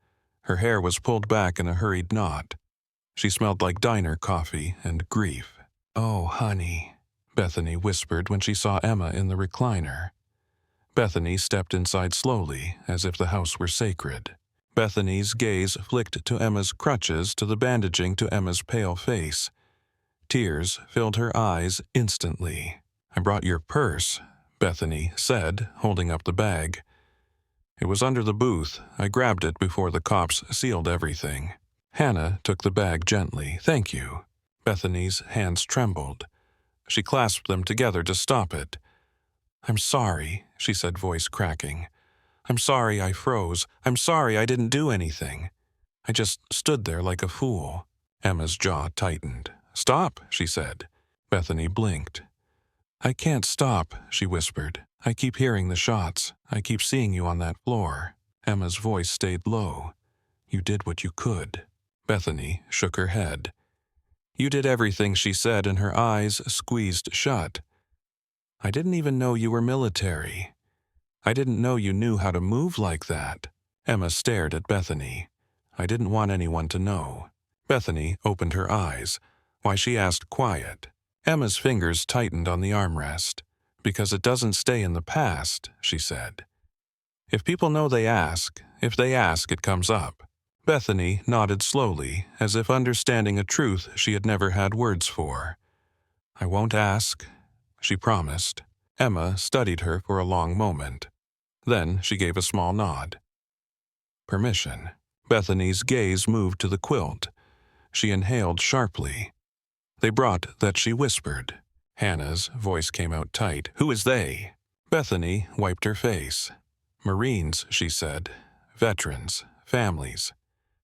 Her hair was pulled back in a hurried knot. She smelled like diner coffee and grief. "Oh, honey," Bethany whispered when she saw Emma in the recliner. Bethany stepped inside slowly, as if the house were sacred. Bethany's gaze flicked to Emma's crutches, to the bandaging, to Emma's pale face. Tears filled her eyes instantly. "I brought your purse," Bethany said, holding up the bag. "It was under the booth. I grabbed it before the cops sealed everything." Hannah took the bag gently. "Thank you." Bethany's hands trembled. She clasped them together to stop it. "I'm sorry," she said, voice cracking. "I'm sorry I froze. I'm sorry I didn't do anything. I just stood there like a fool." Emma's jaw tightened. "Stop," she said. Bethany blinked. "I can't stop," she whispered. "I keep hearing the shots. I keep seeing you on that floor." Emma's voice stayed low. "You did what you could." Bethany shook her head. "You did everything," she said, and her eyes squeezed shut. "I didn't even know you were military. I didn't know you knew how to move like that." Emma stared at Bethany. "I didn't want anyone to know." Bethany opened her eyes. Why, she asked, quiet. Emma's fingers tightened on the armrest. "Because it doesn't stay in the past," she said. If people know they ask, if they ask, it comes up. Bethany nodded slowly, as if understanding a truth she had never had words for. I won't ask, she promised. Emma studied her for a long moment. Then she gave a small nod. Permission. Bethany's gaze moved to the quilt. She inhaled sharply. They brought that she whispered. Hannah's voice came out tight. Who is they? Bethany wiped her face. Marines, she said. Veterans. Families.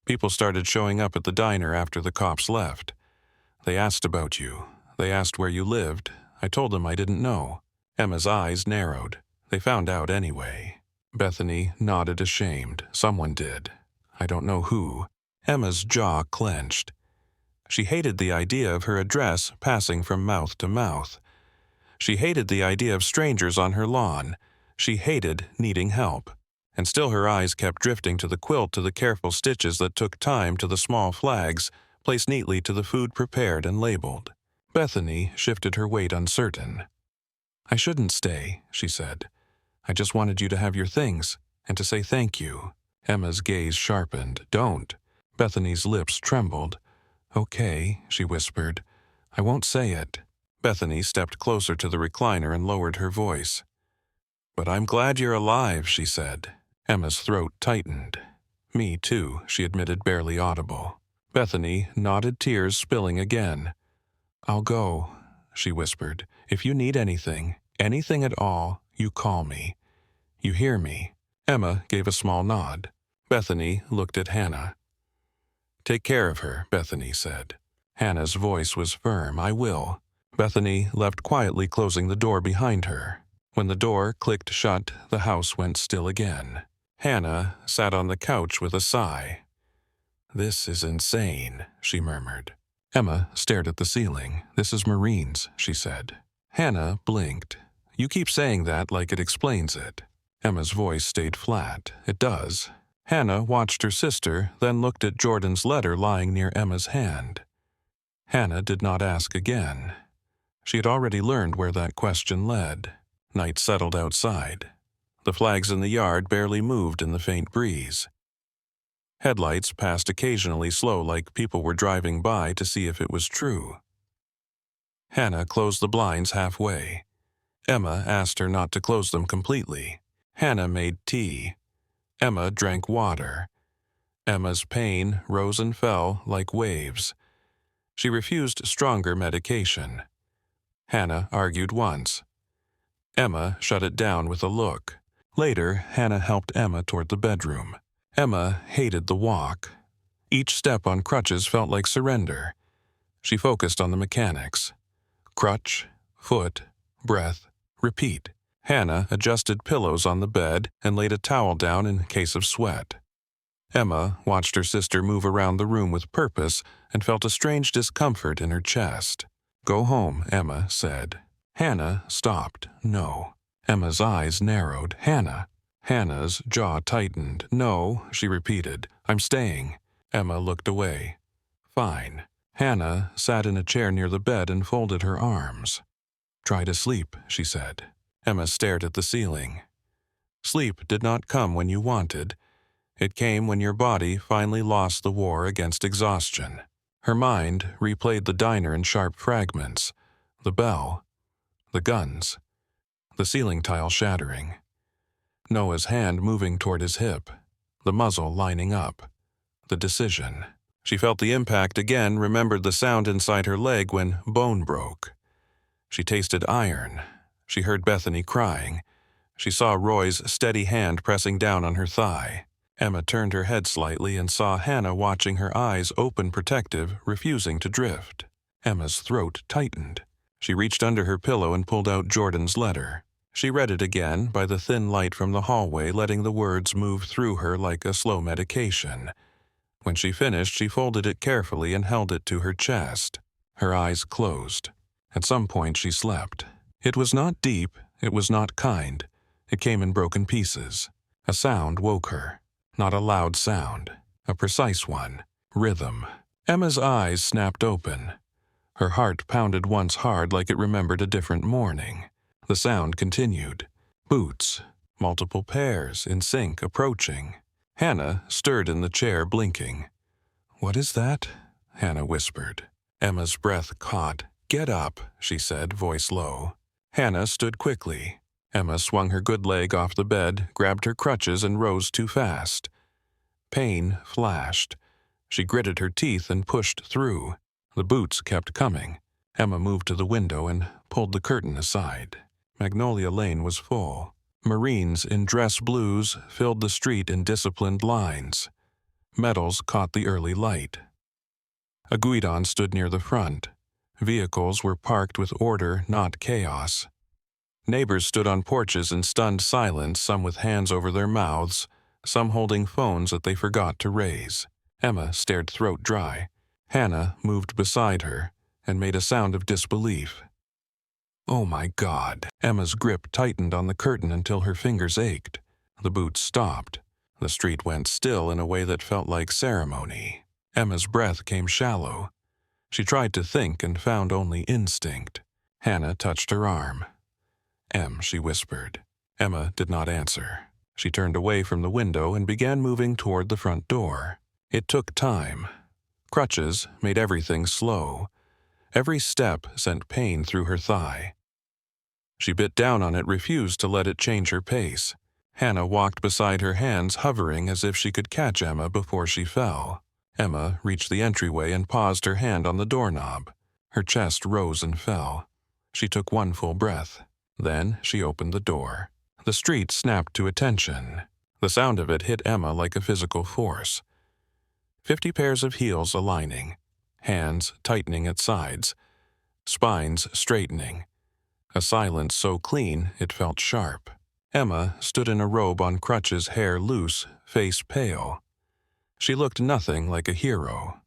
People started showing up at the diner after the cops left. They asked about you. They asked where you lived. I told them I didn't know. Emma's eyes narrowed. They found out anyway. Bethany nodded ashamed. Someone did. I don't know who. Emma's jaw clenched. She hated the idea of her address passing from mouth to mouth. She hated the idea of strangers on her lawn. She hated needing help. And still her eyes kept drifting to the quilt, to the careful stitches that took time, to the small flags placed neatly to the food prepared and labeled. Bethany shifted her weight uncertain. I shouldn't stay, she said. I just wanted you to have your things and to say thank you. Emma's gaze sharpened. Don't. Bethany's lips trembled. Okay, she whispered. I won't say it. Bethany stepped closer to the recliner and lowered her voice. But I'm glad you're alive, she said. Emma's throat tightened. Me too, she admitted, barely audible. Bethany nodded, tears spilling again. I'll go, she whispered. If you need anything at all, you call me. You hear me? Emma gave a small nod. Bethany looked at Hannah. Take care of her, Bethany said. Hannah's voice was firm. I will. Bethany left quietly, closing the door behind her. When the door clicked shut, the house went still again. Hannah sat on the couch with a sigh. This is insane, she murmured. Emma stared at the ceiling. This is Marines, she said. Hannah blinked. You keep saying that like it explains it. Emma's voice stayed flat. It does. Hannah watched her sister, then looked at Jordan's letter lying near Emma's hand. Hannah did not ask again. She had already learned where that question led. Night settled outside. The flags in the yard barely moved in the faint breeze. Headlights passed occasionally, slow, like people were driving by to see if it was true. Hannah closed the blinds halfway. Emma asked her not to close them completely. Hannah made tea. Emma drank water. Emma's pain rose and fell like waves. She refused stronger medication. Hannah argued once. Emma shut it down with a look. Later, Hannah helped Emma toward the bedroom. Emma hated the walk. Each step on crutches felt like surrender. She focused on the mechanics. Crutch, foot, breath, repeat. Hannah adjusted pillows on the bed and laid a towel down in case of sweat. Emma watched her sister move around the room with purpose and felt a strange discomfort in her chest. Go home, Emma said. Hannah stopped. No. Emma's eyes narrowed. Hannah. Hannah's jaw tightened. No, she repeated. I'm staying. Emma looked away. Fine. Hannah sat in a chair near the bed and folded her arms. Try to sleep, she said. Emma stared at the ceiling. Sleep did not come when you wanted. It came when your body finally lost the war against exhaustion. Her mind replayed the diner in sharp fragments. The bell. The guns. The ceiling tile shattering. Noah's hand moving toward his hip. The muzzle lining up. The decision. She felt the impact again, remembered the sound inside her leg when bone broke. She tasted iron. She heard Bethany crying. She saw Roy's steady hand pressing down on her thigh. Emma turned her head slightly and saw Hannah watching, her eyes open, protective, refusing to drift. Emma's throat tightened. She reached under her pillow and pulled out Jordan's letter. She read it again by the thin light from the hallway, letting the words move through her like a slow medication. When she finished, she folded it carefully and held it to her chest. Her eyes closed. At some point, she slept. It was not deep. It was not kind. It came in broken pieces. A sound woke her. Not a loud sound. A precise one. Rhythm. Emma's eyes snapped open. Her heart pounded once hard, like it remembered a different morning. The sound continued. Boots. Multiple pairs, in sync, approaching. Hannah stirred in the chair, blinking. "What is that?" Hannah whispered. Emma's breath caught. "Get up," she said, voice low. Hannah stood quickly. Emma swung her good leg off the bed, grabbed her crutches, and rose too fast. Pain flashed. She gritted her teeth and pushed through. The boots kept coming. Emma moved to the window and pulled the curtain aside. Magnolia Lane was full. Marines in dress blues filled the street in disciplined lines. Medals caught the early light. A guidon stood near the front. Vehicles were parked with order, not chaos. Neighbors stood on porches in stunned silence, some with hands over their mouths, some holding phones that they forgot to raise. Emma stared throat dry. Hannah moved beside her and made a sound of disbelief. "Oh my God." Emma's grip tightened on the curtain until her fingers ached. The boots stopped. The street went still in a way that felt like ceremony. Emma's breath came shallow. She tried to think and found only instinct. Hannah touched her arm. "Em," she whispered. Emma did not answer. She turned away from the window and began moving toward the front door. It took time. Crutches made everything slow. Every step sent pain through her thigh. She bit down on it, refused to let it change her pace. Hannah walked beside her, hands hovering as if she could catch Emma before she fell. Emma reached the entryway and paused, her hand on the doorknob. Her chest rose and fell. She took one full breath. Then she opened the door. The street snapped to attention. The sound of it hit Emma like a physical force. 50 pairs of heels aligning, hands tightening at sides, spines straightening. A silence so clean it felt sharp. Emma stood in a robe on crutches, hair loose, face pale. She looked nothing like a hero.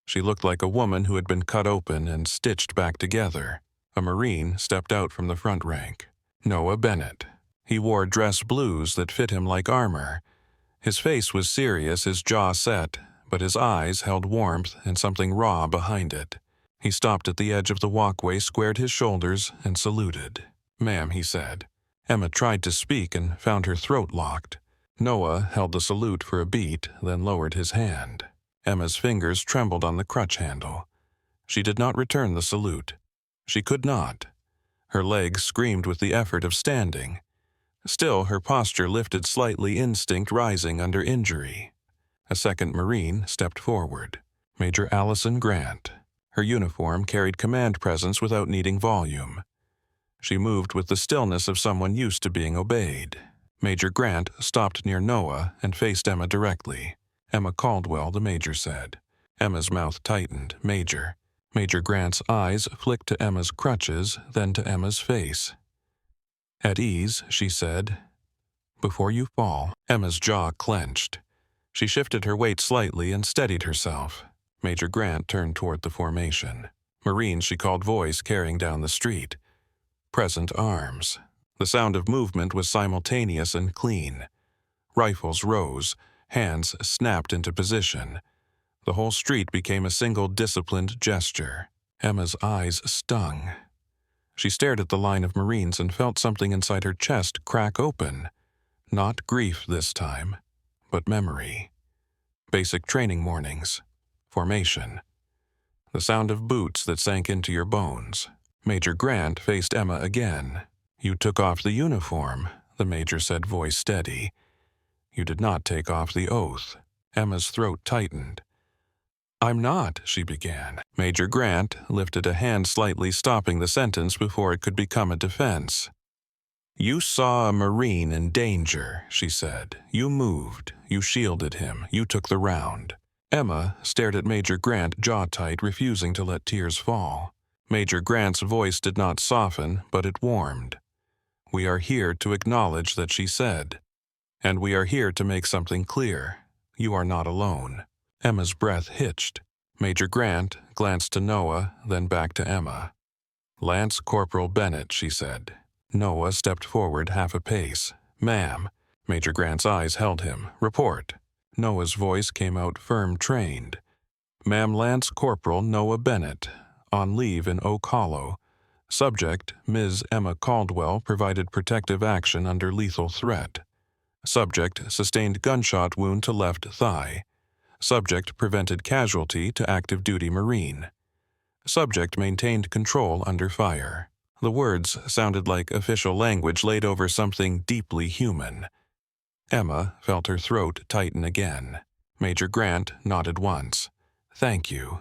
She looked like a woman who had been cut open and stitched back together. A Marine stepped out from the front rank. Noah Bennett. He wore dress blues that fit him like armor. His face was serious, his jaw set, but his eyes held warmth and something raw behind it. He stopped at the edge of the walkway, squared his shoulders, and saluted. "Ma'am," he said. Emma tried to speak and found her throat locked. Noah held the salute for a beat, then lowered his hand. Emma's fingers trembled on the crutch handle. She did not return the salute. She could not. Her legs screamed with the effort of standing. Still, her posture lifted slightly, instinct rising under injury. A second Marine stepped forward. Major Allison Grant. Her uniform carried command presence without needing volume. She moved with the stillness of someone used to being obeyed. Major Grant stopped near Noah and faced Emma directly. "Emma Caldwell," the major said. Emma's mouth tightened. "Major." Major Grant's eyes flicked to Emma's crutches, then to Emma's face. "At ease," she said. "Before you fall." Emma's jaw clenched. She shifted her weight slightly and steadied herself. Major Grant turned toward the formation. Marines, she called, voice carrying down the street. Present arms. The sound of movement was simultaneous and clean. Rifles rose, hands snapped into position. The whole street became a single disciplined gesture. Emma's eyes stung. She stared at the line of Marines and felt something inside her chest crack open. Not grief this time, but memory. Basic training mornings. Formation. The sound of boots that sank into your bones. Major Grant faced Emma again. "You took off the uniform," the major said, voice steady. "You did not take off the oath." Emma's throat tightened. "I'm not," she began. Major Grant lifted a hand slightly, stopping the sentence before it could become a defense. "You saw a Marine in danger," she said. "You moved. You shielded him. You took the round." Emma stared at Major Grant, jaw tight, refusing to let tears fall. Major Grant's voice did not soften, but it warmed. "We are here to acknowledge that," she said. "And we are here to make something clear. You are not alone." Emma's breath hitched. Major Grant glanced to Noah, then back to Emma. "Lance Corporal Bennett," she said. Noah stepped forward half a pace. "Ma'am." Major Grant's eyes held him. "Report." Noah's voice came out firm, trained. "Ma'am, Lance Corporal Noah Bennett, on leave in Oak Hollow. Subject, Ms. Emma Caldwell, provided protective action under lethal threat. Subject sustained gunshot wound to left thigh. Subject prevented casualty to active duty Marine. Subject maintained control under fire. The words sounded like official language laid over something deeply human. Emma felt her throat tighten again. Major Grant nodded once. "Thank you,"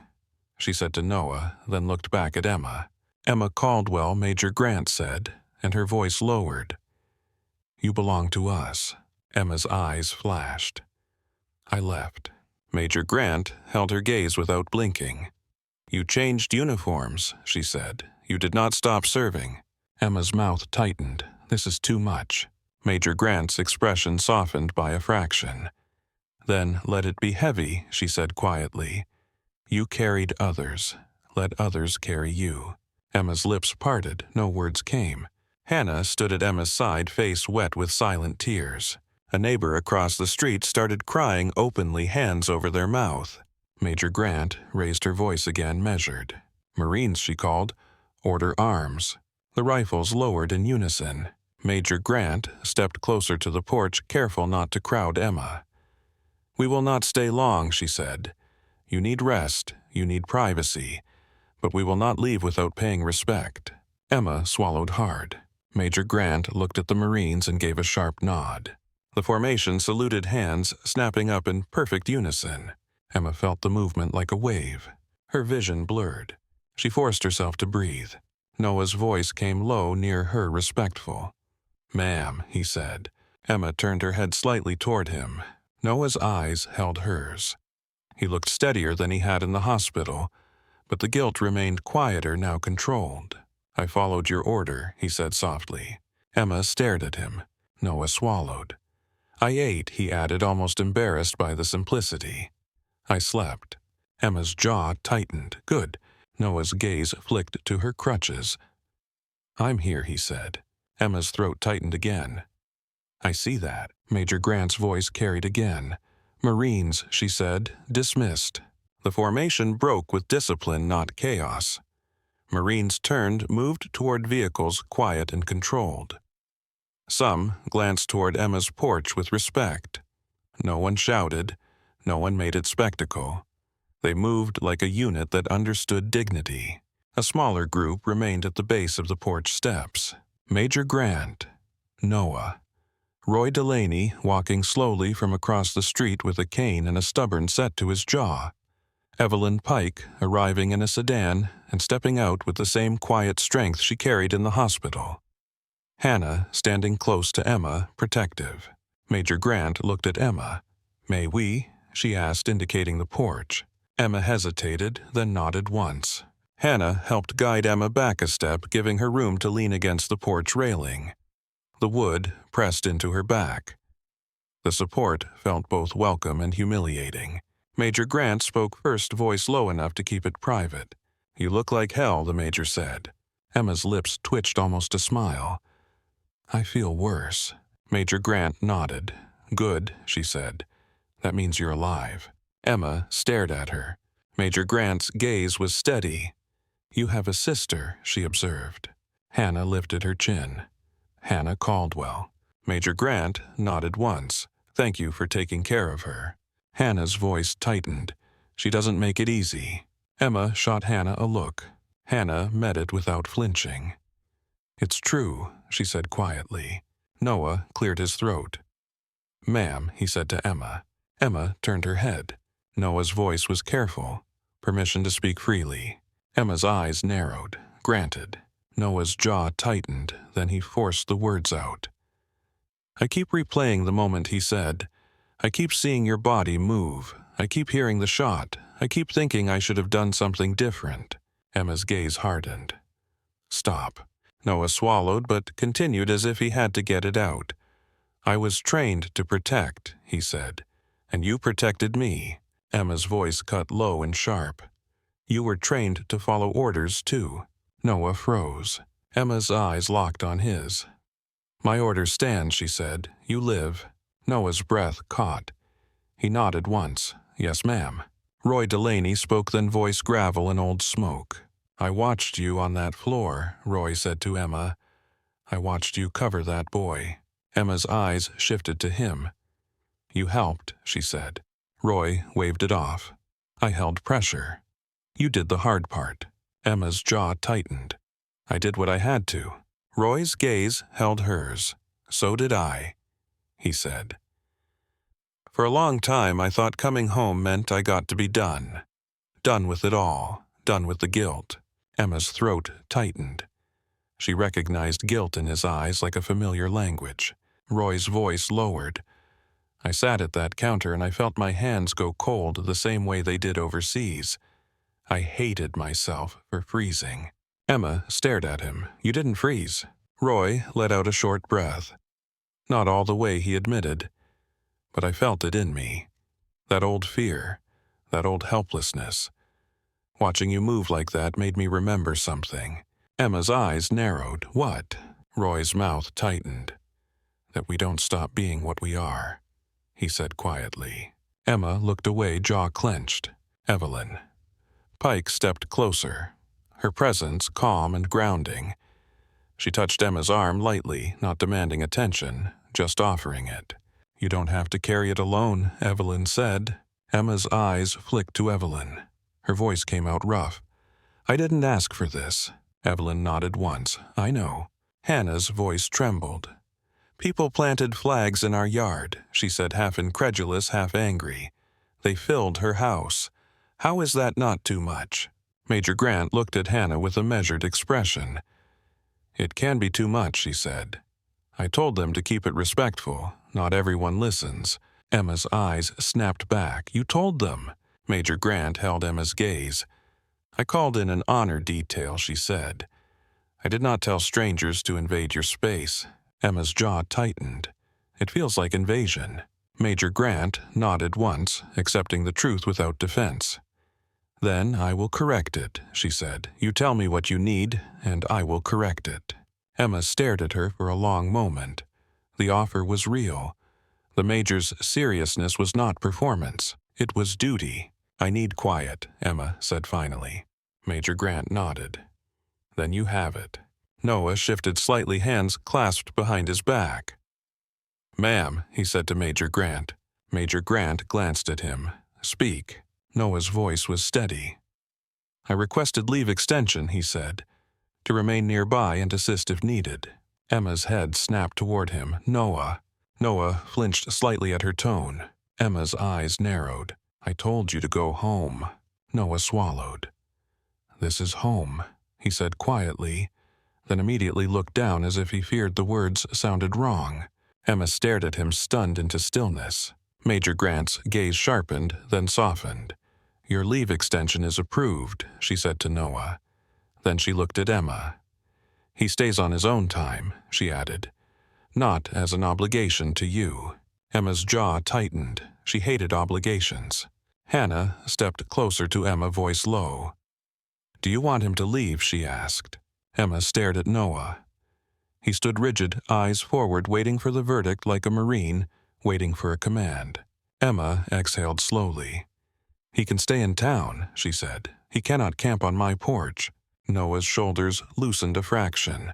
she said to Noah, then looked back at Emma. "Emma Caldwell," Major Grant said, and her voice lowered. "You belong to us." Emma's eyes flashed. "I left." Major Grant held her gaze without blinking. "You changed uniforms," she said. "You did not stop serving." Emma's mouth tightened. "This is too much." Major Grant's expression softened by a fraction. "Then let it be heavy," she said quietly. "You carried others. Let others carry you." Emma's lips parted. No words came. Hannah stood at Emma's side, face wet with silent tears. A neighbor across the street started crying openly, hands over their mouth. Major Grant raised her voice again, measured. "Marines," she called. "Order arms." The rifles lowered in unison. Major Grant stepped closer to the porch, careful not to crowd Emma. "We will not stay long," she said. "You need rest, you need privacy, but we will not leave without paying respect." Emma swallowed hard. Major Grant looked at the Marines and gave a sharp nod. The formation saluted, hands snapping up in perfect unison. Emma felt the movement like a wave. Her vision blurred. She forced herself to breathe. Noah's voice came low, near her, respectful. "Ma'am," he said. Emma turned her head slightly toward him. Noah's eyes held hers. He looked steadier than he had in the hospital, but the guilt remained quieter, now controlled. "I followed your order," he said softly. Emma stared at him. Noah swallowed. "I ate," he added, almost embarrassed by the simplicity. "I slept." Emma's jaw tightened. "Good." Noah's gaze flicked to her crutches. "I'm here," he said. Emma's throat tightened again. "I see that." Major Grant's voice carried again. "Marines," she said, "dismissed." The formation broke with discipline, not chaos. Marines turned, moved toward vehicles, quiet and controlled. Some glanced toward Emma's porch with respect. No one shouted. No one made it spectacle. They moved like a unit that understood dignity. A smaller group remained at the base of the porch steps. Major Grant, Noah, Roy Delaney walking slowly from across the street with a cane and a stubborn set to his jaw. Evelyn Pike arriving in a sedan and stepping out with the same quiet strength she carried in the hospital. Hannah standing close to Emma, protective. Major Grant looked at Emma. "May we?" she asked, indicating the porch. Emma hesitated, then nodded once. Hannah helped guide Emma back a step, giving her room to lean against the porch railing. The wood pressed into her back. The support felt both welcome and humiliating. Major Grant spoke first, voice low enough to keep it private. "You look like hell," the major said. Emma's lips twitched almost a smile. "I feel worse." Major Grant nodded. "Good," she said. "That means you're alive." Emma stared at her. Major Grant's gaze was steady. "You have a sister," she observed. Hannah lifted her chin. "Hannah Caldwell." Major Grant nodded once. "Thank you for taking care of her." Hannah's voice tightened. "She doesn't make it easy." Emma shot Hannah a look. Hannah met it without flinching. "It's true," she said quietly. Noah cleared his throat. "Ma'am," he said to Emma. Emma turned her head. Noah's voice was careful. "Permission to speak freely." Emma's eyes narrowed. "Granted." Noah's jaw tightened, then he forced the words out. "I keep replaying the moment," he said. "I keep seeing your body move. I keep hearing the shot. I keep thinking I should have done something different." Emma's gaze hardened. "Stop." Noah swallowed, but continued as if he had to get it out. "I was trained to protect," he said. "And you protected me." Emma's voice cut low and sharp. "You were trained to follow orders, too." Noah froze. Emma's eyes locked on his. "My order stands," she said. "You live." Noah's breath caught. He nodded once. "Yes, ma'am." Roy Delaney spoke, then voice gravel and old smoke. I watched you on that floor, Roy said to Emma. I watched you cover that boy. Emma's eyes shifted to him. You helped, she said. Roy waved it off. I held pressure. You did the hard part. Emma's jaw tightened. I did what I had to. Roy's gaze held hers. So did I, he said. For a long time, I thought coming home meant I got to be done. Done with it all. Done with the guilt. Emma's throat tightened. She recognized guilt in his eyes like a familiar language. Roy's voice lowered. I sat at that counter and I felt my hands go cold the same way they did overseas. I hated myself for freezing. Emma stared at him. You didn't freeze. Roy let out a short breath. Not all the way, he admitted. But I felt it in me. That old fear. That old helplessness. Watching you move like that made me remember something. Emma's eyes narrowed. What? Roy's mouth tightened. That we don't stop being what we are, he said quietly. Emma looked away, jaw clenched. Evelyn. Pike stepped closer, her presence calm and grounding. She touched Emma's arm lightly, not demanding attention, just offering it. You don't have to carry it alone, Evelyn said. Emma's eyes flicked to Evelyn. Her voice came out rough. I didn't ask for this. Evelyn nodded once. I know. Hannah's voice trembled. People planted flags in our yard, she said, half incredulous, half angry. They filled her house. How is that not too much? Major Grant looked at Hannah with a measured expression. It can be too much, she said. I told them to keep it respectful. Not everyone listens. Emma's eyes snapped back. You told them. Major Grant held Emma's gaze. I called in an honor detail, she said. I did not tell strangers to invade your space. Emma's jaw tightened. It feels like invasion. Major Grant nodded once, accepting the truth without defense. Then I will correct it, she said. You tell me what you need, and I will correct it. Emma stared at her for a long moment. The offer was real. The Major's seriousness was not performance. It was duty. I need quiet, Emma said finally. Major Grant nodded. Then you have it. Noah shifted slightly, hands clasped behind his back. Ma'am, he said to Major Grant. Major Grant glanced at him. Speak. Noah's voice was steady. I requested leave extension, he said, to remain nearby and assist if needed. Emma's head snapped toward him. Noah. Noah flinched slightly at her tone. Emma's eyes narrowed. I told you to go home. Noah swallowed. This is home, he said quietly, then immediately looked down as if he feared the words sounded wrong. Emma stared at him, stunned into stillness. Major Grant's gaze sharpened, then softened. Your leave extension is approved, she said to Noah. Then she looked at Emma. He stays on his own time, she added. Not as an obligation to you. Emma's jaw tightened. She hated obligations. Hannah stepped closer to Emma, voice low. Do you want him to leave, she asked. Emma stared at Noah. He stood rigid, eyes forward, waiting for the verdict like a Marine, waiting for a command. Emma exhaled slowly. He can stay in town, she said. He cannot camp on my porch. Noah's shoulders loosened a fraction.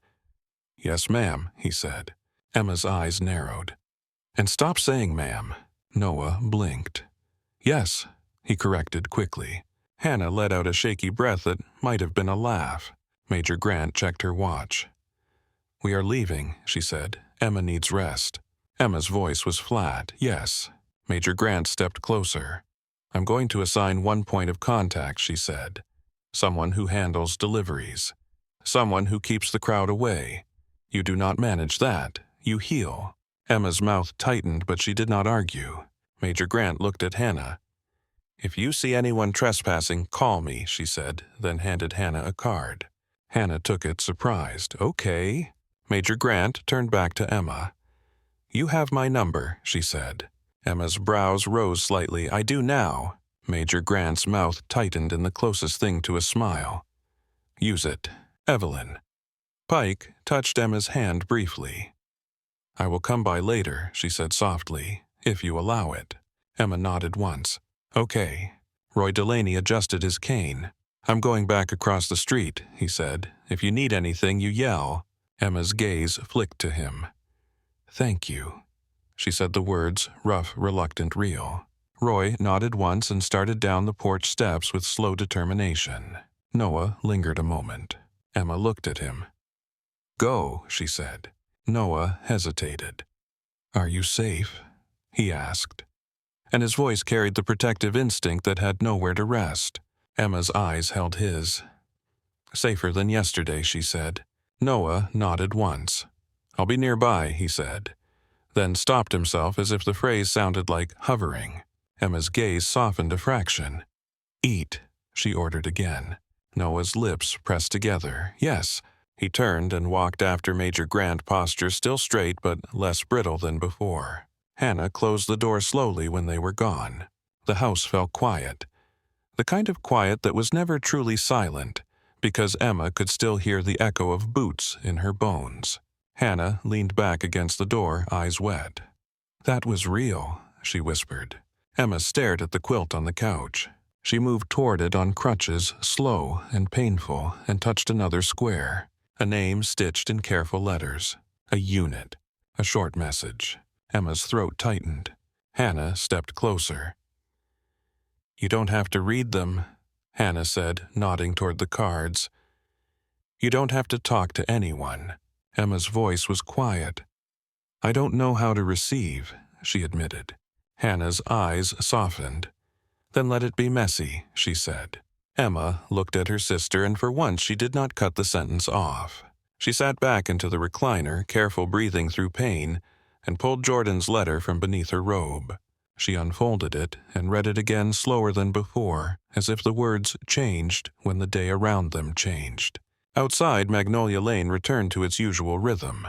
Yes, ma'am, he said. Emma's eyes narrowed. And stop saying ma'am. Noah blinked. Yes, he corrected quickly. Hannah let out a shaky breath that might have been a laugh. Major Grant checked her watch. We are leaving, she said. Emma needs rest. Emma's voice was flat. Yes. Major Grant stepped closer. I'm going to assign one point of contact, she said. Someone who handles deliveries. Someone who keeps the crowd away. You do not manage that. You heal. Emma's mouth tightened, but she did not argue. Major Grant looked at Hannah. If you see anyone trespassing, call me, she said, then handed Hannah a card. Hannah took it, surprised. Okay. Major Grant turned back to Emma. You have my number, she said. Emma's brows rose slightly. I do now. Major Grant's mouth tightened in the closest thing to a smile. Use it. Evelyn. Pike touched Emma's hand briefly. I will come by later, she said softly, if you allow it. Emma nodded once. Okay. Roy Delaney adjusted his cane. "I'm going back across the street," he said. "If you need anything, you yell." Emma's gaze flicked to him. "Thank you." She said the words, rough, reluctant, real. Roy nodded once and started down the porch steps with slow determination. Noah lingered a moment. Emma looked at him. "Go," she said. Noah hesitated. "Are you safe?" he asked. And his voice carried the protective instinct that had nowhere to rest. Emma's eyes held his. "Safer than yesterday," she said. Noah nodded once. "I'll be nearby," he said, then stopped himself as if the phrase sounded like hovering. Emma's gaze softened a fraction. "Eat," she ordered again. Noah's lips pressed together. "Yes." He turned and walked after Major Grant, posture still straight but less brittle than before. Hannah closed the door slowly when they were gone. The house felt quiet. The kind of quiet that was never truly silent, because Emma could still hear the echo of boots in her bones. Hannah leaned back against the door, eyes wet. "That was real," she whispered. Emma stared at the quilt on the couch. She moved toward it on crutches, slow and painful, and touched another square. A name stitched in careful letters. A unit. A short message. Emma's throat tightened. Hannah stepped closer. "You don't have to read them," Hannah said, nodding toward the cards. "You don't have to talk to anyone." Emma's voice was quiet. "I don't know how to receive," she admitted. Hannah's eyes softened. "Then let it be messy," she said. Emma looked at her sister, and for once she did not cut the sentence off. She sat back into the recliner, careful breathing through pain, and pulled Jordan's letter from beneath her robe. She unfolded it and read it again slower than before, as if the words changed when the day around them changed. Outside, Magnolia Lane returned to its usual rhythm.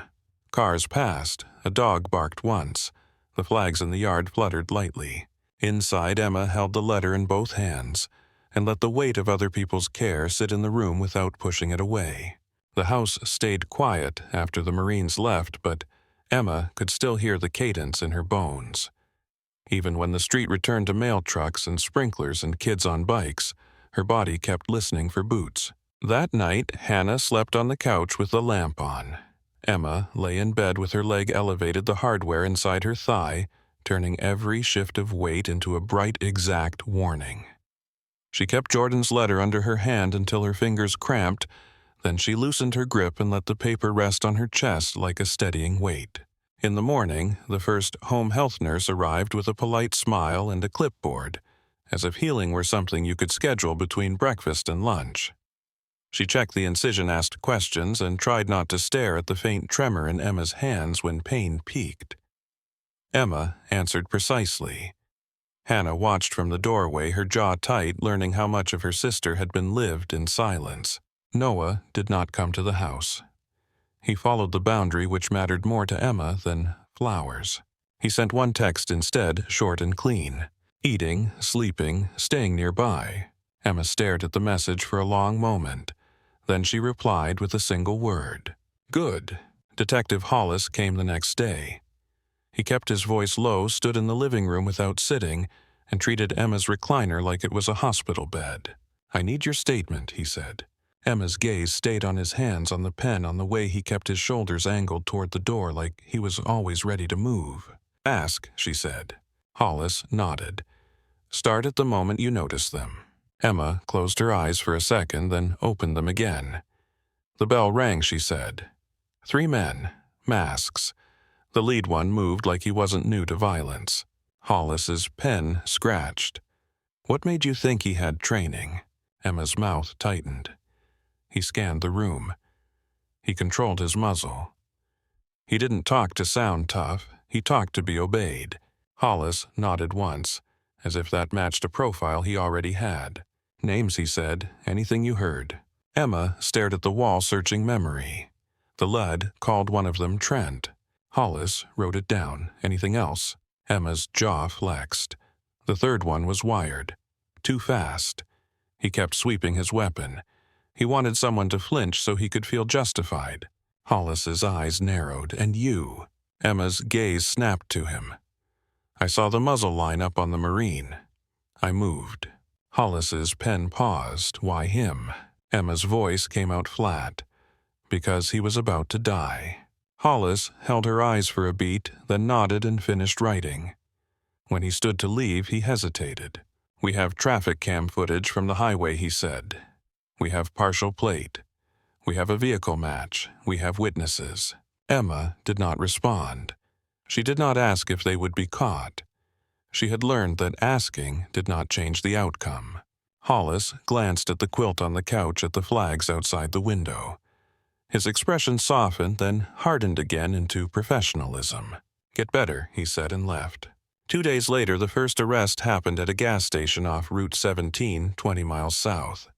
Cars passed. A dog barked once. The flags in the yard fluttered lightly. Inside, Emma held the letter in both hands and let the weight of other people's care sit in the room without pushing it away. The house stayed quiet after the Marines left, but Emma could still hear the cadence in her bones. Even when the street returned to mail trucks and sprinklers and kids on bikes, her body kept listening for boots. That night, Hannah slept on the couch with the lamp on. Emma lay in bed with her leg elevated, the hardware inside her thigh, turning every shift of weight into a bright, exact warning. She kept Jordan's letter under her hand until her fingers cramped, then she loosened her grip and let the paper rest on her chest like a steadying weight. In the morning, the first home health nurse arrived with a polite smile and a clipboard, as if healing were something you could schedule between breakfast and lunch. She checked the incision, asked questions, and tried not to stare at the faint tremor in Emma's hands when pain peaked. Emma answered precisely. Hannah watched from the doorway, her jaw tight, learning how much of her sister had been lived in silence. Noah did not come to the house. He followed the boundary which mattered more to Emma than flowers. He sent one text instead, short and clean. Eating, sleeping, staying nearby. Emma stared at the message for a long moment. Then she replied with a single word. "Good." Detective Hollis came the next day. He kept his voice low, stood in the living room without sitting, and treated Emma's recliner like it was a hospital bed. "I need your statement," he said. Emma's gaze stayed on his hands, on the pen, on the way he kept his shoulders angled toward the door like he was always ready to move. "Ask," she said. Hollis nodded. "Start at the moment you notice them." Emma closed her eyes for a second, then opened them again. The bell rang, she said. 3 men, masks. The lead one moved like he wasn't new to violence. Hollis's pen scratched. "What made you think he had training?" Emma's mouth tightened. He scanned the room. He controlled his muzzle. He didn't talk to sound tough. He talked to be obeyed. Hollis nodded once, as if that matched a profile he already had. "Names," he said. "Anything you heard." Emma stared at the wall, searching memory. The lad called one of them Trent. Hollis wrote it down. "Anything else?" Emma's jaw flexed. The third one was wired. Too fast. He kept sweeping his weapon. He wanted someone to flinch so he could feel justified. Hollis's eyes narrowed. "And you?" Emma's gaze snapped to him. "I saw the muzzle line up on the Marine. I moved." Hollis's pen paused. Why him? Emma's voice came out flat. Because he was about to die. Hollis held her eyes for a beat, then nodded and finished writing. When he stood to leave, he hesitated. We have traffic cam footage from the highway, he said. We have partial plate. We have a vehicle match. We have witnesses. Emma did not respond. She did not ask if they would be caught. She had learned that asking did not change the outcome. Hollis glanced at the quilt on the couch at the flags outside the window. His expression softened, then hardened again into professionalism. Get better, he said and left. 2 days later, the first arrest happened at a gas station off Route 17, 20 miles south.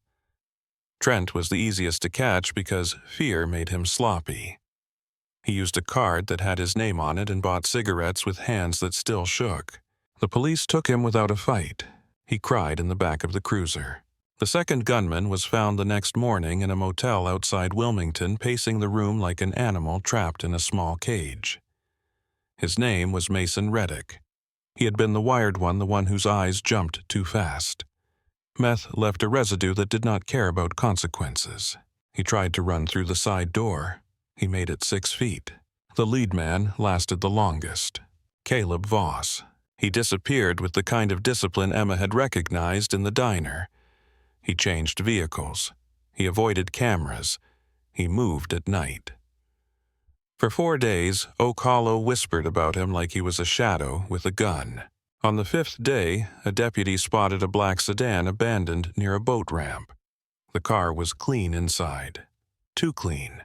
Trent was the easiest to catch because fear made him sloppy. He used a card that had his name on it and bought cigarettes with hands that still shook. The police took him without a fight. He cried in the back of the cruiser. The second gunman was found the next morning in a motel outside Wilmington, pacing the room like an animal trapped in a small cage. His name was Mason Reddick. He had been the wired one, the one whose eyes jumped too fast. Meth left a residue that did not care about consequences. He tried to run through the side door. He made it 6 feet. The lead man lasted the longest. Caleb Voss. He disappeared with the kind of discipline Emma had recognized in the diner. He changed vehicles. He avoided cameras. He moved at night. For 4 days, Oak Hollow whispered about him like he was a shadow with a gun. On the 5th day, a deputy spotted a black sedan abandoned near a boat ramp. The car was clean inside. Too clean.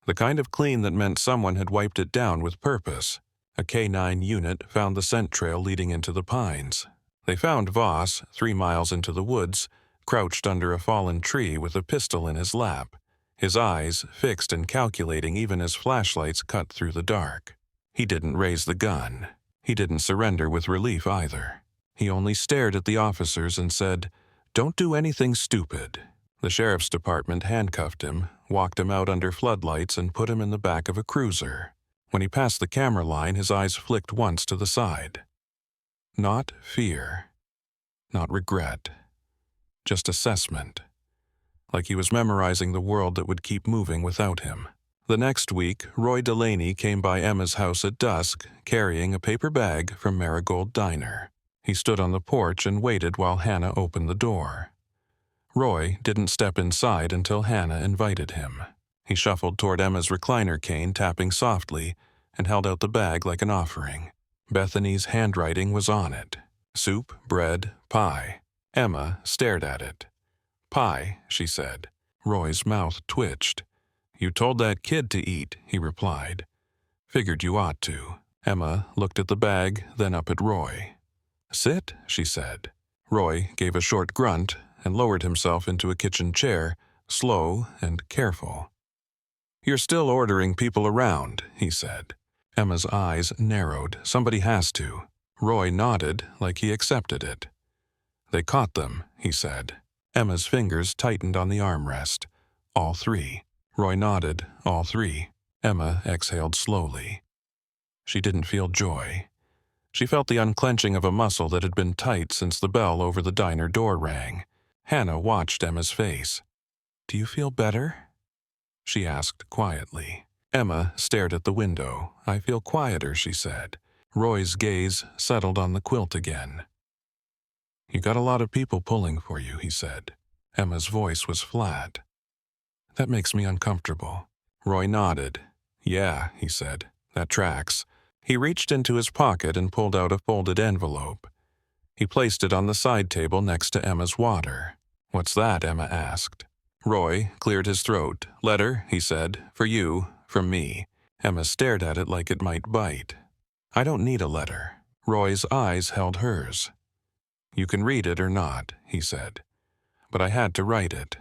The kind of clean that meant someone had wiped it down with purpose. A K-9 unit found the scent trail leading into the pines. They found Voss, 3 miles into the woods, crouched under a fallen tree with a pistol in his lap, his eyes fixed and calculating even as flashlights cut through the dark. He didn't raise the gun. He didn't surrender with relief either. He only stared at the officers and said, "Don't do anything stupid." The sheriff's department handcuffed him, walked him out under floodlights, and put him in the back of a cruiser. When he passed the camera line, his eyes flicked once to the side. Not fear. Not regret. Just assessment. Like he was memorizing the world that would keep moving without him. The next week, Roy Delaney came by Emma's house at dusk, carrying a paper bag from Marigold Diner. He stood on the porch and waited while Hannah opened the door. Roy didn't step inside until Hannah invited him. He shuffled toward Emma's recliner cane, tapping softly, and held out the bag like an offering. Bethany's handwriting was on it. Soup, bread, pie. Emma stared at it. "Pie," she said. Roy's mouth twitched. "You told that kid to eat," he replied. "Figured you ought to." Emma looked at the bag, then up at Roy. "Sit," she said. Roy gave a short grunt and lowered himself into a kitchen chair, slow and careful. "You're still ordering people around," he said. Emma's eyes narrowed. "Somebody has to." Roy nodded like he accepted it. "They caught them," he said. Emma's fingers tightened on the armrest. "All 3. Roy nodded. "All 3. Emma exhaled slowly. She didn't feel joy. She felt the unclenching of a muscle that had been tight since the bell over the diner door rang. Hannah watched Emma's face. "Do you feel better?" she asked quietly. Emma stared at the window. "I feel quieter," she said. Roy's gaze settled on the quilt again. "You got a lot of people pulling for you," he said. Emma's voice was flat. "That makes me uncomfortable." Roy nodded. "Yeah," he said. "That tracks." He reached into his pocket and pulled out a folded envelope. He placed it on the side table next to Emma's water. "What's that?" Emma asked. Roy cleared his throat. "Letter," he said. "For you, from me." Emma stared at it like it might bite. "I don't need a letter." Roy's eyes held hers. "You can read it or not," he said. "But I had to write it.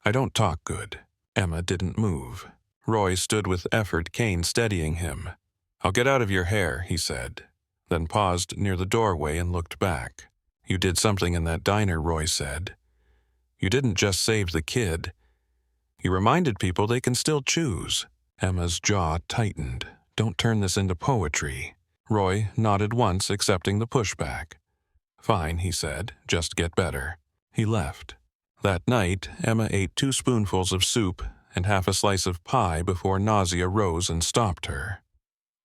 I don't talk good." Emma didn't move. Roy stood with effort, cane steadying him. "I'll get out of your hair," he said, then paused near the doorway and looked back. "You did something in that diner," Roy said. "You didn't just save the kid. You reminded people they can still choose." Emma's jaw tightened. "Don't turn this into poetry." Roy nodded once, accepting the pushback. "Fine," he said. "Just get better." He left. That night, Emma ate 2 spoonfuls of soup and half a slice of pie before nausea rose and stopped her.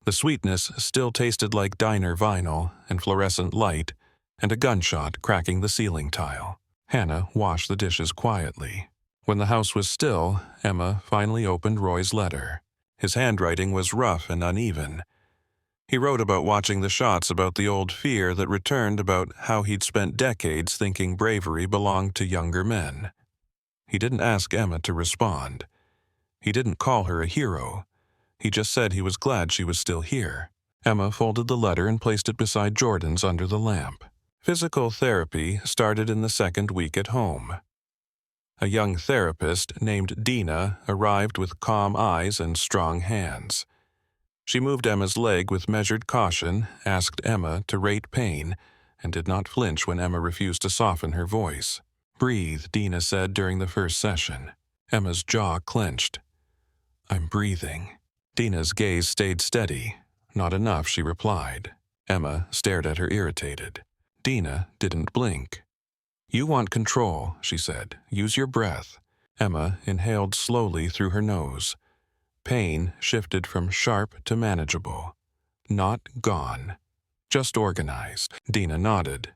The sweetness still tasted like diner vinyl and fluorescent light and a gunshot cracking the ceiling tile. Hannah washed the dishes quietly. When the house was still, Emma finally opened Roy's letter. His handwriting was rough and uneven. He wrote about watching the shots, about the old fear that returned, about how he'd spent decades thinking bravery belonged to younger men. He didn't ask Emma to respond. He didn't call her a hero. He just said he was glad she was still here. Emma folded the letter and placed it beside Jordan's under the lamp. Physical therapy started in the 2nd week at home. A young therapist named Dina arrived with calm eyes and strong hands. She moved Emma's leg with measured caution, asked Emma to rate pain, and did not flinch when Emma refused to soften her voice. "Breathe," Dina said during the first session. Emma's jaw clenched. "I'm breathing." Dina's gaze stayed steady. "Not enough," she replied. Emma stared at her irritated. Dina didn't blink. "You want control," she said. "Use your breath." Emma inhaled slowly through her nose. Pain shifted from sharp to manageable. Not gone. Just organized. Dina nodded.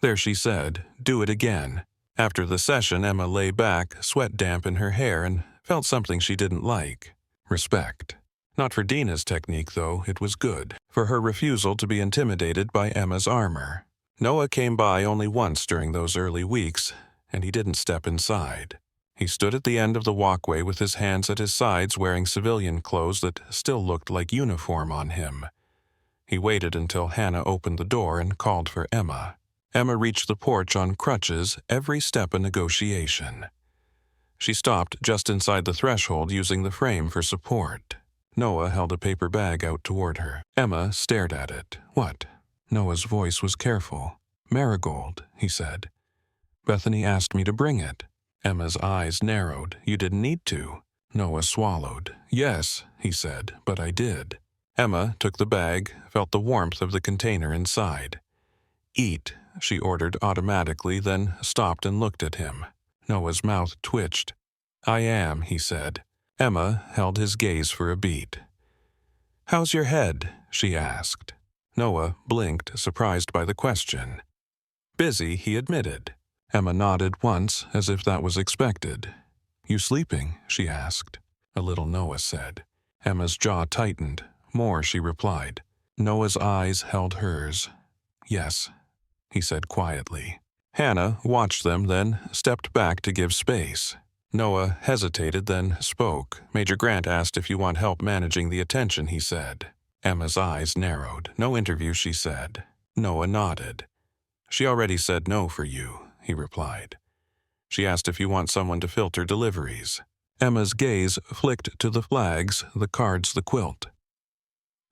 "There," she said. "Do it again." After the session, Emma lay back, sweat damp in her hair, and felt something she didn't like. Respect. Not for Dina's technique, though. It was good. For her refusal to be intimidated by Emma's armor. Noah came by only once during those early weeks, and he didn't step inside. He stood at the end of the walkway with his hands at his sides, wearing civilian clothes that still looked like uniform on him. He waited until Hannah opened the door and called for Emma. Emma reached the porch on crutches, every step a negotiation. She stopped just inside the threshold, using the frame for support. Noah held a paper bag out toward her. Emma stared at it. "What?" Noah's voice was careful. "Marigold," he said. "Bethany asked me to bring it." Emma's eyes narrowed. "You didn't need to." Noah swallowed. "Yes," he said, "but I did." Emma took the bag, felt the warmth of the container inside. "Eat," she ordered automatically, then stopped and looked at him. Noah's mouth twitched. "I am," he said. Emma held his gaze for a beat. "How's your head?" she asked. Noah blinked, surprised by the question. "Busy," he admitted. Emma nodded once, as if that was expected. "You sleeping?" she asked. "A little," Noah said. Emma's jaw tightened. "More," she replied. Noah's eyes held hers. "Yes," he said quietly. Hannah watched them, then stepped back to give space. Noah hesitated, then spoke. "Major Grant asked if you want help managing the attention," he said. Emma's eyes narrowed. "No interview," she said. Noah nodded. "She already said no for you," he replied. "She asked if you want someone to filter deliveries." Emma's gaze flicked to the flags, the cards, the quilt.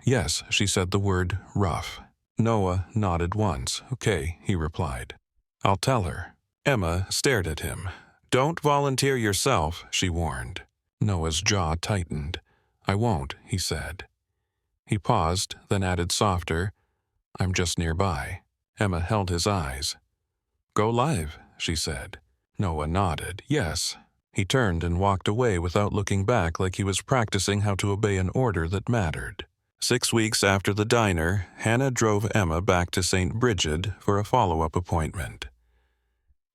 "Yes," she said the word rough. Noah nodded once. "Okay," he replied. "I'll tell her." Emma stared at him. "Don't volunteer yourself," she warned. Noah's jaw tightened. "I won't," he said. He paused, then added softer, "I'm just nearby." Emma held his eyes. "Go live," she said. Noah nodded. "Yes." He turned and walked away without looking back, like he was practicing how to obey an order that mattered. 6 weeks after the diner, Hannah drove Emma back to St. Bridget for a follow-up appointment.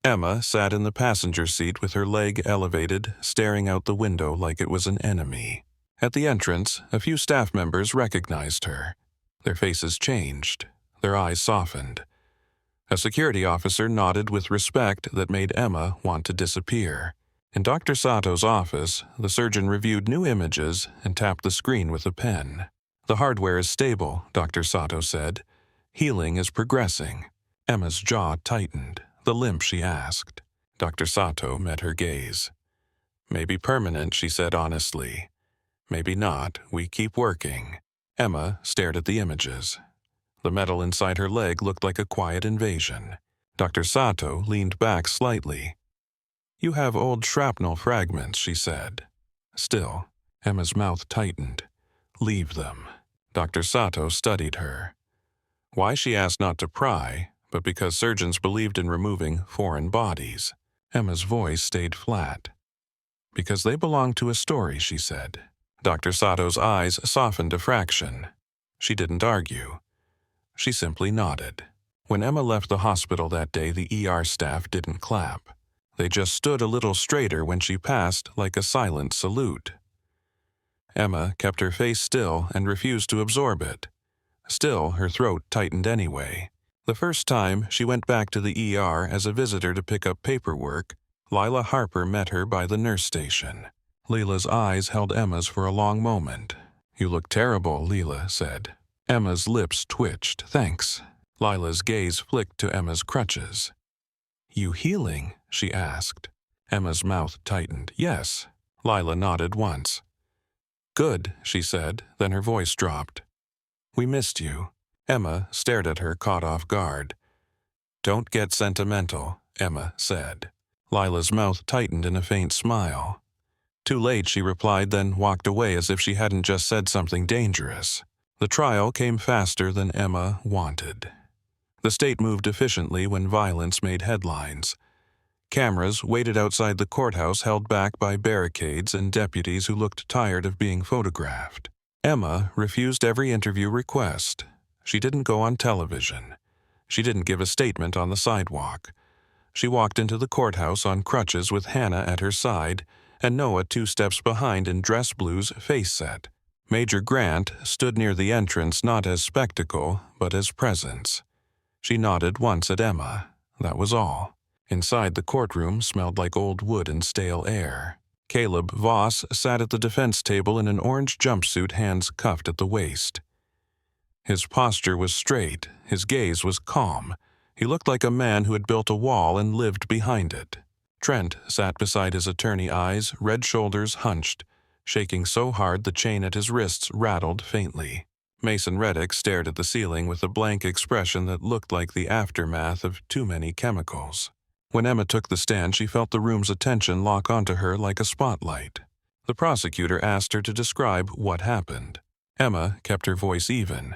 Emma sat in the passenger seat with her leg elevated, staring out the window like it was an enemy. At the entrance, a few staff members recognized her. Their faces changed. Their eyes softened. A security officer nodded with respect that made Emma want to disappear. In Dr. Sato's office, the surgeon reviewed new images and tapped the screen with a pen. "The hardware is stable," Dr. Sato said. "Healing is progressing." Emma's jaw tightened. The limp, she asked. Dr. Sato met her gaze. "Maybe permanent," she said honestly. "Maybe not. We keep working." Emma stared at the images. The metal inside her leg looked like a quiet invasion. Dr. Sato leaned back slightly. "You have old shrapnel fragments," she said. Still, Emma's mouth tightened. "Leave them." Dr. Sato studied her. Why, she asked not to pry. but because surgeons believed in removing foreign bodies. Emma's voice stayed flat. Because they belong to a story, she said. Dr. Sato's eyes softened a fraction. She didn't argue. She simply nodded. When Emma left the hospital that day, the ER staff didn't clap. They just stood a little straighter when she passed, like a silent salute. Emma kept her face still and refused to absorb it. Still, her throat tightened anyway. The first time she went back to the ER as a visitor to pick up paperwork, Lila Harper met her by the nurse station. Lila's eyes held Emma's for a long moment. "You look terrible," Lila said. Emma's lips twitched. "Thanks." Lila's gaze flicked to Emma's crutches. "You healing?" she asked. Emma's mouth tightened. "Yes." Lila nodded once. "Good," she said, then her voice dropped. "We missed you." Emma stared at her, caught off guard. "Don't get sentimental," Emma said. Lila's mouth tightened in a faint smile. Too late, she replied, then walked away as if she hadn't just said something dangerous. The trial came faster than Emma wanted. The state moved efficiently when violence made headlines. Cameras waited outside the courthouse, held back by barricades and deputies who looked tired of being photographed. Emma refused every interview request. She didn't go on television. She didn't give a statement on the sidewalk. She walked into the courthouse on crutches with Hannah at her side and Noah 2 steps behind in dress blues, face set. Major Grant stood near the entrance not as spectacle, but as presence. She nodded once at Emma. That was all. Inside, the courtroom smelled like old wood and stale air. Caleb Voss sat at the defense table in an orange jumpsuit, hands cuffed at the waist. His posture was straight, his gaze was calm. He looked like a man who had built a wall and lived behind it. Trent sat beside his attorney, eyes, red shoulders hunched, shaking so hard the chain at his wrists rattled faintly. Mason Reddick stared at the ceiling with a blank expression that looked like the aftermath of too many chemicals. When Emma took the stand, she felt the room's attention lock onto her like a spotlight. The prosecutor asked her to describe what happened. Emma kept her voice even.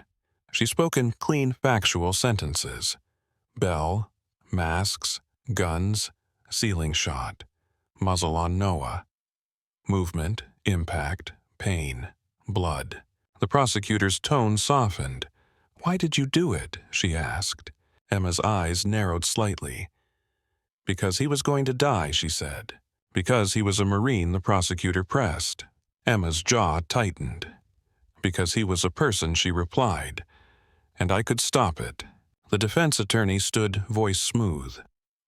She spoke in clean, factual sentences. Bell, masks, guns, ceiling shot, muzzle on Noah. Movement, impact, pain, blood. The prosecutor's tone softened. "Why did you do it?" she asked. Emma's eyes narrowed slightly. "Because he was going to die," she said. "Because he was a Marine," the prosecutor pressed. Emma's jaw tightened. "Because he was a person," she replied. "And I could stop it." The defense attorney stood, voice smooth.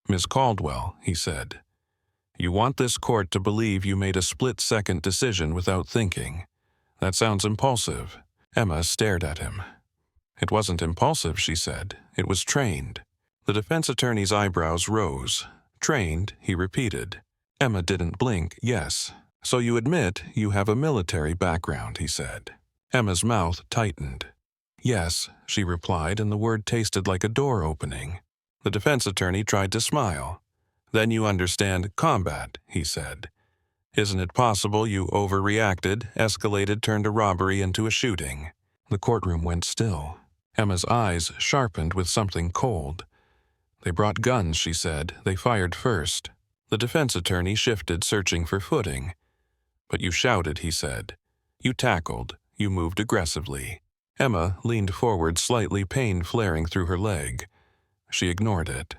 "Ms. Caldwell," he said, "you want this court to believe you made a split-second decision without thinking. That sounds impulsive." Emma stared at him. "It wasn't impulsive," she said. "It was trained." The defense attorney's eyebrows rose. "Trained," he repeated. Emma didn't blink. "Yes." "So you admit you have a military background," he said. Emma's mouth tightened. "Yes," she replied, and the word tasted like a door opening. The defense attorney tried to smile. "Then you understand combat," he said. "Isn't it possible you overreacted, escalated, turned a robbery into a shooting?" The courtroom went still. Emma's eyes sharpened with something cold. "They brought guns," she said. "They fired first." The defense attorney shifted, searching for footing. "But you shouted," he said. "You tackled. You moved aggressively." Emma leaned forward, slightly, pain flaring through her leg. She ignored it.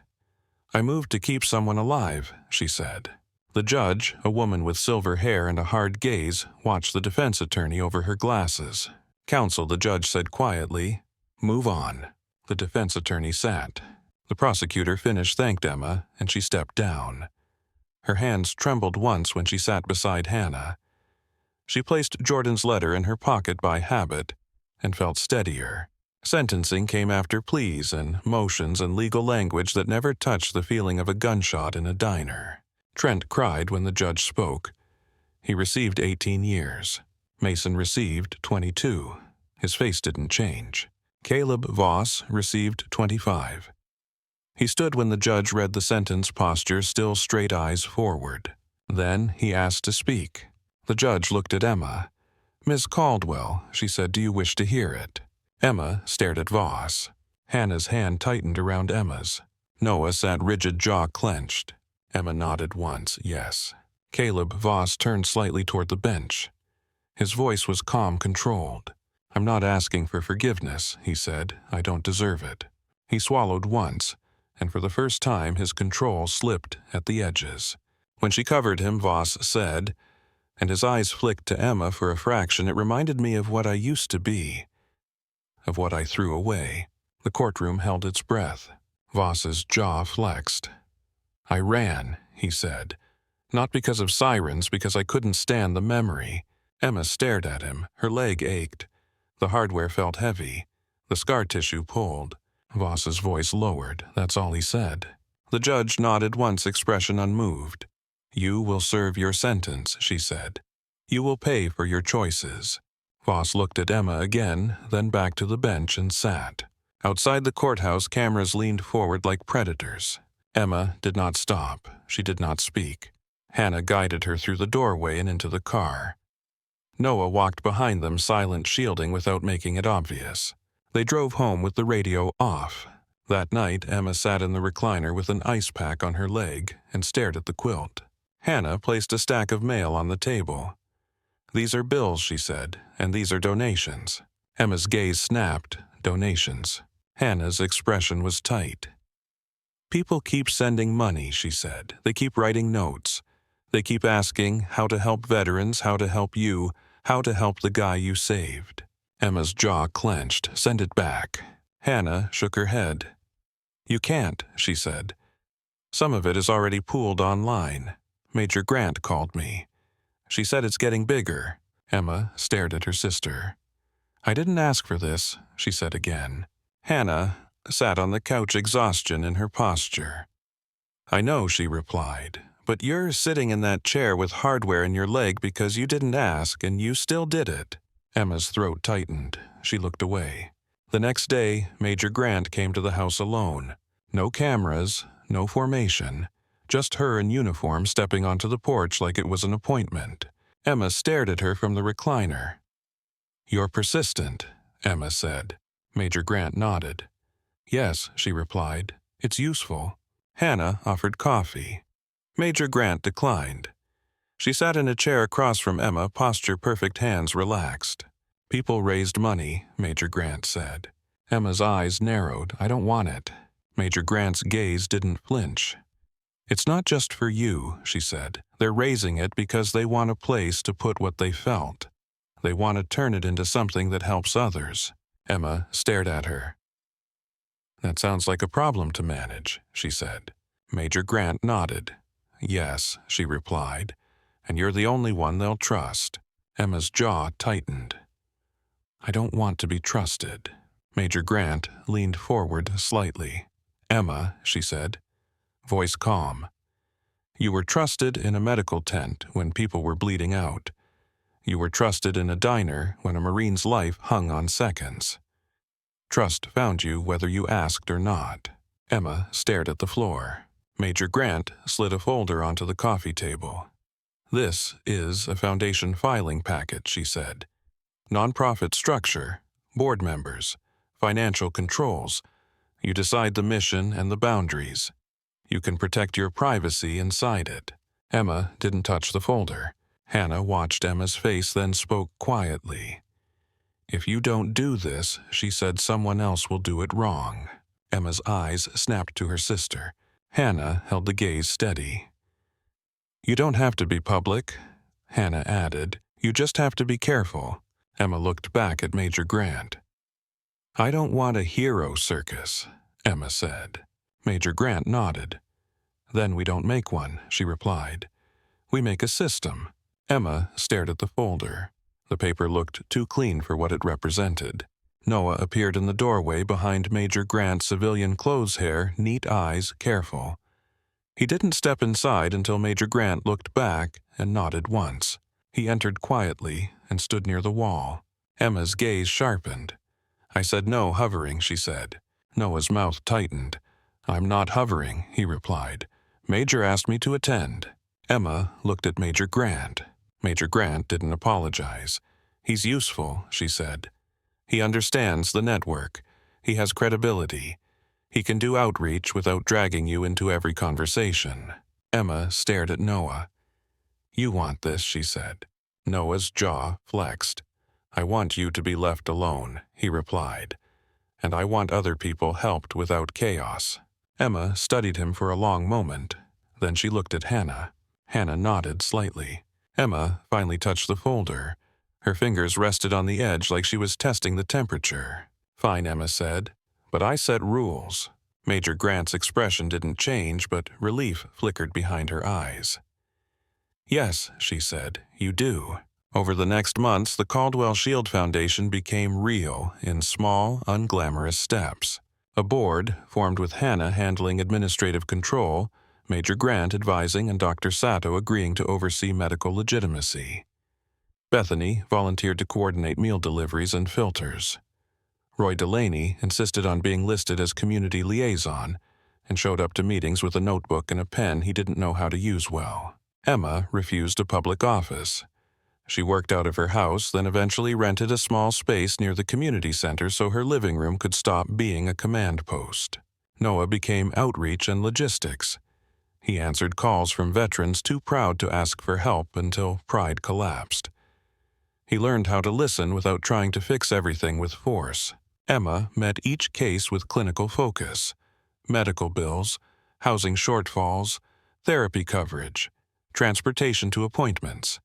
"I moved to keep someone alive," she said. The judge, a woman with silver hair and a hard gaze, watched the defense attorney over her glasses. "Counsel," the judge said quietly, "move on." The defense attorney sat. The prosecutor finished, thanked Emma, and she stepped down. Her hands trembled once when she sat beside Hannah. She placed Jordan's letter in her pocket by habit and felt steadier. Sentencing came after pleas and motions and legal language that never touched the feeling of a gunshot in a diner. Trent cried when the judge spoke. He received 18 years. Mason received 22. His face didn't change. Caleb Voss received 25. He stood when the judge read the sentence, posture still, straight, eyes forward. Then he asked to speak. The judge looked at Emma. "Ms. Caldwell," she said, "do you wish to hear it?" Emma stared at Voss. Hannah's hand tightened around Emma's. Noah sat rigid, jaw clenched. Emma nodded once, yes. Caleb Voss turned slightly toward the bench. His voice was calm, controlled. "I'm not asking for forgiveness," he said. "I don't deserve it." He swallowed once, and for the first time his control slipped at the edges. When she covered him, Voss said, and his eyes flicked to Emma for a fraction, "It reminded me of what I used to be, of what I threw away." The courtroom held its breath. Voss's jaw flexed. "I ran," he said. "Not because of sirens, because I couldn't stand the memory." Emma stared at him. Her leg ached. The hardware felt heavy. The scar tissue pulled. Voss's voice lowered. That's all he said. The judge nodded once, expression unmoved. "You will serve your sentence," she said. "You will pay for your choices." Voss looked at Emma again, then back to the bench and sat. Outside the courthouse, cameras leaned forward like predators. Emma did not stop. She did not speak. Hannah guided her through the doorway and into the car. Noah walked behind them, silent, shielding without making it obvious. They drove home with the radio off. That night, Emma sat in the recliner with an ice pack on her leg and stared at the quilt. Hannah placed a stack of mail on the table. "These are bills," she said, "and these are donations." Emma's gaze snapped. Donations. Hannah's expression was tight. "People keep sending money," she said. "They keep writing notes. They keep asking how to help veterans, how to help you, how to help the guy you saved." Emma's jaw clenched. "Send it back." Hannah shook her head. "You can't," she said. "Some of it is already pooled online. Major Grant called me. She said it's getting bigger." Emma stared at her sister. "I didn't ask for this," she said again. Hannah sat on the couch, exhaustion in her posture. "I know," she replied, "but you're sitting in that chair with hardware in your leg because you didn't ask, and you still did it." Emma's throat tightened. She looked away. The next day, Major Grant came to the house alone. No cameras, no formation, just her in uniform stepping onto the porch like it was an appointment. Emma stared at her from the recliner. "You're persistent," Emma said. Major Grant nodded. "Yes," she replied. "It's useful." Hannah offered coffee. Major Grant declined. She sat in a chair across from Emma, posture perfect, hands relaxed. "People raised money," Major Grant said. Emma's eyes narrowed. "I don't want it." Major Grant's gaze didn't flinch. "It's not just for you," she said. "They're raising it because they want a place to put what they felt. They want to turn it into something that helps others." Emma stared at her. "That sounds like a problem to manage," she said. Major Grant nodded. "Yes," she replied, "and you're the only one they'll trust." Emma's jaw tightened. "I don't want to be trusted." Major Grant leaned forward slightly. "Emma," she said, voice calm, "you were trusted in a medical tent when people were bleeding out. You were trusted in a diner when a Marine's life hung on seconds. Trust found you whether you asked or not." Emma stared at the floor. Major Grant slid a folder onto the coffee table. "This is a foundation filing packet," she said. "Nonprofit structure, board members, financial controls. You decide the mission and the boundaries. You can protect your privacy inside it." Emma didn't touch the folder. Hannah watched Emma's face, then spoke quietly. "If you don't do this," she said, "someone else will do it wrong." Emma's eyes snapped to her sister. Hannah held the gaze steady. "You don't have to be public," Hannah added. "You just have to be careful." Emma looked back at Major Grant. "I don't want a hero circus," Emma said. Major Grant nodded. "Then we don't make one," she replied. "We make a system." Emma stared at the folder. The paper looked too clean for what it represented. Noah appeared in the doorway behind Major Grant's civilian clothes hair, neat eyes, careful. He didn't step inside until Major Grant looked back and nodded once. He entered quietly and stood near the wall. Emma's gaze sharpened. "I said no hovering," she said. Noah's mouth tightened. "I'm not hovering," he replied. "Major asked me to attend." Emma looked at Major Grant. Major Grant didn't apologize. "He's useful," she said. "He understands the network. He has credibility. He can do outreach without dragging you into every conversation. Emma stared at Noah. You want this, she said. Noah's jaw flexed. I want you to be left alone, he replied. And I want other people helped without chaos. Emma studied him for a long moment. Then she looked at Hannah. Hannah nodded slightly. Emma finally touched the folder. Her fingers rested on the edge like she was testing the temperature. Fine, Emma said. But I set rules. Major Grant's expression didn't change, but relief flickered behind her eyes. Yes, she said, you do. Over the next months, the Caldwell Shield Foundation became real in small, unglamorous steps. A board, formed with Hannah handling administrative control, Major Grant advising, and Dr. Sato agreeing to oversee medical legitimacy. Bethany volunteered to coordinate meal deliveries and filters. Roy Delaney insisted on being listed as community liaison and showed up to meetings with a notebook and a pen he didn't know how to use well. Emma refused a public office. She worked out of her house, then eventually rented a small space near the community center so her living room could stop being a command post. Noah became outreach and logistics. He answered calls from veterans too proud to ask for help until pride collapsed. He learned how to listen without trying to fix everything with force. Emma met each case with clinical focus. Medical bills, housing shortfalls, therapy coverage, transportation to appointments.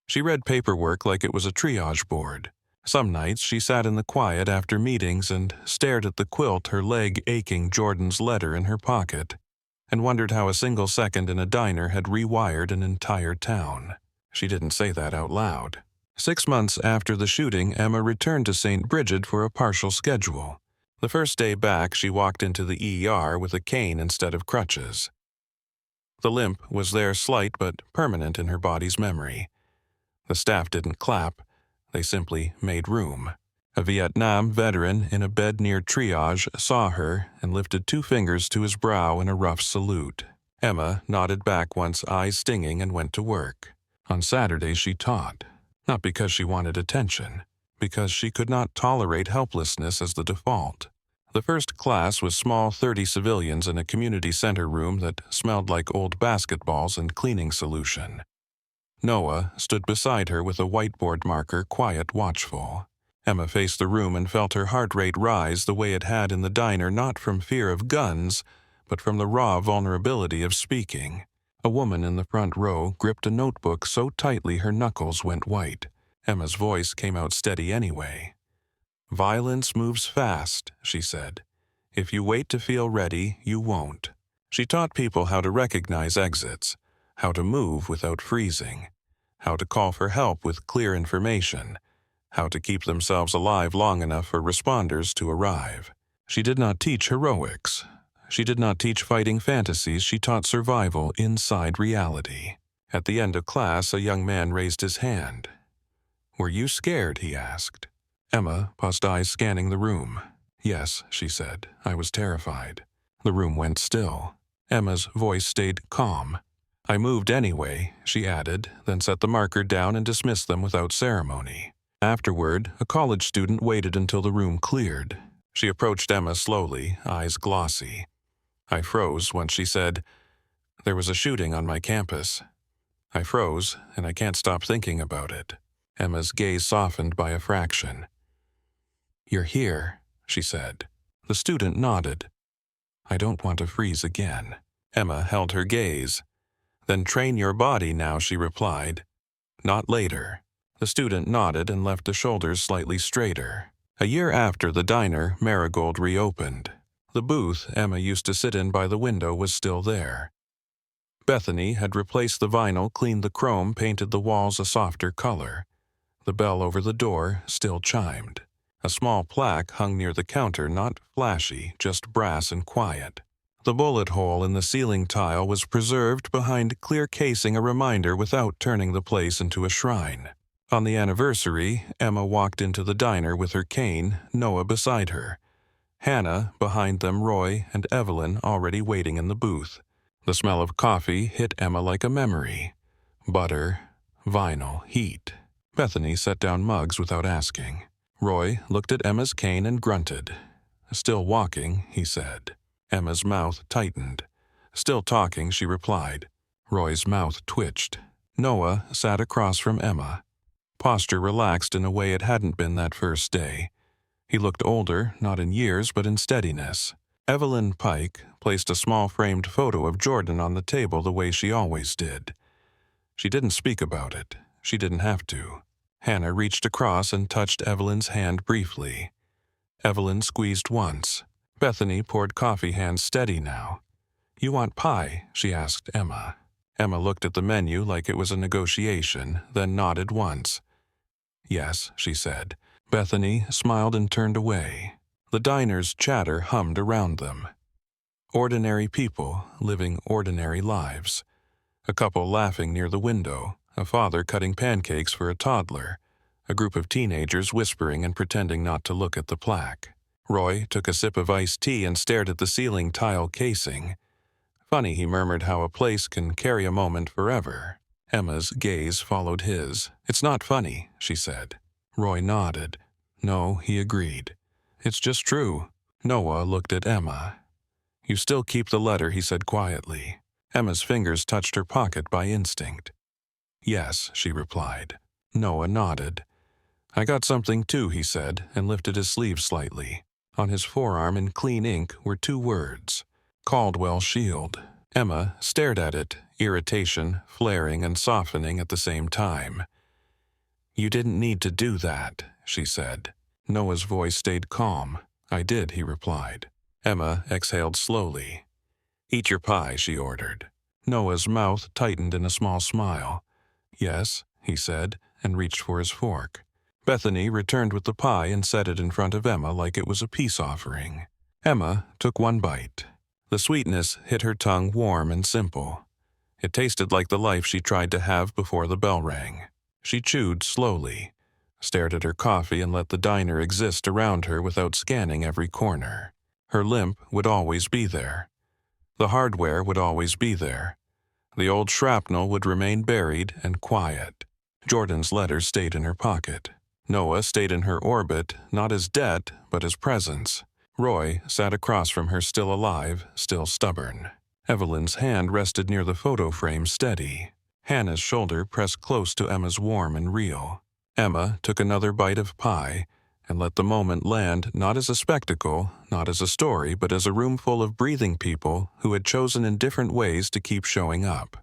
She read paperwork like it was a triage board. Some nights she sat in the quiet after meetings and stared at the quilt, her leg aching Jordan's letter in her pocket, and wondered how a single second in a diner had rewired an entire town. She didn't say that out loud. 6 months after the shooting, Emma returned to St. Bridget for a partial schedule. The first day back, she walked into the ER with a cane instead of crutches. The limp was there, slight but permanent in her body's memory. The staff didn't clap, they simply made room. A Vietnam veteran in a bed near triage saw her and lifted 2 fingers to his brow in a rough salute. Emma nodded back once, eyes stinging, and went to work. On Saturdays she taught, not because she wanted attention, because she could not tolerate helplessness as the default. The first class was small 30 civilians in a community center room that smelled like old basketballs and cleaning solution. Noah stood beside her with a whiteboard marker, quiet, watchful. Emma faced the room and felt her heart rate rise the way it had in the diner, not from fear of guns, but from the raw vulnerability of speaking. A woman in the front row gripped a notebook so tightly her knuckles went white. Emma's voice came out steady anyway. Violence moves fast, she said. If you wait to feel ready, you won't. She taught people how to recognize exits, how to move without freezing, how to call for help with clear information, how to keep themselves alive long enough for responders to arrive. She did not teach heroics. She did not teach fighting fantasies. She taught survival inside reality. At the end of class, a young man raised his hand. Were you scared? He asked. Emma paused, eyes scanning the room. Yes, she said. I was terrified. The room went still. Emma's voice stayed calm. I moved anyway, she added, then set the marker down and dismissed them without ceremony. Afterward, a college student waited until the room cleared. She approached Emma slowly, eyes glossy. I froze once she said, "There was a shooting on my campus." I froze, and I can't stop thinking about it. Emma's gaze softened by a fraction. You're here, she said. The student nodded. I don't want to freeze again. Emma held her gaze. Then train your body now, she replied. Not later. The student nodded and left the shoulders slightly straighter. A year after the diner, Marigold reopened. The booth Emma used to sit in by the window was still there. Bethany had replaced the vinyl, cleaned the chrome, painted the walls a softer color. The bell over the door still chimed. A small plaque hung near the counter, not flashy, just brass and quiet. The bullet hole in the ceiling tile was preserved behind clear casing, a reminder without turning the place into a shrine. On the anniversary, Emma walked into the diner with her cane, Noah beside her. Hannah behind them, Roy and Evelyn already waiting in the booth. The smell of coffee hit Emma like a memory. Butter, vinyl, heat. Bethany set down mugs without asking. Roy looked at Emma's cane and grunted. Still walking, he said. Emma's mouth tightened. Still talking, she replied. Roy's mouth twitched. Noah sat across from Emma. Posture relaxed in a way it hadn't been that first day. He looked older, not in years, but in steadiness. Evelyn Pike placed a small framed photo of Jordan on the table the way she always did. She didn't speak about it. She didn't have to. Hannah reached across and touched Evelyn's hand briefly. Evelyn squeezed once. Bethany poured coffee, hands steady now. "You want pie?" she asked Emma. Emma looked at the menu like it was a negotiation, then nodded once. "Yes," she said. Bethany smiled and turned away. The diner's chatter hummed around them. Ordinary people living ordinary lives. A couple laughing near the window, a father cutting pancakes for a toddler, a group of teenagers whispering and pretending not to look at the plaque. Roy took a sip of iced tea and stared at the ceiling tile casing. Funny, he murmured, how a place can carry a moment forever. Emma's gaze followed his. "It's not funny," she said. Roy nodded. "No," he agreed. "It's just true." Noah looked at Emma. "You still keep the letter," he said quietly. Emma's fingers touched her pocket by instinct. "Yes," she replied. Noah nodded. "I got something too," he said, and lifted his sleeve slightly. On his forearm in clean ink were 2 words. Caldwell Shield. Emma stared at it, irritation flaring and softening at the same time. "You didn't need to do that," she said. Noah's voice stayed calm. "I did," he replied. Emma exhaled slowly. "Eat your pie," she ordered. Noah's mouth tightened in a small smile. "Yes," he said, and reached for his fork. Bethany returned with the pie and set it in front of Emma like it was a peace offering. Emma took one bite. The sweetness hit her tongue warm and simple. It tasted like the life she tried to have before the bell rang. She chewed slowly, stared at her coffee and let the diner exist around her without scanning every corner. Her limp would always be there. The hardware would always be there. The old shrapnel would remain buried and quiet. Jordan's letter stayed in her pocket. Noah stayed in her orbit, not as debt, but as presence. Roy sat across from her, still alive, still stubborn. Evelyn's hand rested near the photo frame, steady. Hannah's shoulder pressed close to Emma's, warm and real. Emma took another bite of pie and let the moment land not as a spectacle, not as a story, but as a room full of breathing people who had chosen in different ways to keep showing up.